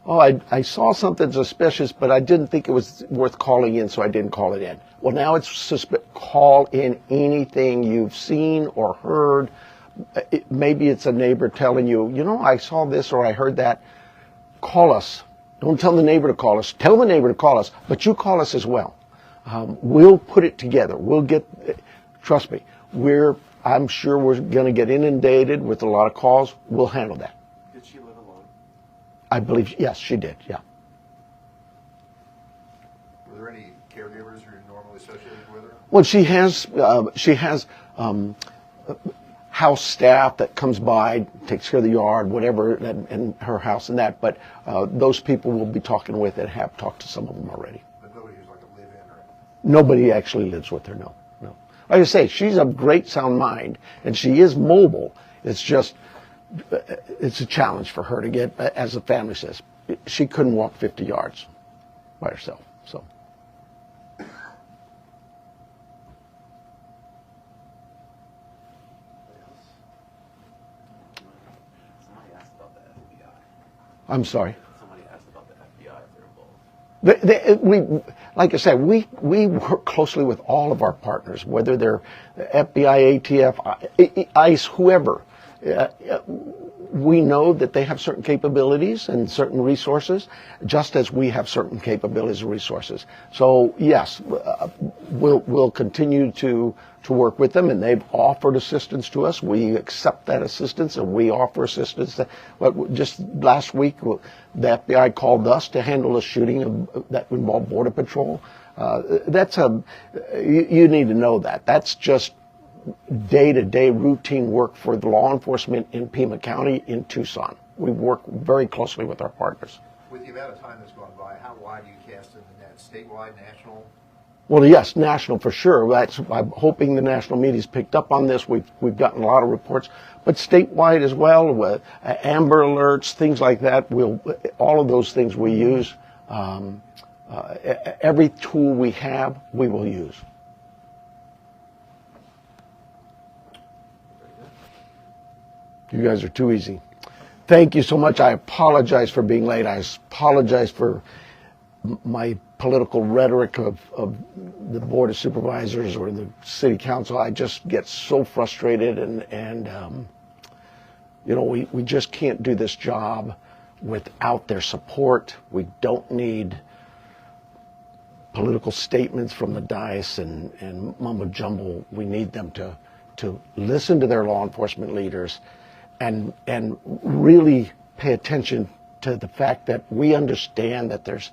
Oh, I saw something suspicious, but I didn't think it was worth calling in, so I didn't call it in. Well, now it's call in anything you've seen or heard. Maybe it's a neighbor telling you, I saw this or I heard that. Call us. Don't tell the neighbor to call us. Tell the neighbor to call us, but you call us as well. We'll put it together. We'll get, trust me, I'm sure we're going to get inundated with a lot of calls. We'll handle that. Did she live alone? I believe, yes, she did, yeah. Were there any caregivers who are normally associated with her? Well, she has house staff that comes by, takes care of the yard, whatever, and her house and that. But those people we'll be talking with and have talked to some of them already. But nobody who's like a live-in or anything? Nobody actually lives with her, no. Like I say, she's of great sound mind, and she is mobile. It's just, it's a challenge for her to get, as the family says. She couldn't walk 50 yards by herself, so. I'm sorry. Somebody asked about the FBI if they're involved. Like I said, we work closely with all of our partners, whether they're FBI, ATF, ICE, whoever. We know that they have certain capabilities and certain resources, just as we have certain capabilities and resources. So yes, we'll continue to work with them, and they've offered assistance to us. We accept that assistance, and we offer assistance. Just last week, the FBI called us to handle a shooting that involved Border Patrol. You need to know that. That's just day-to-day routine work for the law enforcement in Pima County in Tucson. We work very closely with our partners. With the amount of time that's gone by, how wide do you cast in the net? Statewide, national? Well, yes, national for sure. I'm hoping the national media's picked up on this. We've gotten a lot of reports, but statewide as well, with Amber Alerts, things like that. All of those things we use. Every tool we have, we will use. You guys are too easy. Thank you so much. I apologize for being late. I apologize for my political rhetoric of the Board of Supervisors or the City Council. I just get so frustrated, and we just can't do this job without their support. We don't need political statements from the dais and mumbo jumbo. We need them to listen to their law enforcement leaders and really pay attention to the fact that we understand that there's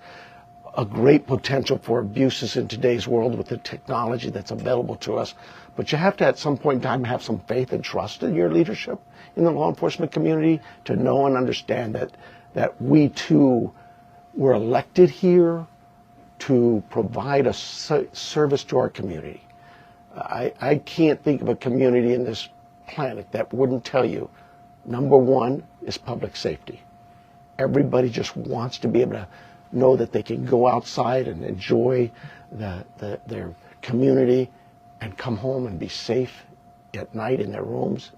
a great potential for abuses in today's world with the technology that's available to us. But you have to, at some point in time, have some faith and trust in your leadership in the law enforcement community to know and understand that we too were elected here to provide a service to our community. I can't think of a community in this planet that wouldn't tell you, number one is public safety. Everybody just wants to be able to know that they can go outside and enjoy their community and come home and be safe at night in their rooms,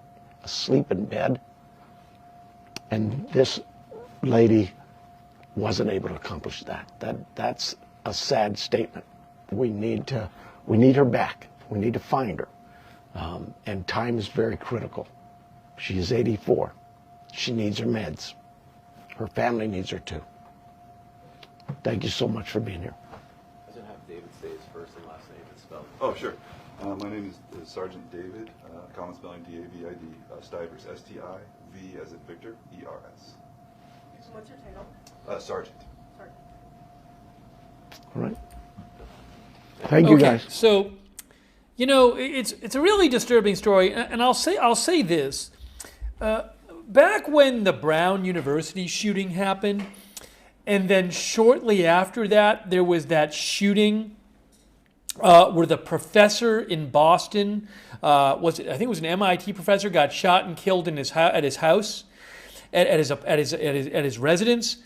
asleep in bed. And this lady wasn't able to accomplish that. That's a sad statement. We need her back. We need to find her. And time is very critical. She is 84. She needs her meds. Her family needs her too. Thank you so much for being here. Doesn't have David say his first and last name and spell. Oh, sure. My name is Sergeant David, common spelling D-A-V-I-D, Stivers, S-T-I-V as in Victor, E-R-S. What's your title? Sergeant. All right. Thank you, guys. So, it's a really disturbing story, and I'll say this. Back when the Brown University shooting happened, and then shortly after that, there was that shooting where the professor in Boston, I think it was an MIT professor, got shot and killed in at his house, at his residence.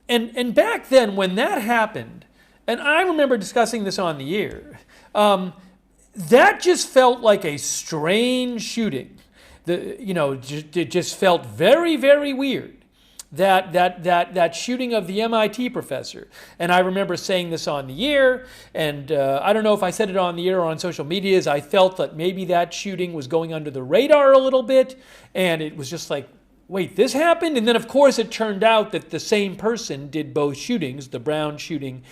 And back then, when that happened, and I remember discussing this on the air, that just felt like a strange shooting. It just felt very, very weird. That shooting of the MIT professor. And I remember saying this on the air, and I don't know if I said it on the air or on social media, as I felt that maybe that shooting was going under the radar a little bit, and it was just like, wait, this happened? And then, of course, it turned out that the same person did both shootings, the Brown shooting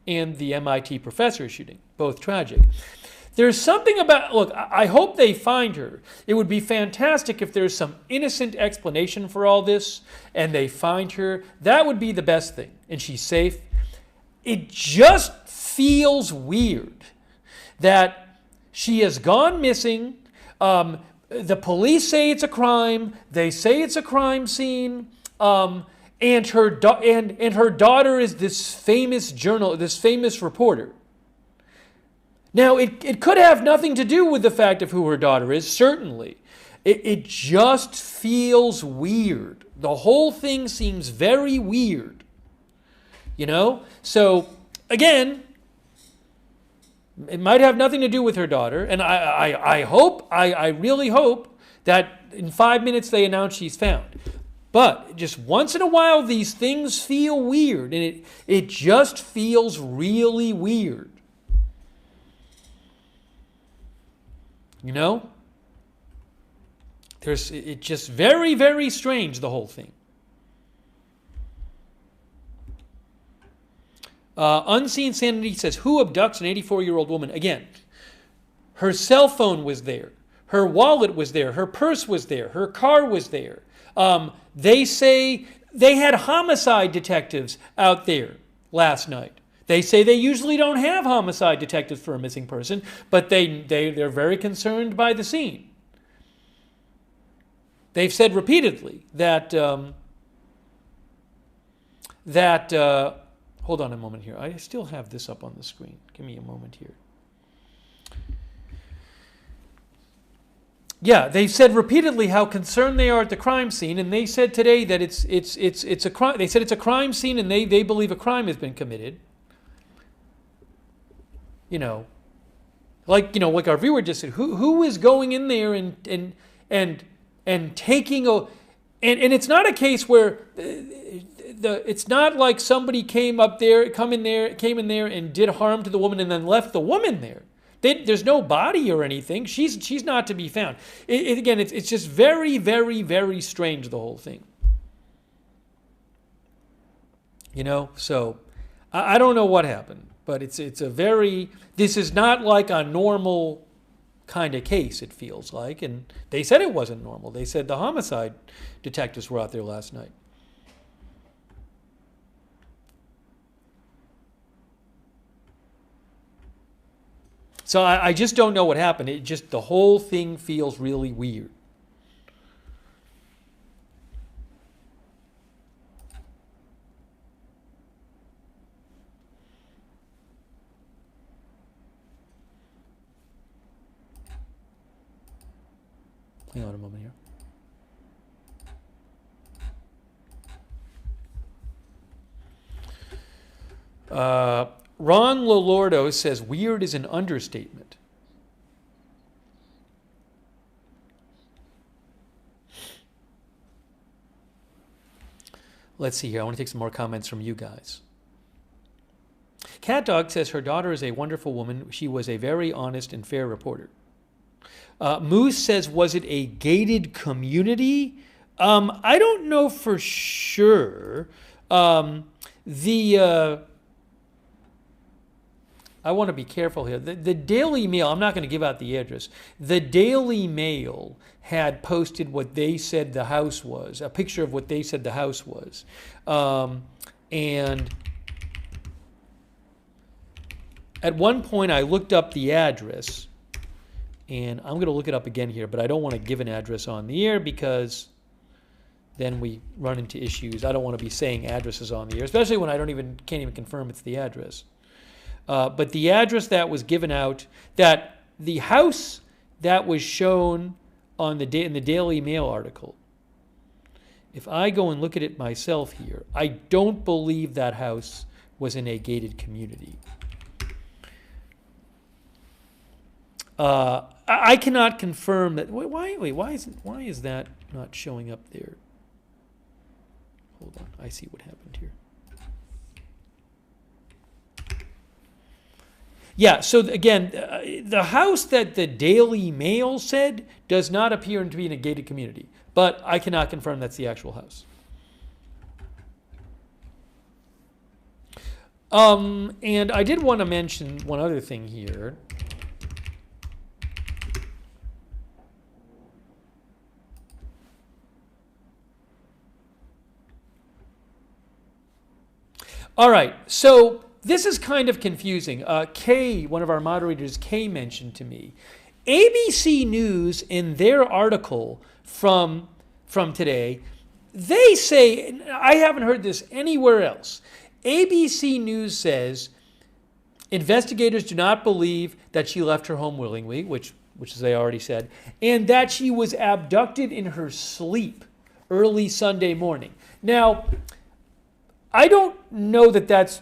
and the MIT professor shooting, both tragic. There's something about, look, I hope they find her. It would be fantastic if there's some innocent explanation for all this and they find her. That would be the best thing, and she's safe. It just feels weird that she has gone missing. The police say it's a crime. They say it's a crime scene. And her daughter is this famous reporter. Now, it could have nothing to do with the fact of who her daughter is, certainly. It just feels weird. The whole thing seems very weird. So, again, it might have nothing to do with her daughter. And I really hope that in 5 minutes they announce she's found. But just once in a while, these things feel weird, and it just feels really weird. You know? It's just very, very strange, the whole thing. Unseen Sanity says, who abducts an 84-year-old woman? Again, her cell phone was there. Her wallet was there. Her purse was there. Her car was there. They say they had homicide detectives out there last night. They say they usually don't have homicide detectives for a missing person, but they're very concerned by the scene. They've said repeatedly that hold on a moment here. I still have this up on the screen. Give me a moment here. Yeah, they've said repeatedly how concerned they are at the crime scene, and they said today that it's a crime. They said it's a crime scene, and they believe a crime has been committed. Like our viewer just said, who is going in there and taking a, and it's not a case where it's not like somebody came in there and did harm to the woman and then left the woman there. There's no body or anything. She's not to be found. Again, it's just very, very, very strange, the whole thing. So I don't know what happened, but this is not like a normal kind of case, it feels like. And they said it wasn't normal. They said the homicide detectives were out there last night. So I just don't know what happened. The whole thing feels really weird. Hang on a moment here. Ron Lolordo says, weird is an understatement. Let's see here. I want to take some more comments from you guys. Cat Dog says, her daughter is a wonderful woman. She was a very honest and fair reporter. Moose says, was it a gated community? I don't know for sure. I want to be careful here. The Daily Mail, I'm not going to give out the address. The Daily Mail had posted what they said the house was, a picture of what they said the house was. And at one point I looked up the address, and I'm going to look it up again here, but I don't want to give an address on the air because then we run into issues. I don't want to be saying addresses on the air, especially when I can't even confirm it's the address. But the address that was given out, that the house that was shown in the Daily Mail article, if I go and look at it myself here, I don't believe that house was in a gated community. I cannot confirm that. Why is that not showing up there? Hold on, I see what happened here. Yeah, so again, the house that the Daily Mail said does not appear to be in a gated community, but I cannot confirm that's the actual house. And I did want to mention one other thing here. All right, so this is kind of confusing. Kay, one of our moderators, Kay, mentioned to me, ABC News in their article from today, they say, I haven't heard this anywhere else. ABC News says investigators do not believe that she left her home willingly, which as I already said, and that she was abducted in her sleep early Sunday morning. Now, I don't know that's,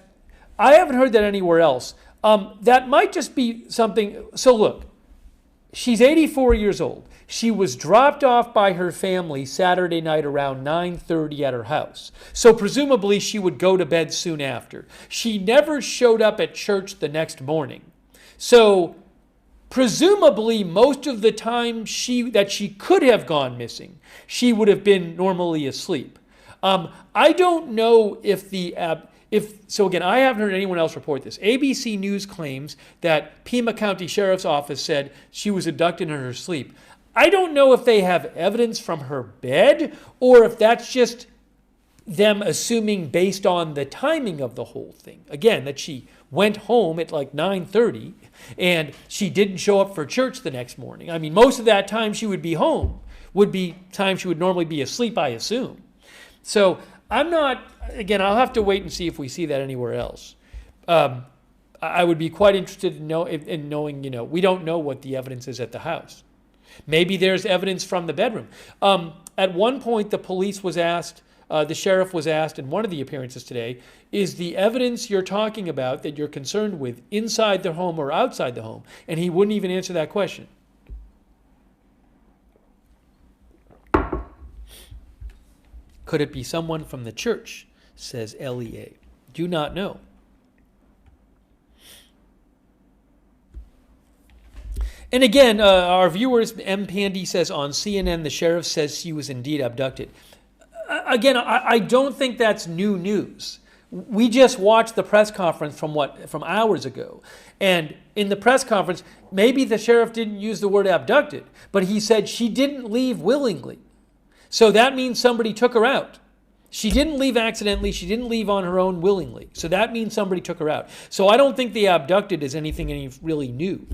I haven't heard that anywhere else. That might just be something, so look, she's 84 years old. She was dropped off by her family Saturday night around 9:30 at her house. So presumably she would go to bed soon after. She never showed up at church the next morning. So presumably most of the time that she could have gone missing, she would have been normally asleep. I don't know if so again, I haven't heard anyone else report this. ABC News claims that Pima County Sheriff's Office said she was abducted in her sleep. I don't know if they have evidence from her bed or if that's just them assuming based on the timing of the whole thing. Again, that she went home at like 9:30 and she didn't show up for church the next morning. I mean, most of that time she would be home would be time she would normally be asleep, I assume. So I'm not, again, I'll have to wait and see if we see that anywhere else. I would be quite interested in knowing, we don't know what the evidence is at the house. Maybe there's evidence from the bedroom. At one point, the police was asked, the sheriff was asked in one of the appearances today, is the evidence you're talking about that you're concerned with inside the home or outside the home? And he wouldn't even answer that question. Could it be someone from the church, says LEA? Do not know. And again, our viewers, M. Pandy says on CNN, the sheriff says she was indeed abducted. Again, I don't think that's new news. We just watched the press conference from hours ago. And in the press conference, maybe the sheriff didn't use the word abducted, but he said she didn't leave willingly. So that means somebody took her out. She didn't leave accidentally. She didn't leave on her own willingly. So that means somebody took her out. So I don't think the abducted is anything really new,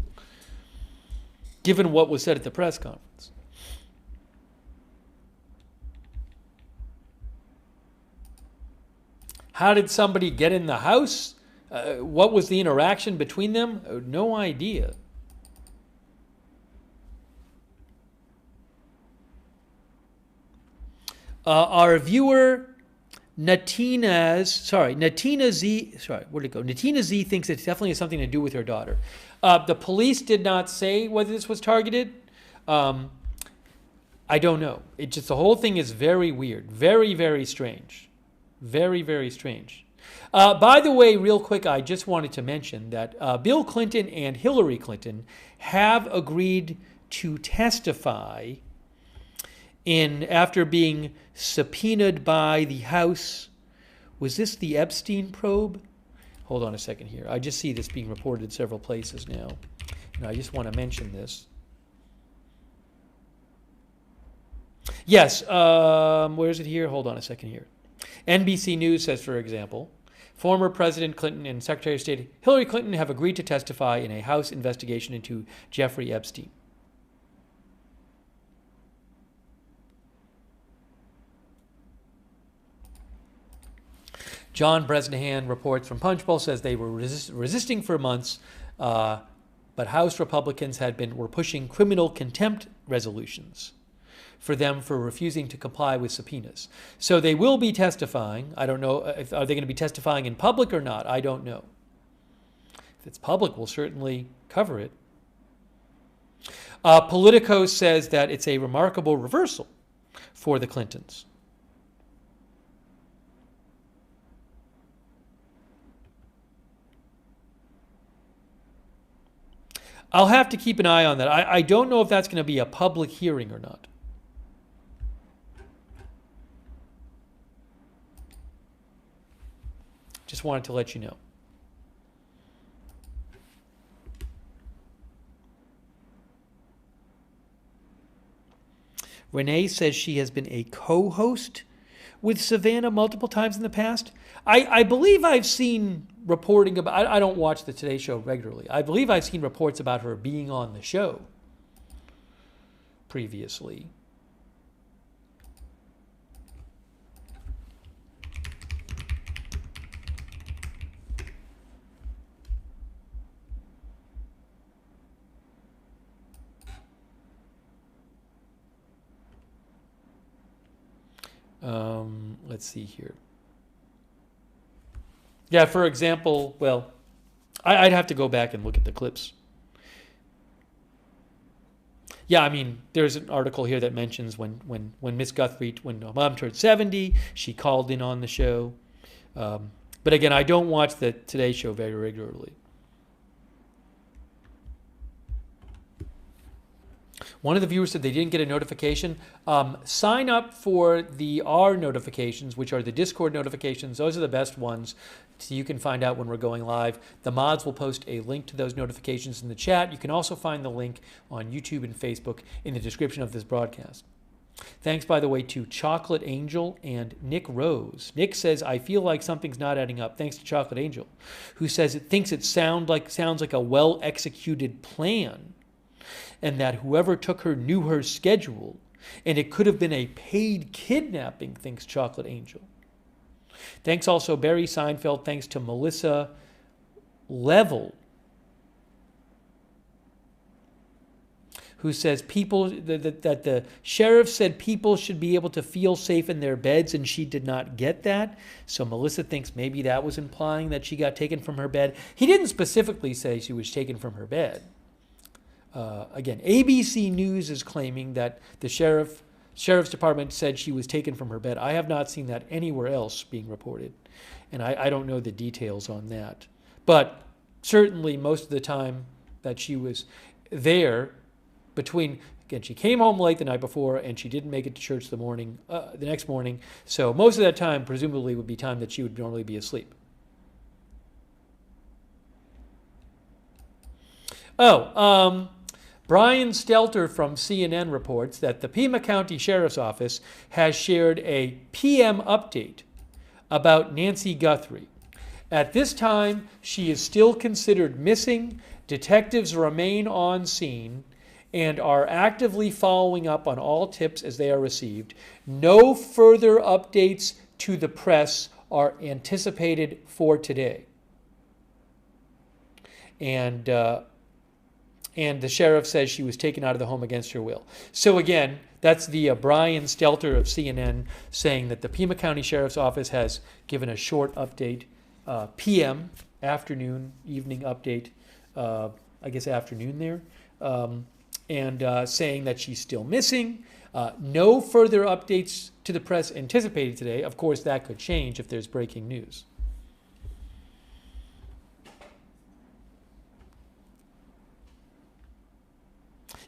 given what was said at the press conference. How did somebody get in the house? What was the interaction between them? No idea. Our viewer, Natina Z thinks it definitely has something to do with her daughter. The police did not say whether this was targeted. I don't know. It just, the whole thing is very weird. Very, very strange. Very, very strange. By the way, real quick, I just wanted to mention that Bill Clinton and Hillary Clinton have agreed to testify after being subpoenaed by the House. Was this the Epstein probe? Hold on a second here. I just see this being reported several places now. And I just want to mention this. Yes, where is it here? Hold on a second here. NBC News says, for example, former President Clinton and Secretary of State Hillary Clinton have agreed to testify in a House investigation into Jeffrey Epstein. John Bresnahan reports from Punchbowl, says they were resisting for months, but House Republicans were pushing criminal contempt resolutions for them for refusing to comply with subpoenas. So they will be testifying. I don't know, are they going to be testifying in public or not? I don't know. If it's public, we'll certainly cover it. Politico says that it's a remarkable reversal for the Clintons. I'll have to keep an eye on that. I don't know if that's going to be a public hearing or not. Just wanted to let you know. Renee says she has been a co-host with Savannah multiple times in the past. I believe I've seen reporting about, I don't watch the Today Show regularly. I believe I've seen reports about her being on the show previously. Let's see here. Yeah, for example, well, I'd have to go back and look at the clips. yeah, I mean, there's an article here that mentions when Miss Guthrie, when Mom turned 70, she called in on the show. But again, I don't watch the Today Show very regularly. One of the viewers said they didn't get a notification. Sign up for the R notifications, which are the Discord notifications. Those are the best ones, so you can find out when we're going live. The mods will post a link to those notifications in the chat. You can also find the link on YouTube and Facebook in the description of this broadcast. Thanks, by the way, to Chocolate Angel and Nick Rose. Nick says, I feel like something's not adding up. Thanks to Chocolate Angel, who says it thinks it sounds like a well-executed plan, and that whoever took her knew her schedule, and it could have been a paid kidnapping, thinks Chocolate Angel. Thanks also Barry Seinfeld. Thanks to Melissa Level, who says that the sheriff said people should be able to feel safe in their beds, and she did not get that. So Melissa thinks maybe that was implying that she got taken from her bed. He didn't specifically say she was taken from her bed. Again, ABC News is claiming that the sheriff's department said she was taken from her bed. I have not seen that anywhere else being reported, and I don't know the details on that. But certainly most of the time that she was there, again, she came home late the night before, and she didn't make it to church the next morning. So most of that time presumably would be time that she would normally be asleep. Brian Stelter from CNN reports that the Pima County Sheriff's Office has shared a PM update about Nancy Guthrie. At this time, she is still considered missing. Detectives remain on scene and are actively following up on all tips as they are received. No further updates to the press are anticipated for today. And the sheriff says she was taken out of the home against her will. So again, that's the Brian Stelter of CNN saying that the Pima County Sheriff's Office has given a short update, PM, afternoon, evening update, I guess afternoon there, and saying that she's still missing. No further updates to the press anticipated today. Of course, that could change if there's breaking news.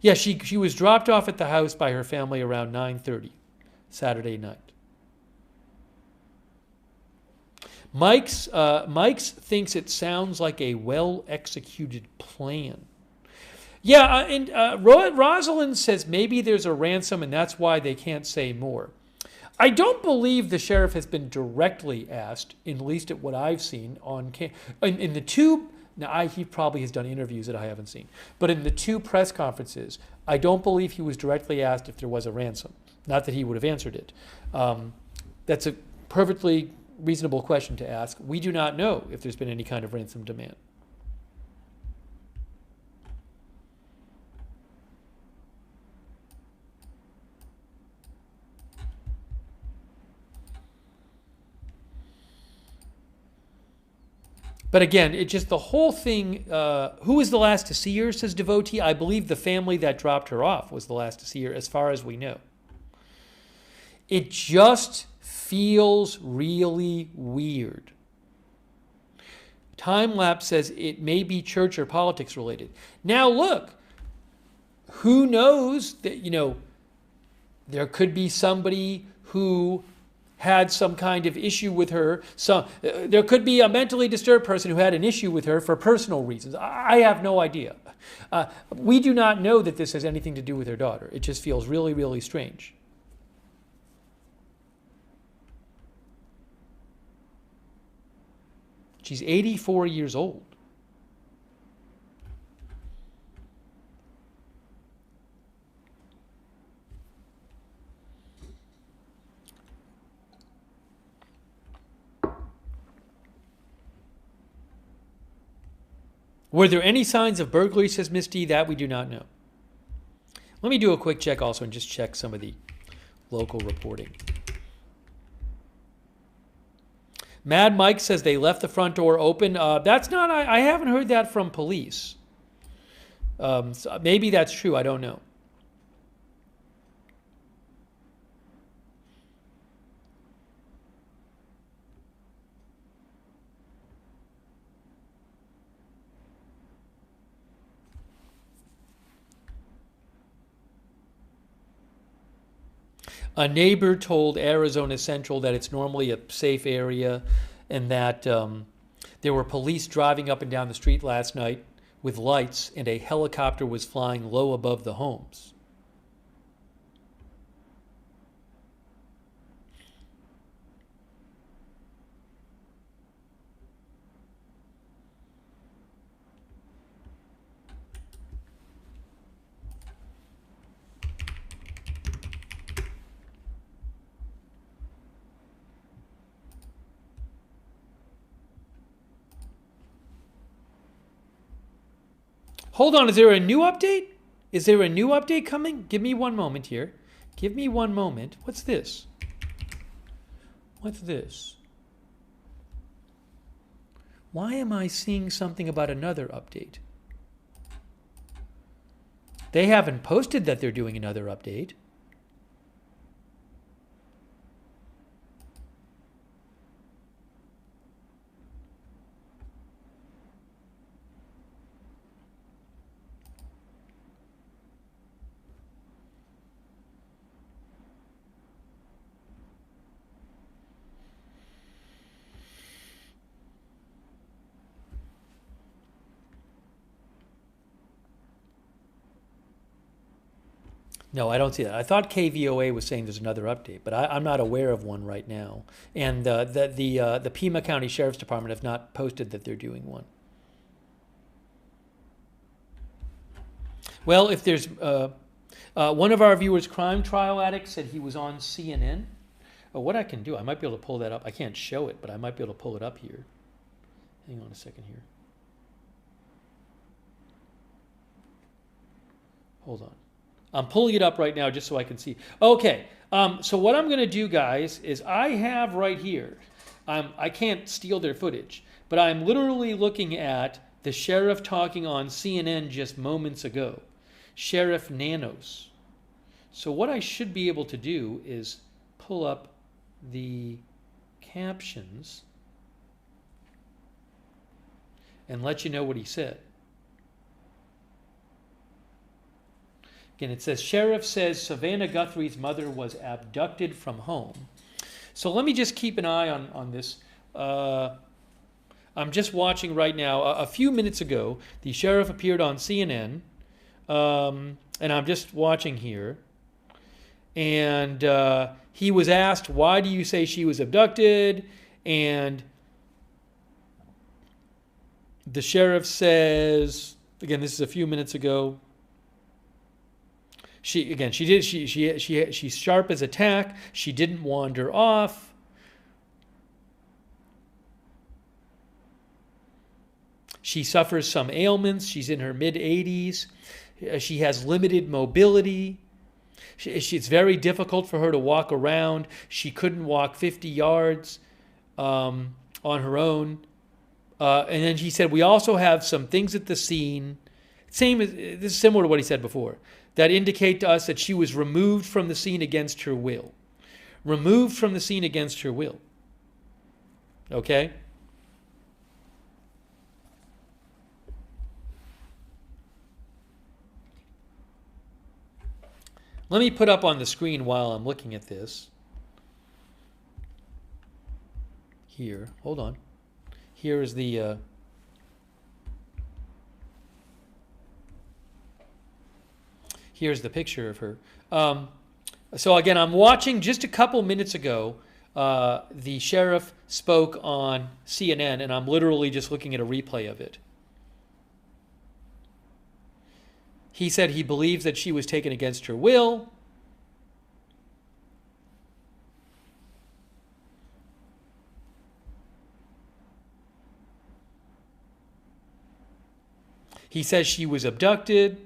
Yeah, she was dropped off at the house by her family around 9:30 Saturday night. Mike's thinks it sounds like a well-executed plan. Yeah, and Rosalind says maybe there's a ransom and that's why they can't say more. I don't believe the sheriff has been directly asked, at least at what I've seen, in the two. Now, he probably has done interviews that I haven't seen. But in the two press conferences, I don't believe he was directly asked if there was a ransom. Not that he would have answered it. That's a perfectly reasonable question to ask. We do not know if there's been any kind of ransom demand. But again, it just the whole thing, who was the last to see her, says Devotee? I believe the family that dropped her off was the last to see her, as far as we know. It just feels really weird. Time-lapse says it may be church or politics related. Now look, who knows that, there could be somebody who had some kind of issue with her. There could be a mentally disturbed person who had an issue with her for personal reasons. I have no idea. We do not know that this has anything to do with her daughter. It just feels really, really strange. She's 84 years old. Were there any signs of burglary, says Misty? That we do not know. Let me do a quick check also and just check some of the local reporting. Mad Mike says they left the front door open. That's not, I haven't heard that from police. So maybe that's true, I don't know. A neighbor told Arizona Central that it's normally a safe area and that there were police driving up and down the street last night with lights and a helicopter was flying low above the homes. Hold on, is there a new update? Is there a new update coming? Give me one moment here. Give me one moment. What's this? What's this? Why am I seeing something about another update? They haven't posted that they're doing another update. No, I don't see that. I thought KVOA was saying there's another update, but I'm not aware of one right now. And the Pima County Sheriff's Department have not posted that they're doing one. Well, if there's one of our viewers, Crime Trial Addict, said he was on CNN. Oh, what I can do, I might be able to pull that up. I can't show it, but I might be able to pull it up here. Hang on a second here. Hold on. I'm pulling it up right now just so I can see. Okay, so what I'm going to do, guys, is I have right here, I can't steal their footage, but I'm literally looking at the sheriff talking on CNN just moments ago, Sheriff Nanos. So what I should be able to do is pull up the captions and let you know what he said. Again, it says, Sheriff says Savannah Guthrie's mother was abducted from home. So let me just keep an eye on this. I'm just watching right now. A few minutes ago, the sheriff appeared on CNN, and I'm just watching here. And he was asked, why do you say she was abducted? And the sheriff says, again, this is a few minutes ago, she's sharp as a tack. She didn't wander off. She suffers some ailments. She's in her mid-80s. She has limited mobility. It's very difficult for her to walk around. She couldn't walk 50 yards on her own. And then he said, we also have some things at the scene. This is similar to what he said before, that indicate to us that she was removed from the scene against her will. Removed from the scene against her will. Okay? Let me put up on the screen while I'm looking at this. Here, hold on. Here is the... Here's the picture of her. So again, I'm watching just a couple minutes ago, the sheriff spoke on CNN, and I'm literally just looking at a replay of it. He said he believes that she was taken against her will. He says she was abducted.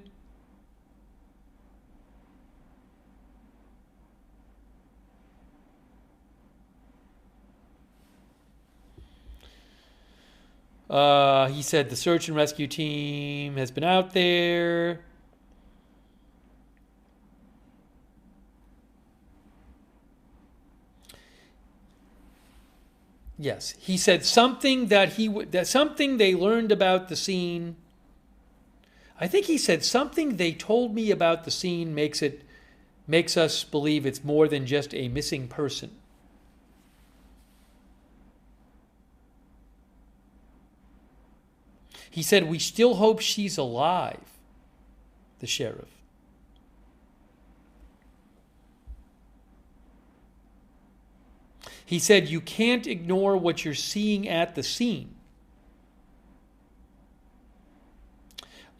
He said the search and rescue team has been out there. Yes, he said something that something they learned about the scene. I think he said something they told me about the scene makes makes us believe it's more than just a missing person. He said, we still hope she's alive, the sheriff. He said, you can't ignore what you're seeing at the scene.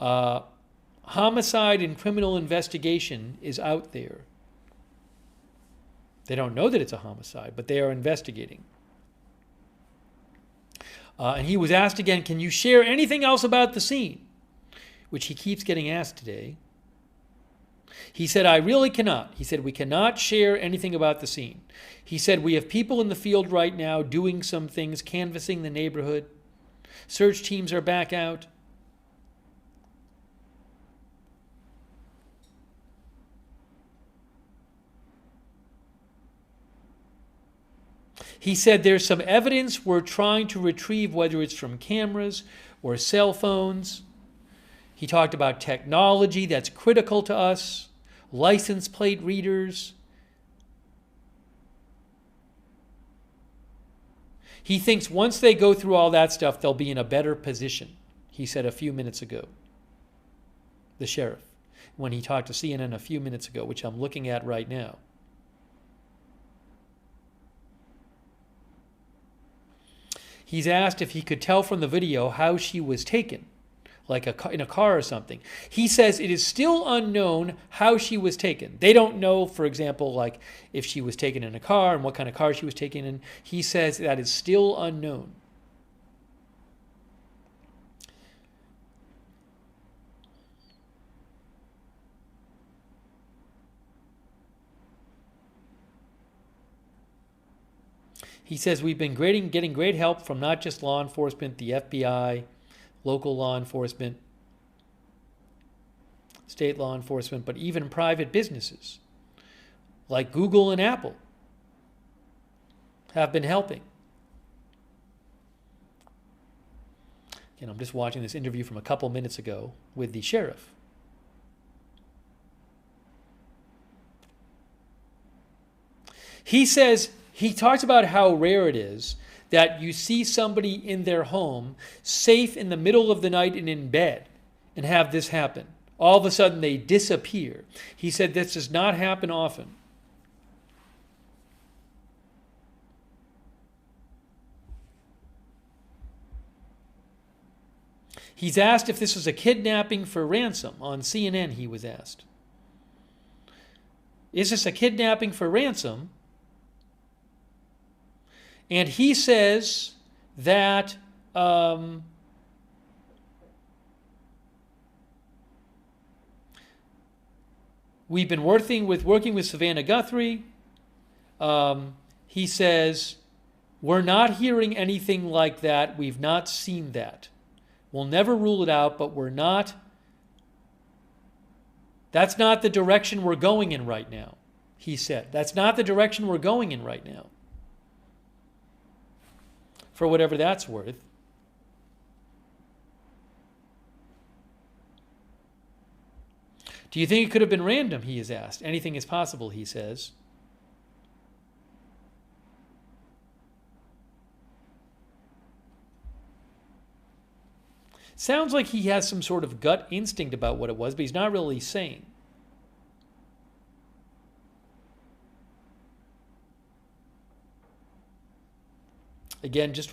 Homicide and criminal investigation is out there. They don't know that it's a homicide, but they are investigating. And he was asked again, can you share anything else about the scene? Which he keeps getting asked today. He said, I really cannot. He said, we cannot share anything about the scene. He said, we have people in the field right now doing some things, canvassing the neighborhood. Search teams are back out. He said there's some evidence we're trying to retrieve, whether it's from cameras or cell phones. He talked about technology that's critical to us, license plate readers. He thinks once they go through all that stuff, they'll be in a better position, he said a few minutes ago, the sheriff, when he talked to CNN a few minutes ago, which I'm looking at right now. He's asked if he could tell from the video how she was taken, like in a car or something. He says it is still unknown how she was taken. They don't know, for example, like if she was taken in a car and what kind of car she was taken in. He says that is still unknown. He says we've been getting great help from not just law enforcement, the FBI, local law enforcement, state law enforcement, but even private businesses like Google and Apple have been helping. Again, I'm just watching this interview from a couple minutes ago with the sheriff. He says, he talks about how rare it is that you see somebody in their home, safe in the middle of the night and in bed, and have this happen. All of a sudden they disappear. He said this does not happen often. He's asked if this was a kidnapping for ransom. On CNN he was asked. Is this a kidnapping for ransom? And he says that we've been working with Savannah Guthrie. He says, we're not hearing anything like that. We've not seen that. We'll never rule it out, but we're not. That's not the direction we're going in right now, he said. That's not the direction we're going in right now. For whatever that's worth. Do you think it could have been random, he is asked. Anything is possible, he says. Sounds like he has some sort of gut instinct about what it was, but he's not really saying. Again, just